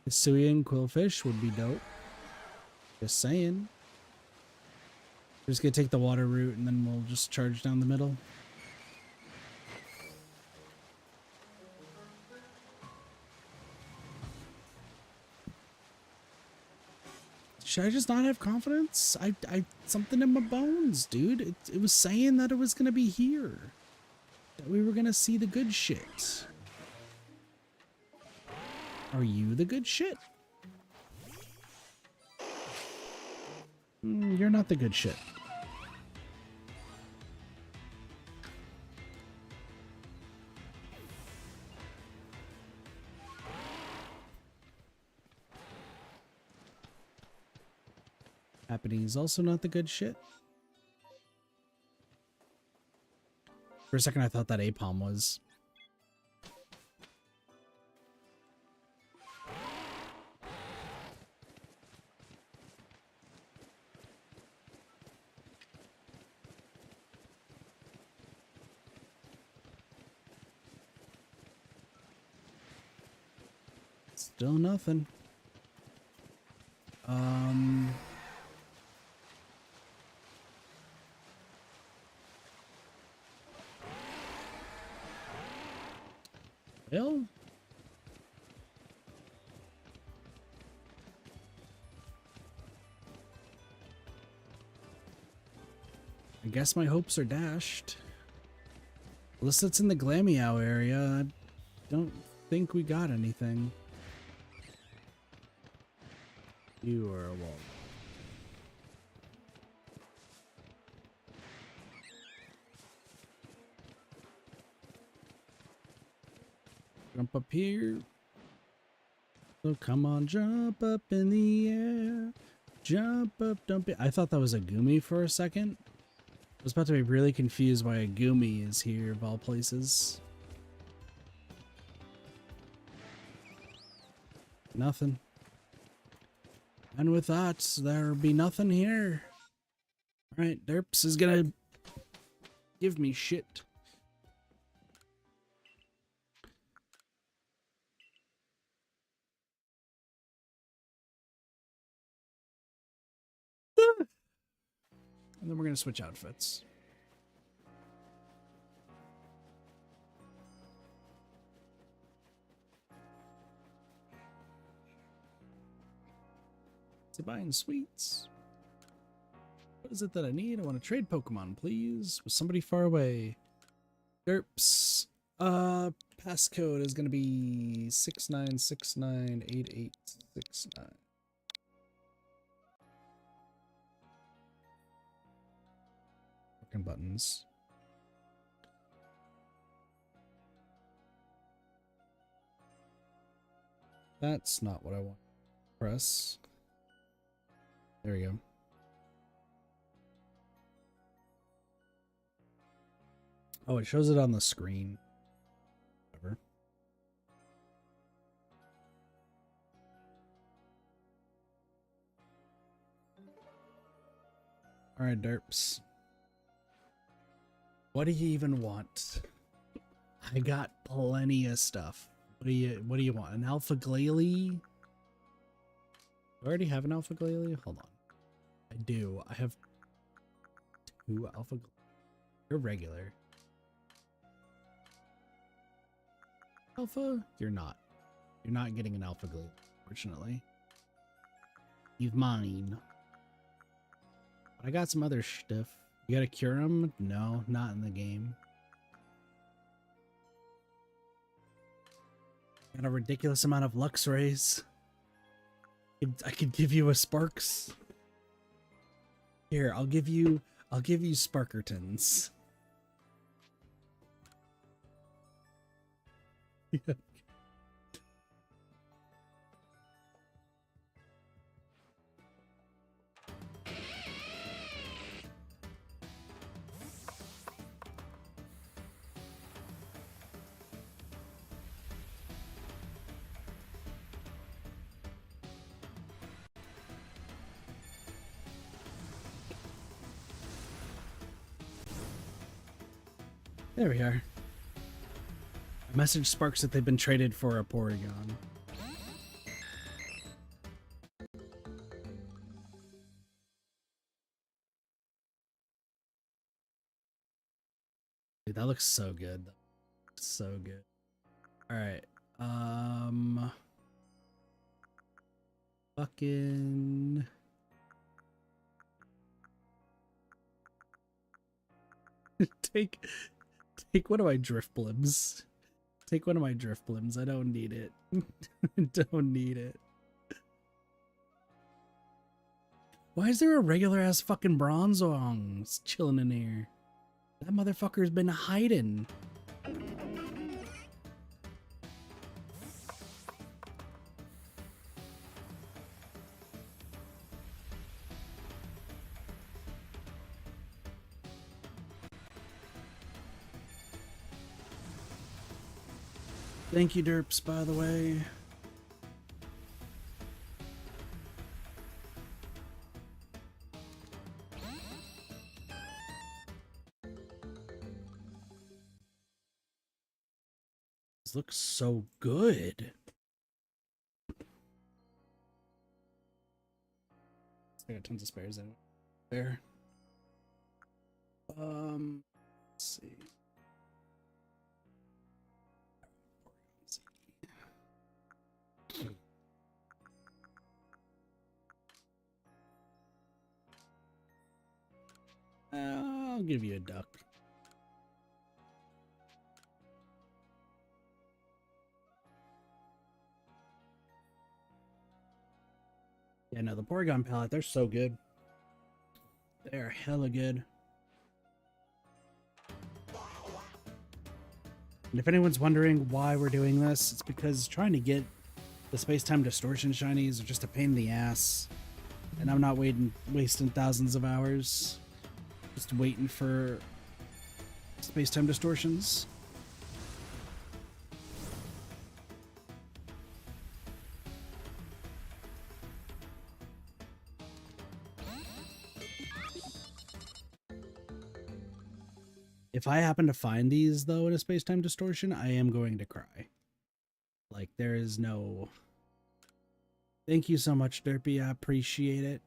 A Hisuian Quillfish would be dope. Just saying. We're just gonna take the water route and then we'll just charge down the middle. Should I just not have confidence? I something in my bones, dude. It was saying that it was gonna be here. That we were gonna see the good shit. Are you the good shit? You're not the good shit. Happening is also not the good shit. For a second I thought that Apom was. Still nothing. Well, I guess my hopes are dashed. Unless it's in the Glameow area, I don't think we got anything. You are a wall. Jump up here. So come on, jump up in the air. Jump up, dump it. I thought that was a Gumi for a second. I was about to be really confused why a Gumi is here of all places. Nothing. And with that, there'll be nothing here. Alright, Derps is gonna give me shit. And then we're gonna switch outfits. To buying sweets. What is it that I need? I want to trade Pokemon, please, with somebody far away. Derps. Passcode is gonna be 69698869. Fucking buttons. That's not what I want. Press. There we go. Oh, it shows it on the screen. Whatever. Alright, Derps. What do you even want? I got plenty of stuff. What do you want? An Alpha Glalie? Do I already have an Alpha Glalie? Hold on. I do. I have 2 Alpha Glalie. You're regular. Alpha? You're not. You're not getting an Alpha Glalie, fortunately. You've mine. But I got some other stuff. You gotta cure him? No, not in the game. Got a ridiculous amount of Luxrays. I could give you a Sparks. Here, I'll give you Sparkertons. Yeah. There we are. A message sparks that they've been traded for a Porygon. Dude, that looks so good. So good. Alright. Fucking... Take one of my drift blimps. Take one of my drift blimps. I don't need it. I don't need it. Why is there a regular ass fucking Bronzong chilling in here? That motherfucker's been hiding. Thank you, Derps, by the way. This looks so good. I got tons of spares in there. Let's see. I'll give you a duck. Yeah, no, the Porygon palette, they're so good. They're hella good. And if anyone's wondering why we're doing this, it's because trying to get the space-time distortion shinies are just a pain in the ass. And I'm not wasting thousands of hours just waiting for space-time distortions. If I happen to find these, though, in a space-time distortion, I am going to cry. Like, there is no... Thank you so much, Derpy. I appreciate it.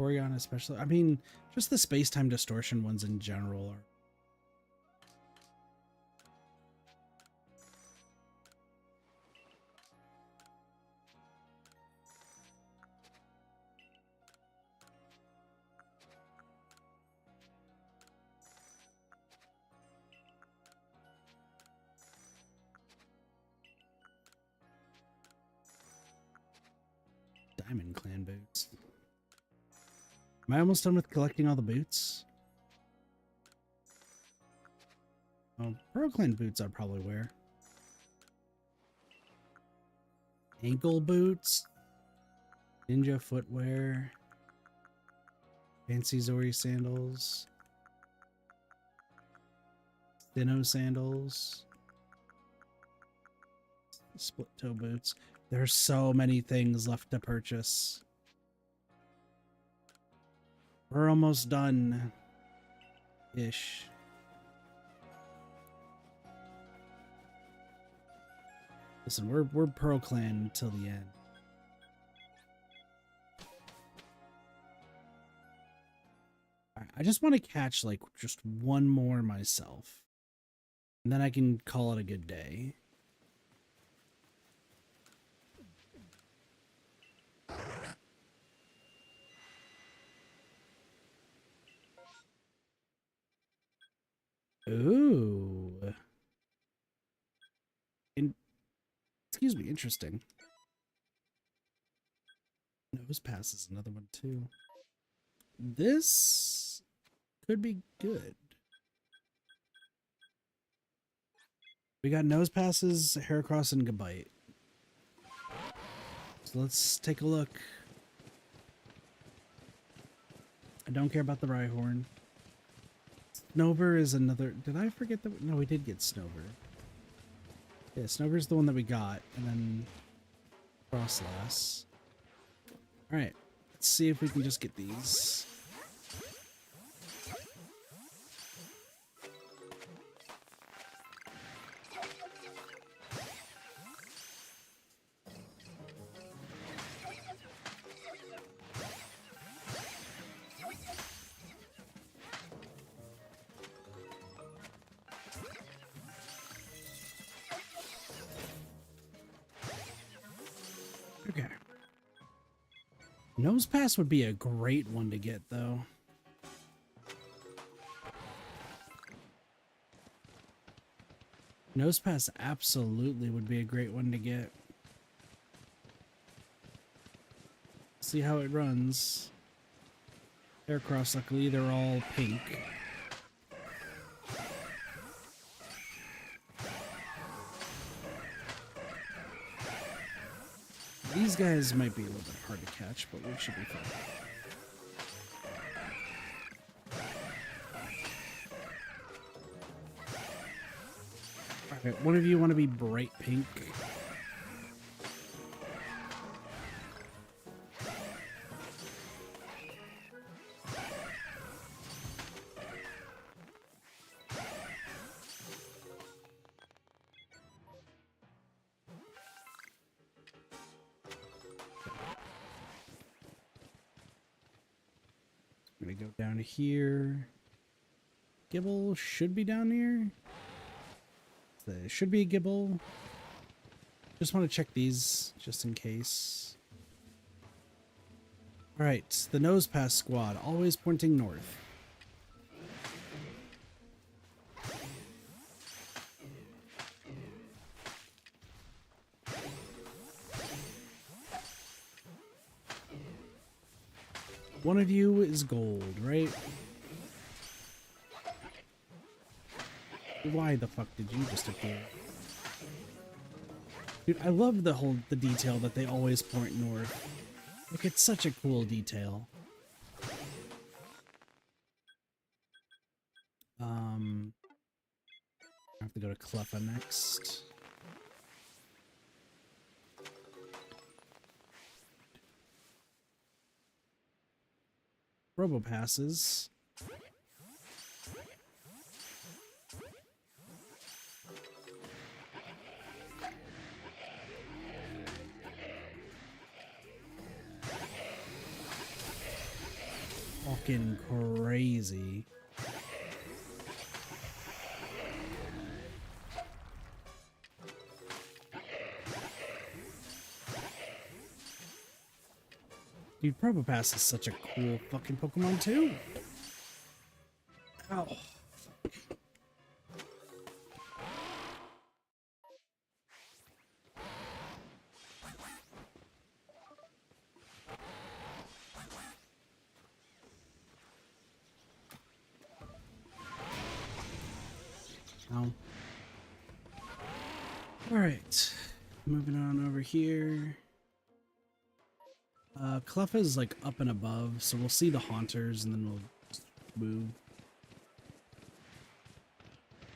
Porygon especially. I mean, just the space-time distortion ones in general are... Diamond Clan boots. Am I almost done with collecting all the boots? Oh, Pearl Clan boots I'll probably wear. Ankle boots. Ninja footwear. Fancy Zori sandals. Thinno sandals. Split toe boots. There's so many things left to purchase. We're almost done. Ish. Listen, we're Pearl Clan till the end. I just want to catch like just one more myself. And then I can call it a good day. Ooh. Excuse me, interesting. Nose Pass is another one too. This could be good. We got Nose Passes, Heracross, and Gabite. So let's take a look. I don't care about the Rhyhorn. Snover is another... Did I forget that? No, we did get Snover. Yeah, Snowbird's the one that we got, and then Frostlass. Alright, let's see if we can just get these. Okay. Nose Pass would be a great one to get, though. Nose Pass absolutely would be a great one to get. See how it runs. Aircross, luckily, they're all pink. These guys might be a little bit hard to catch, but we should be fine. Alright, one of you want to be bright pink? I'm gonna go down here. Gibble should be down here. There should be a Gibble. Just want to check these just in case. Alright, the Nose Pass squad, always pointing north. One of you is gold, right? Why the fuck did you just appear? Dude, I love the detail that they always point north. Like, it's such a cool detail. I have to go to Cleffa next. Robo passes. Fucking crazy. Dude, Probopass is such a cool fucking Pokemon too. Ow. Ow. Alright. Moving on over here. Cleffa is like up and above, so we'll see the Haunters and then we'll just move.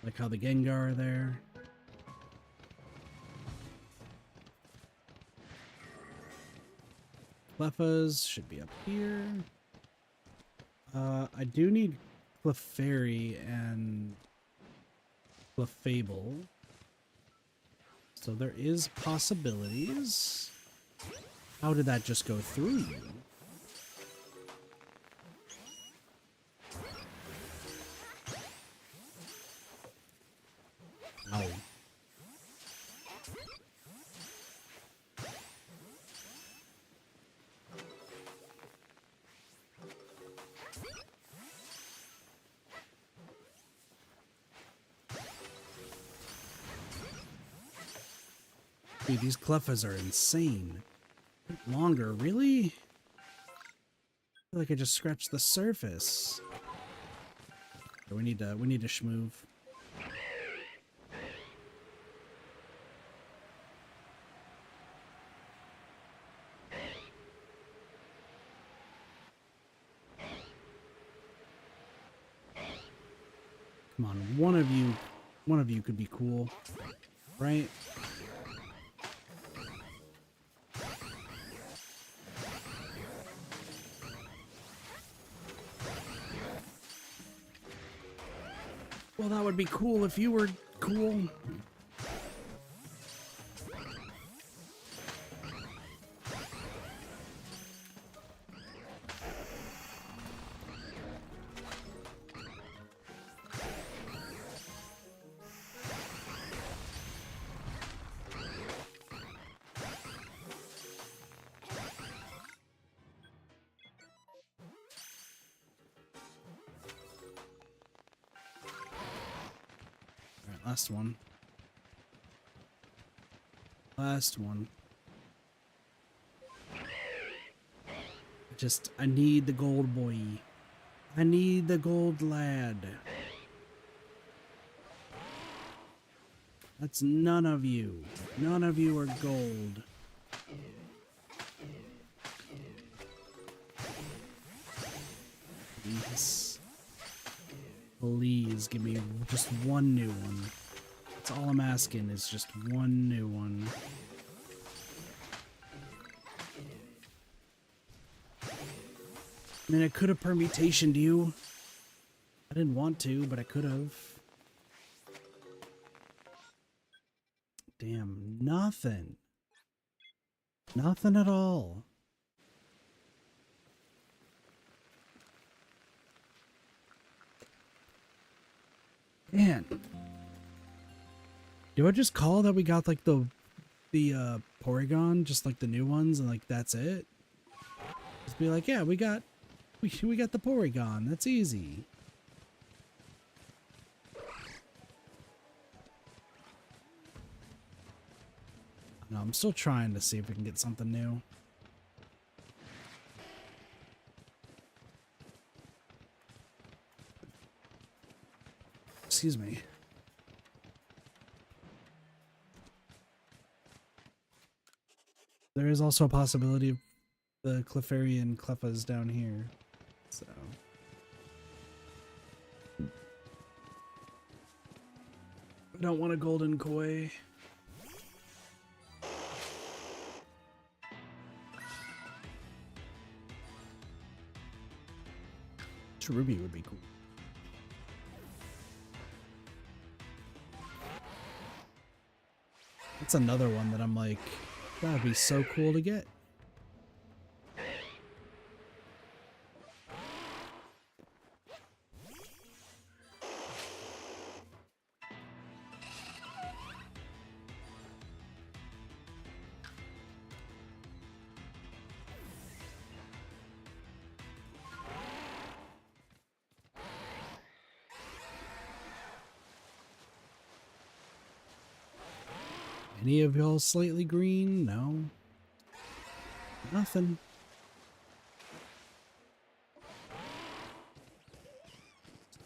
Like how the Gengar are there. Cleffas should be up here. I do need Clefairy and Clefable. So there is possibilities. How did that just go through you? Ow. Dude, these Cleffas are insane. Longer, really? I feel like I just scratched the surface. We need to schmoove. Come on, one of you could be cool. right? Well, that would be cool if you were cool. All right, last one. Last one. I need the gold boy. I need the gold lad. That's none of you. None of you are gold. Please. Please give me just one new one. That's all I'm asking is just one new one. I mean, I could have permutationed you. I didn't want to, but I could have. Damn, nothing. Nothing at all. Man. Do I just call that we got like the Porygon, just like the new ones, and like that's it? Just be like, yeah, we got the Porygon. That's easy. No, I'm still trying to see if we can get something new. Excuse me. There is also a possibility of the Clefairy Clefas down here. So. I don't want a golden koi. Ruby would be cool. That's another one that I'm like, that would be so cool to get. Any of y'all slightly green? No. Nothing.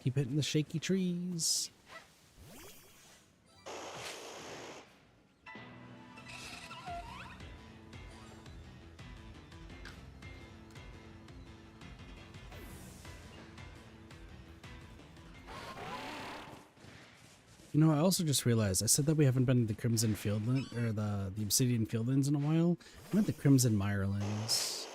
Keep hitting the shaky trees. You know, I also just realized I said that we haven't been to the Crimson Fieldland or the Obsidian Fieldlands in a while. I meant the Crimson Mirelands.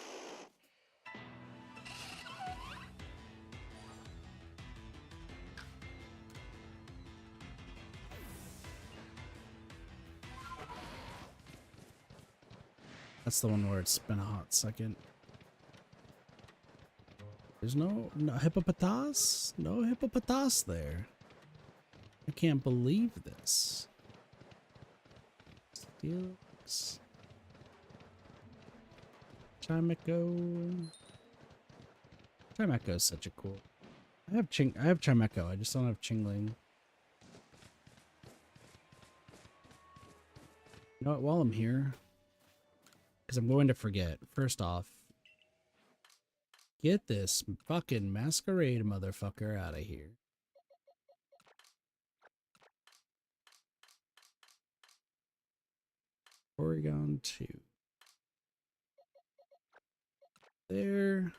That's the one where it's been a hot second. There's no hippopotas? No hippopotas there. I can't believe this. Steelix. Chimecho. Chimecho is such a cool. I have Chimecho, I just don't have Chingling. You know what, while I'm here, because I'm going to forget. First off, get this fucking masquerade motherfucker out of here. Porygon 2. There.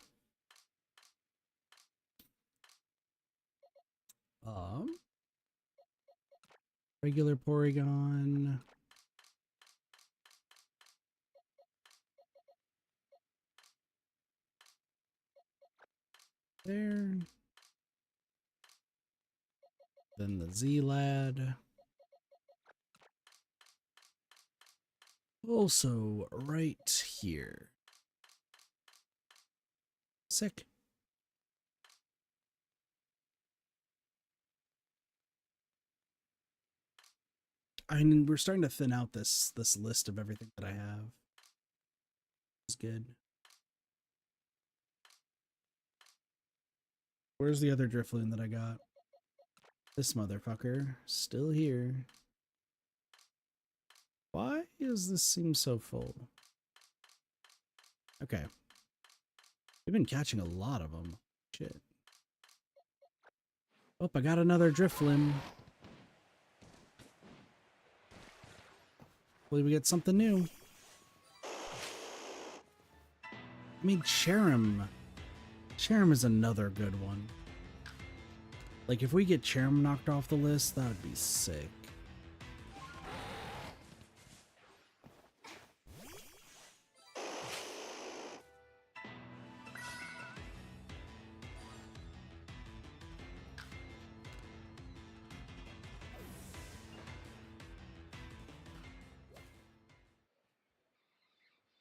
Regular Porygon. There. Then the Z-Lad. Also, right here. Sick. I mean, we're starting to thin out this list of everything that I have. It's good. Where's the other Drifloon that I got? This motherfucker. Still here. Why does this seem so full? Okay. We've been catching a lot of them. Shit. Oh, I got another Drifloon. Hopefully we get something new. I mean, Cherim. Cherim is another good one. Like, if we get Cherim knocked off the list, that would be sick.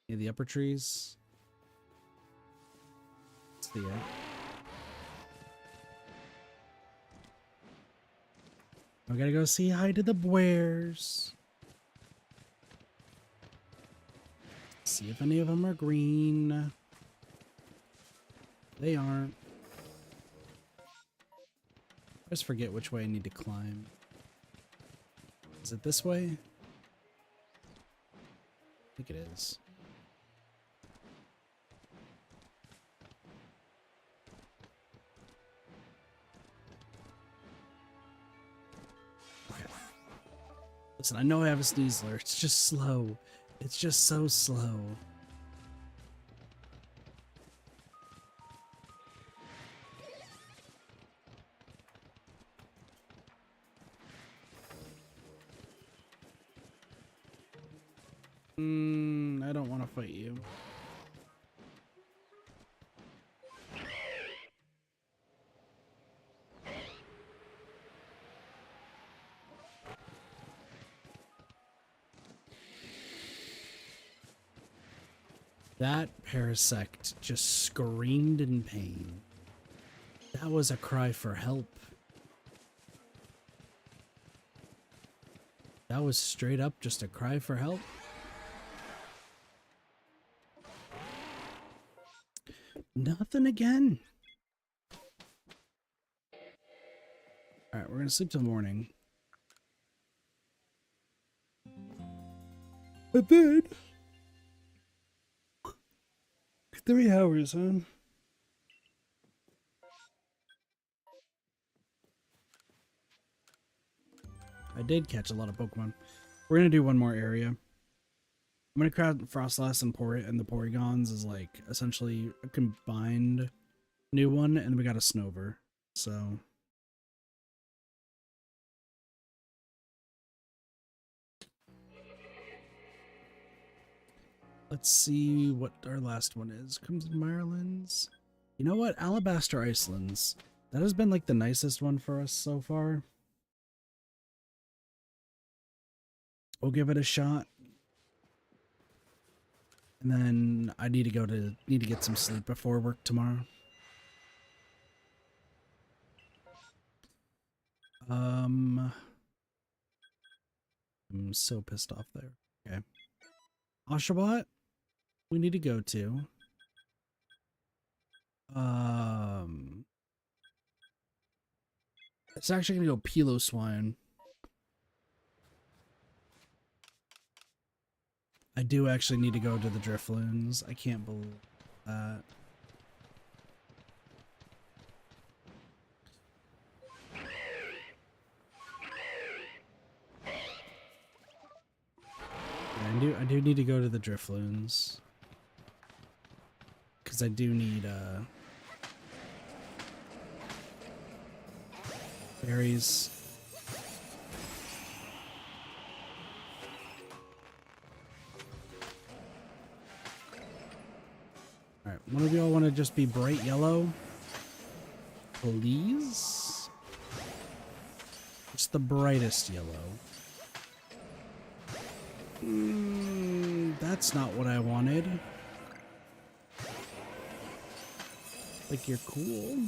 Yeah, the upper trees. It's the egg. I gotta go see hi to the Bears. See if any of them are green. They aren't. I just forget which way I need to climb. Is it this way? I think it is. Okay. Listen, I know I have a Sneasler. It's just slow. It's just so slow. I don't want to fight you. That Parasect just screamed in pain. That was a cry for help. That was straight up just a cry for help. Nothing again. Alright, we're gonna sleep till morning. I did. 3 hours, huh? I did catch a lot of Pokemon. We're gonna do one more area. I'm gonna crowd Frostlass and the Porygons is like essentially a combined new one, and we got a Snover. So let's see what our last one is. Comes in Ireland's. You know what? Alabaster Icelands. That has been like the nicest one for us so far. We'll give it a shot. And then I need to get some sleep before work tomorrow. I'm so pissed off there. Okay. Oshawott, we need to go to. It's actually gonna go Piloswine. I do actually need to go to the Drifloons. I can't believe that. Yeah, I do need to go to the Drifloons. Because I do need berries. Alright, one of y'all want to just be bright yellow? Please? Just the brightest yellow. That's not what I wanted. Like, you're cool.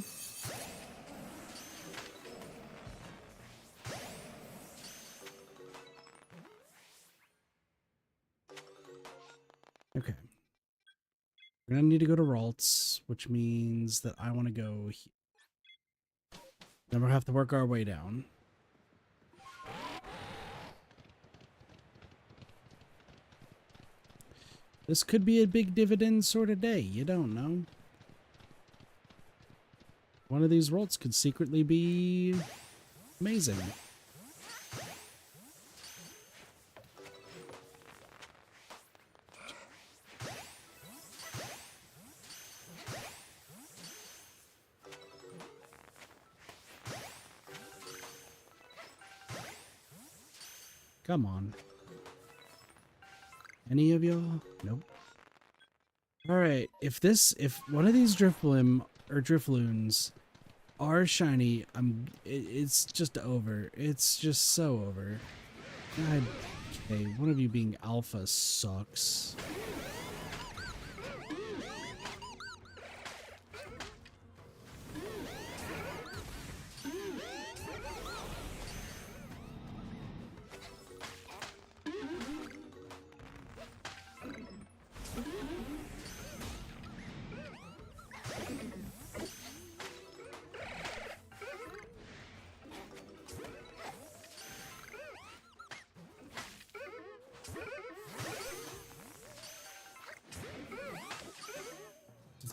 Okay. We're gonna need to go to Ralts, which means that I want to go here. Then we'll have to work our way down. This could be a big dividend sort of day. You don't know. One of these Ralts could secretly be amazing. Come on. Any of y'all? Nope. Alright, if one of these Drifblim or Drifloons are shiny, it's just over. It's just so over. God, okay, one of you being alpha sucks.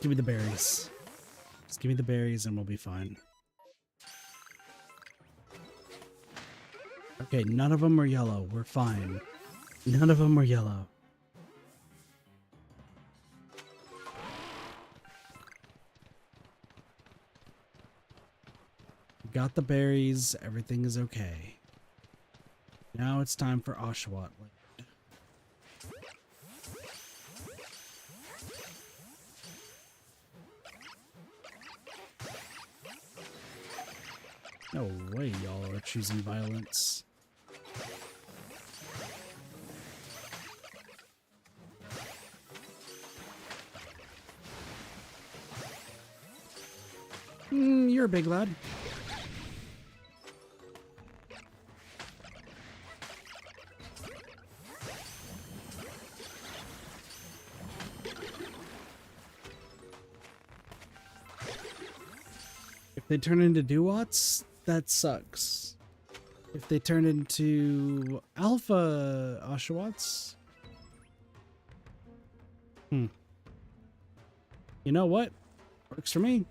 Give me the berries. Just give me the berries and we'll be fine. Okay, none of them are yellow. We're fine. None of them are yellow. Got the berries. Everything is okay. Now it's time for Oshawott. No way y'all are choosing violence. You're a big lad. If they turn into Duwats, that sucks. If they turn into Alpha Oshawotts, you know what? Works for me.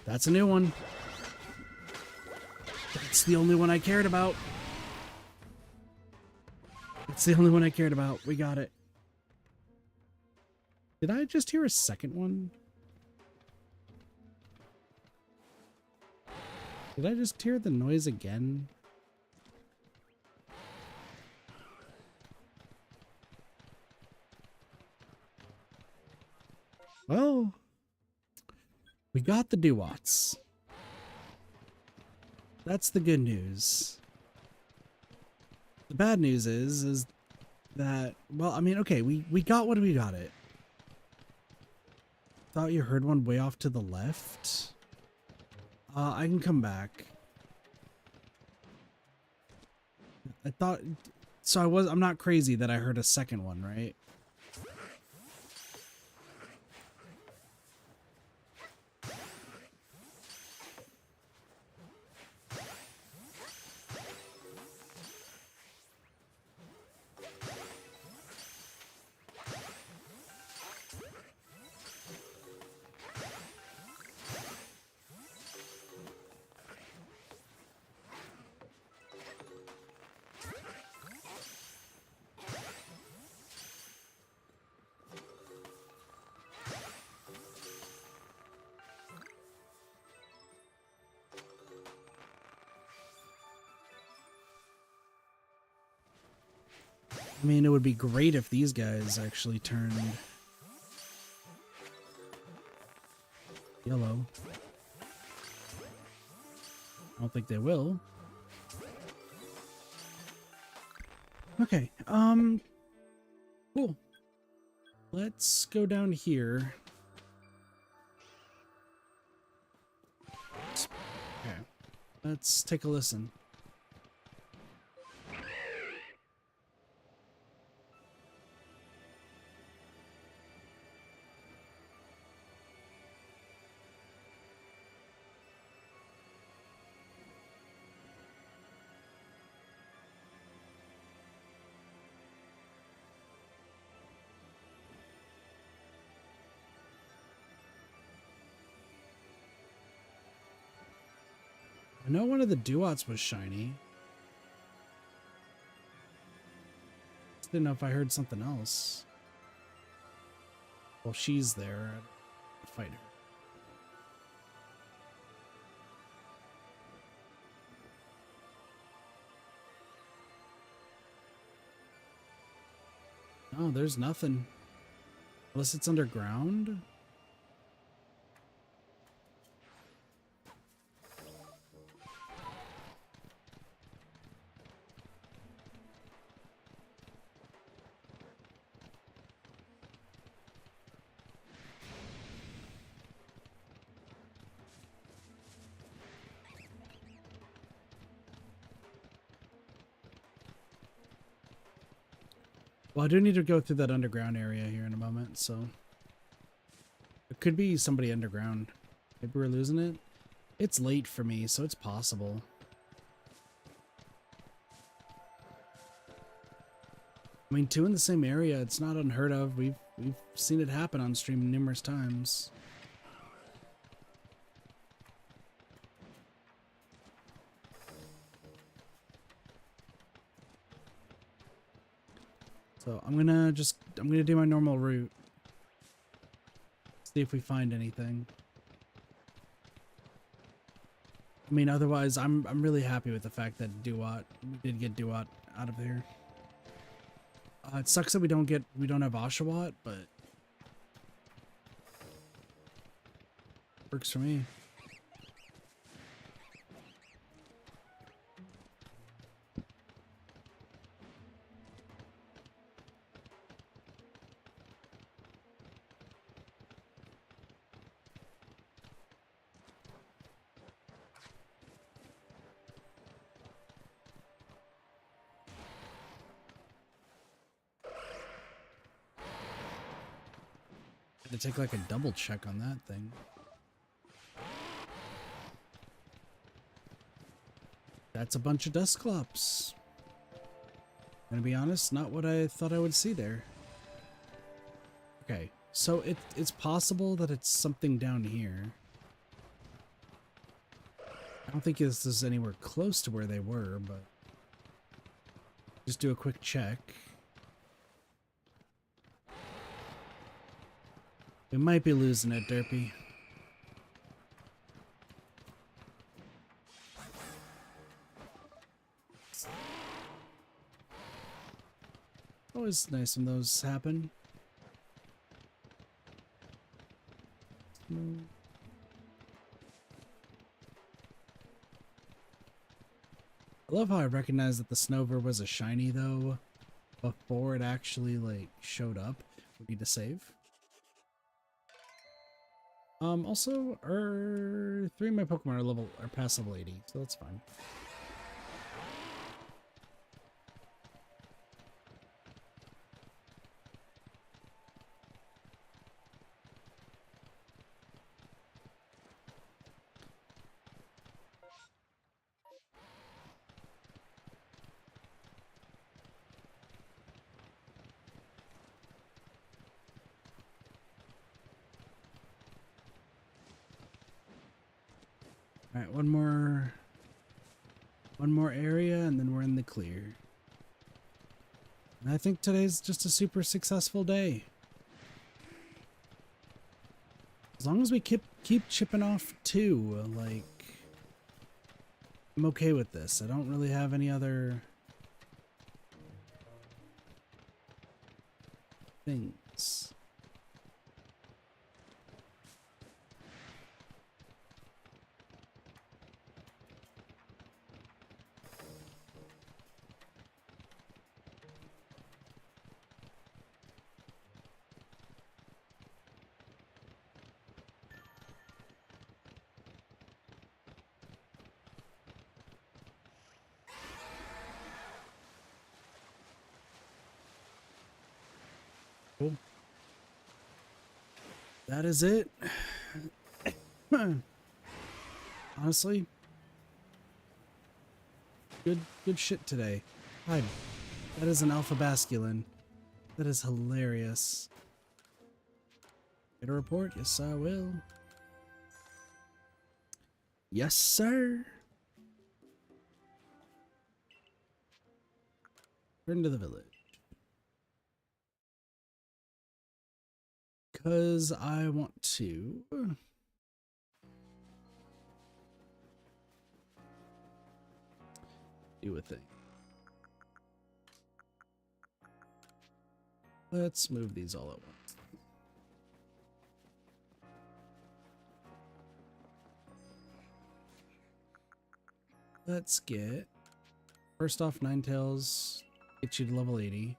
That's a new one. That's the only one I cared about. It's the only one I cared about. We got it. Did I just hear a second one? Did I just hear the noise again? Well, we got the Duwats. That's the good news. The bad news is that, well, I mean, okay, we got what we got it. Thought you heard one way off to the left. I can come back. I thought, so I'm not crazy that I heard a second one, right? I mean, it would be great if these guys actually turned yellow. I don't think they will. Okay, cool. Let's go down here. Okay, let's take a listen. I know one of the duots was shiny. Just didn't know if I heard something else. Well, she's there. I'd fight her. Oh, there's nothing. Unless it's underground? Well, I do need to go through that underground area here in a moment, so... It could be somebody underground. Maybe we're losing it? It's late for me, so it's possible. I mean, two in the same area, it's not unheard of. We've seen it happen on stream numerous times. So I'm gonna do my normal route. See if we find anything. I mean, otherwise, I'm really happy with the fact that we did get Duat out of there. It sucks that we don't have Oshawott, but works for me. To take like a double check on that thing. That's a bunch of Dusclops. Gonna be honest, not what I thought I would see there. Okay, so it's possible that it's something down here. I don't think this is anywhere close to where they were, but just do a quick check. We might be losing it, Derpy. Always nice when those happen. I love how I recognized that the Snover was a shiny, though, before it actually, like, showed up. We need to save. Also, three of my Pokemon are past level 80, so that's fine. Alright, one more area and then we're in the clear. And I think today's just a super successful day. As long as we keep chipping off two, like, I'm okay with this. I don't really have any other things. Cool. That is it. Honestly, good shit today. Hi. That is an alpha basculin. That is hilarious. Get a report? Yes, I will. Yes, sir. Return to the village. Because I want to do a thing. Let's move these all at once. Let's get, first off, Ninetales, get you to level 80.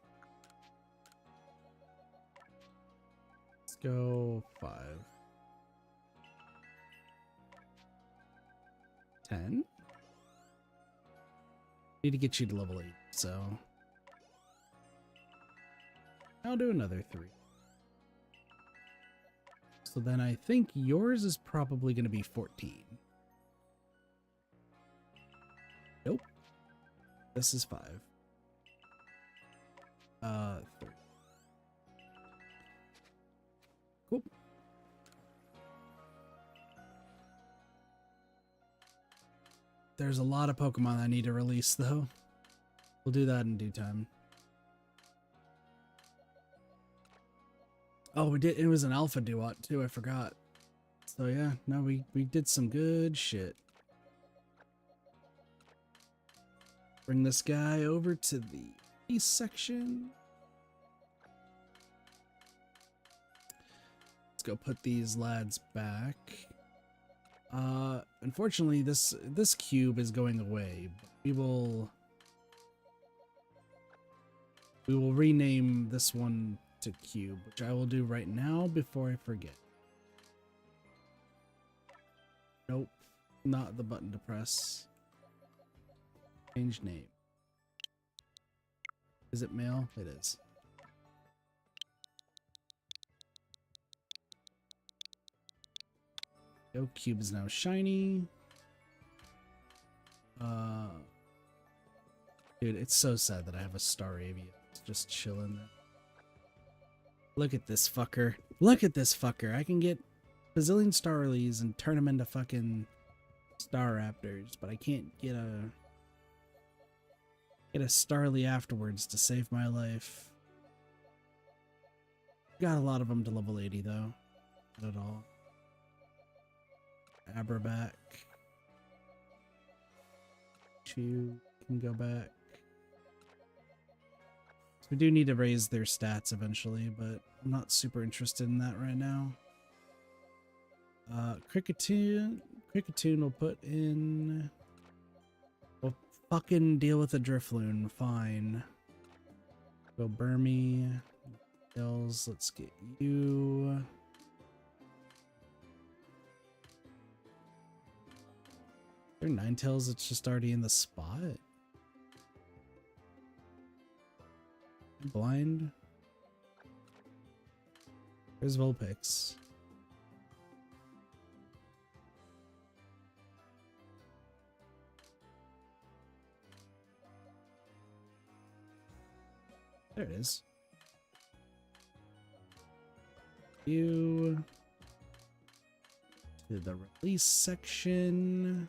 Let's go 5. 10? Need to get you to level 8, so I'll do another 3. So then I think yours is probably going to be 14. Nope. This is 5. 3. Cool. There's a lot of Pokemon I need to release, though. We'll do that in due time. Oh, we did. It was an Alpha Duat, too. I forgot. So, yeah. No, we did some good shit. Bring this guy over to the east section. Let's go put these lads back. Unfortunately, this cube is going away. We will rename this one to cube, which I will do right now before I forget. Nope, not the button to press. Change name. Is it male? It is. Go, cube is now shiny. Dude, it's so sad that I have a Staravia. It's just chilling there. Look at this fucker. Look at this fucker. I can get bazillion Starlies and turn them into fucking Staraptors, but I can't get a Starly afterwards to save my life. Got a lot of them to level 80 though. Not at all. Aberback. 2 can go back. So we do need to raise their stats eventually, but I'm not super interested in that right now. Cricketune will put in. We'll fucking deal with the Drifloon. Fine. Go Burmy. Hills. Let's get you. There are Ninetales. It's just already in the spot. Blind. There's Vulpix. There it is. You to the release section.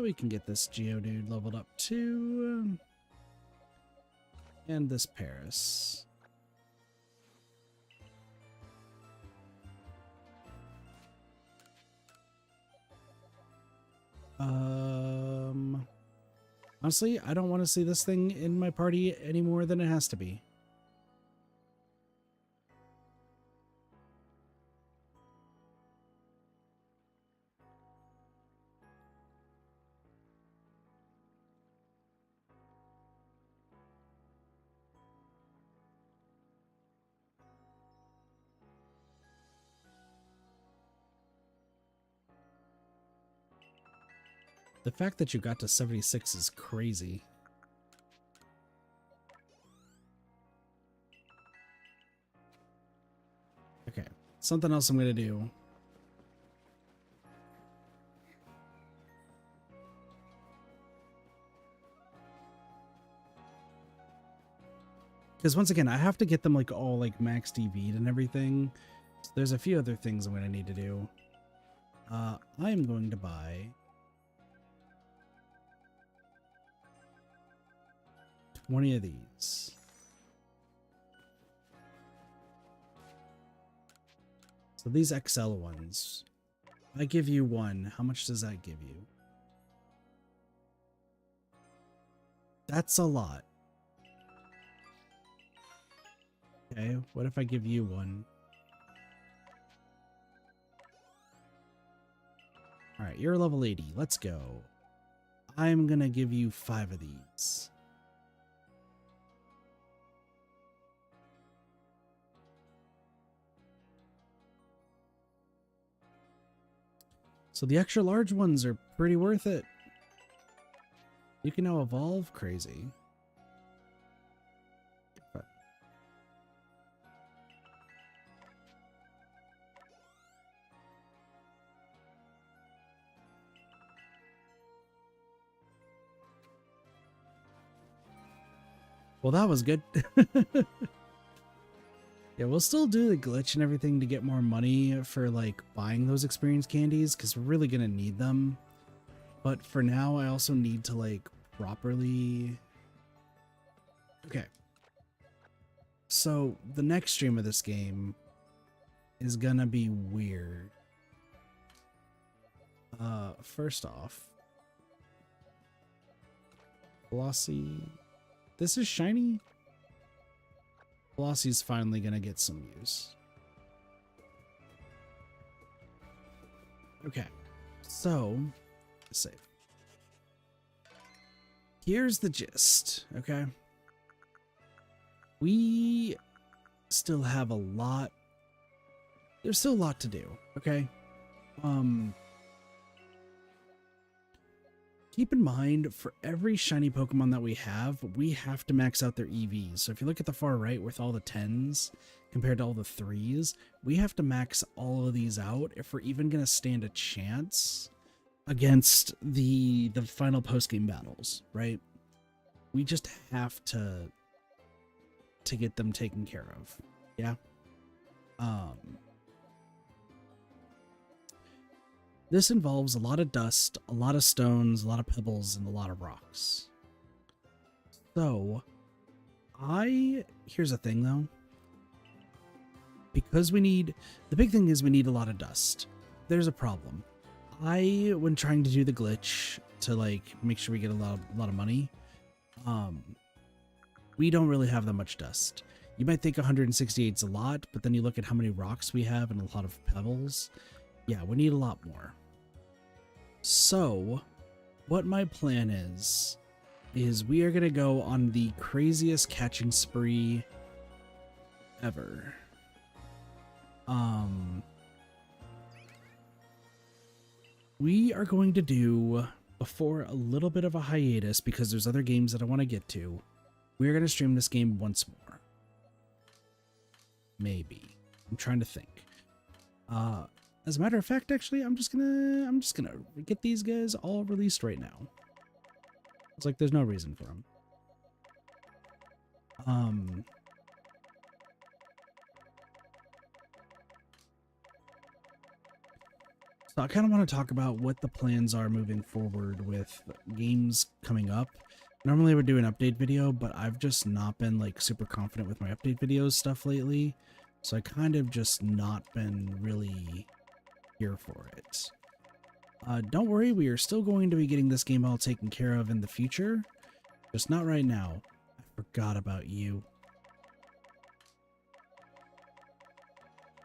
We can get this Geodude leveled up too. And this Paris. Honestly, I don't want to see this thing in my party any more than it has to be. The fact that you got to 76 is crazy. Okay, something else I'm going to do. Because once again, I have to get them like all like max DV'd and everything. So there's a few other things I'm going to need to do. I'm going to buy 20 of these. So these XL ones, I give you one. How much does that give you? That's a lot. Okay, what if I give you one? All right, you're level 80. Let's go. I'm gonna give you 5 of these. So the extra large ones are pretty worth it. You can now evolve. Crazy. Well, that was good. Yeah, we'll still do the glitch and everything to get more money for like buying those experience candies because we're really gonna need them. But for now, I also need to like properly. Okay. So the next stream of this game is gonna be weird. First off, Glossy. This is shiny. Glossy's finally gonna get some use. Okay, so save. Here's the gist, okay? We still have a lot. There's still a lot to do, okay? Keep in mind, for every shiny Pokemon that we have to max out their EVs. So if you look at the far right with all the 10s compared to all the 3s, we have to max all of these out if we're even going to stand a chance against the final post-game battles, right? We just have to get them taken care of. Yeah. This involves a lot of dust, a lot of stones, a lot of pebbles, and a lot of rocks. So, here's the thing though. Because the big thing is we need a lot of dust. There's a problem. When trying to do the glitch to like make sure we get a lot of money, we don't really have that much dust. You might think 168 is a lot, but then you look at how many rocks we have and a lot of pebbles. Yeah, we need a lot more. So, what my plan is we are going to go on the craziest catching spree ever. We are going to do, before a little bit of a hiatus, because there's other games that I want to get to, we're going to stream this game once more. Maybe. I'm trying to think. As a matter of fact, actually, I'm just gonna get these guys all released right now. It's like there's no reason for them. So I kind of want to talk about what the plans are moving forward with games coming up. Normally I would do an update video, but I've just not been like super confident with my update videos stuff lately. So I kind of just not been really here for it. Don't worry, we are still going to be getting this game all taken care of in the future. Just not right now. I forgot about you.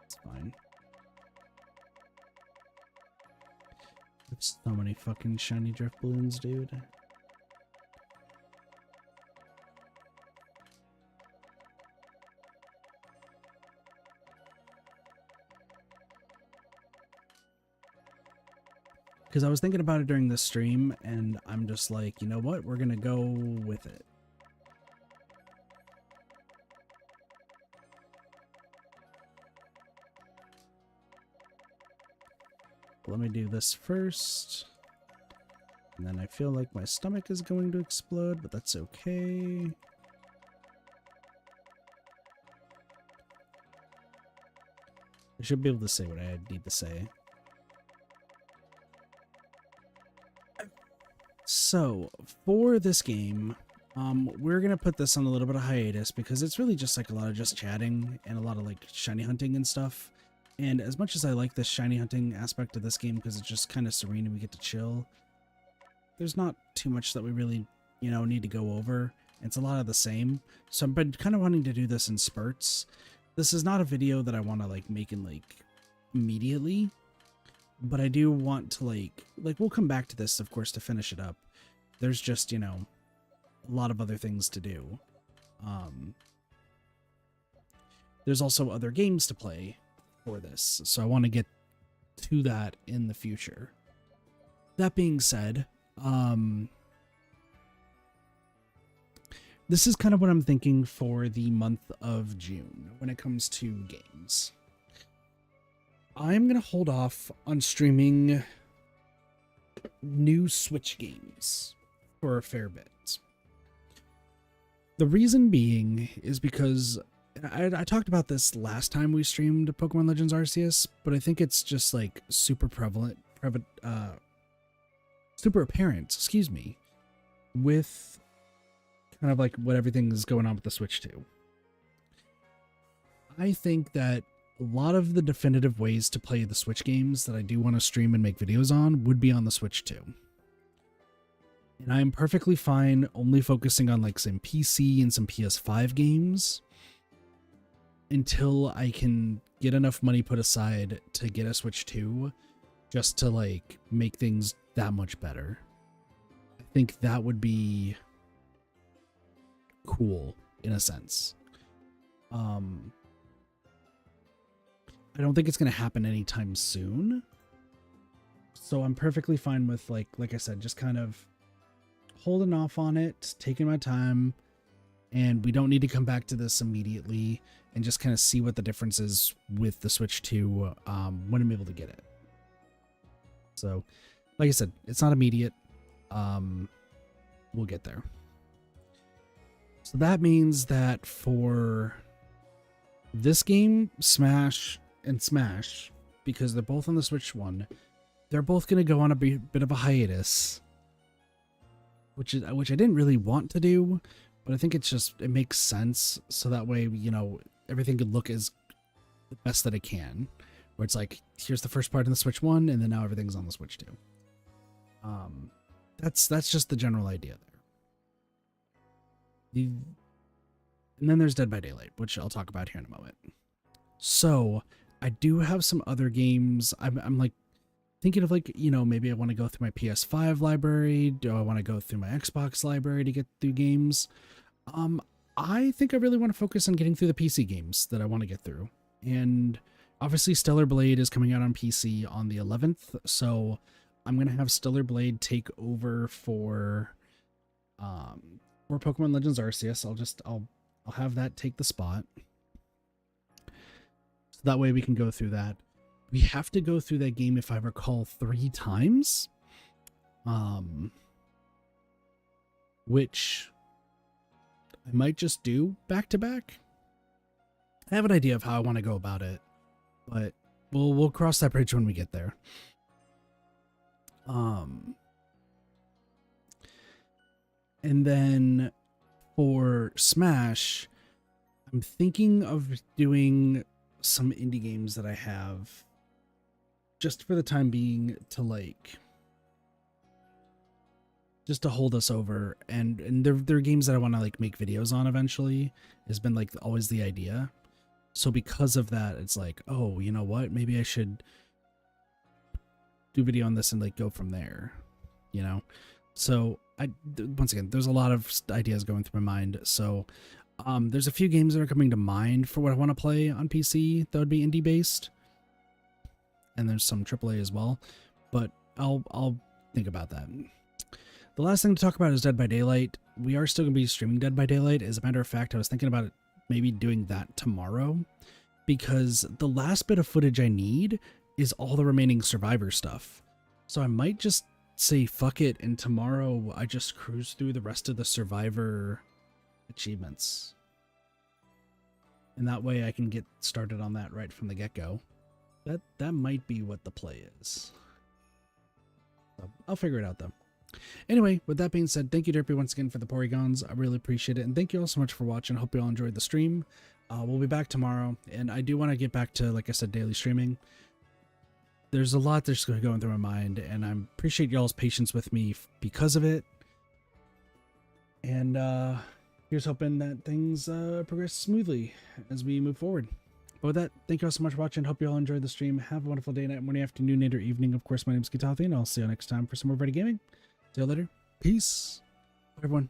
It's fine. There's so many fucking shiny drift balloons, dude. Because I was thinking about it during the stream, and I'm just like, you know what? We're gonna go with it. Let me do this first. And then I feel like my stomach is going to explode, but that's okay. I should be able to say what I need to say. So, for this game, we're going to put this on a little bit of hiatus because it's really just like a lot of just chatting and a lot of like shiny hunting and stuff. And as much as I like the shiny hunting aspect of this game because it's just kind of serene and we get to chill, there's not too much that we really, you know, need to go over. It's a lot of the same. So I've been kind of wanting to do this in spurts. This is not a video that I want to like make in like immediately, but I do want to like we'll come back to this, of course, to finish it up. There's just, you know, a lot of other things to do. There's also other games to play for this, so I want to get to that in the future. That being said, this is kind of what I'm thinking for the month of June when it comes to games. I'm going to hold off on streaming new Switch games for a fair bit. The reason being is because I talked about this last time we streamed Pokemon Legends Arceus, but I think it's just like super super apparent, excuse me, with kind of like what everything is going on with the Switch 2. I think that a lot of the definitive ways to play the Switch games that I do want to stream and make videos on would be on the Switch 2. And I am perfectly fine only focusing on like some PC and some PS5 games until I can get enough money put aside to get a Switch 2 just to like make things that much better. I think that would be cool in a sense. I don't think it's going to happen anytime soon. So I'm perfectly fine with like I said, just kind of holding off on it, taking my time, and we don't need to come back to this immediately and just kind of see what the difference is with the Switch 2 when I'm able to get it. So, like I said, it's not immediate. We'll get there. So that means that for this game, Smash and Smash, because they're both on the Switch 1, they're both going to go on a bit of a hiatus, which I didn't really want to do, but I think it makes sense, so that way, you know, everything could look as the best that it can, where it's like, here's the first part in the Switch 1, and then now everything's on the Switch 2. That's just the general idea there. And then there's Dead by Daylight, which I'll talk about here in a moment. So I do have some other games. I'm like thinking of like, you know, maybe I want to go through my PS5 library. Do I want to go through my Xbox library to get through games? I think I really want to focus on getting through the PC games that I want to get through. And obviously Stellar Blade is coming out on PC on the 11th. So I'm going to have Stellar Blade take over for Pokemon Legends Arceus. I'll have that take the spot. So that way we can go through that. We have to go through that game, if I recall, 3 times. Which I might just do back to back. I have an idea of how I want to go about it, but we'll cross that bridge when we get there. And then for Smash, I'm thinking of doing some indie games that I have just for the time being to like just to hold us over. And they're games that I want to like make videos on eventually, has been like always the idea. So because of that, it's like, oh, you know what? Maybe I should do video on this and like go from there, you know? So once again, there's a lot of ideas going through my mind. So there's a few games that are coming to mind for what I want to play on PC that would be indie based. And there's some AAA as well, but I'll think about that. The last thing to talk about is Dead by Daylight. We are still going to be streaming Dead by Daylight. As a matter of fact, I was thinking about it, maybe doing that tomorrow, because the last bit of footage I need is all the remaining Survivor stuff. So I might just say fuck it, and tomorrow I just cruise through the rest of the Survivor achievements. And that way I can get started on that right from the get-go. That might be what the play is. So I'll figure it out though. Anyway, with that being said, thank you Derpy once again for the Porygons. I really appreciate it, and thank you all so much for watching. Hope you all enjoyed the stream. We'll be back tomorrow, and I do want to get back to, like I said, daily streaming. There's a lot that's going through my mind, and I appreciate y'all's patience with me because of it. And here's hoping that things progress smoothly as we move forward. But with that, thank you all so much for watching. Hope you all enjoyed the stream. Have a wonderful day, night, morning, afternoon, night, or evening. Of course, my name is Kitathi, and I'll see you next time for some more Ready Gaming. See you later. Peace. Bye, everyone.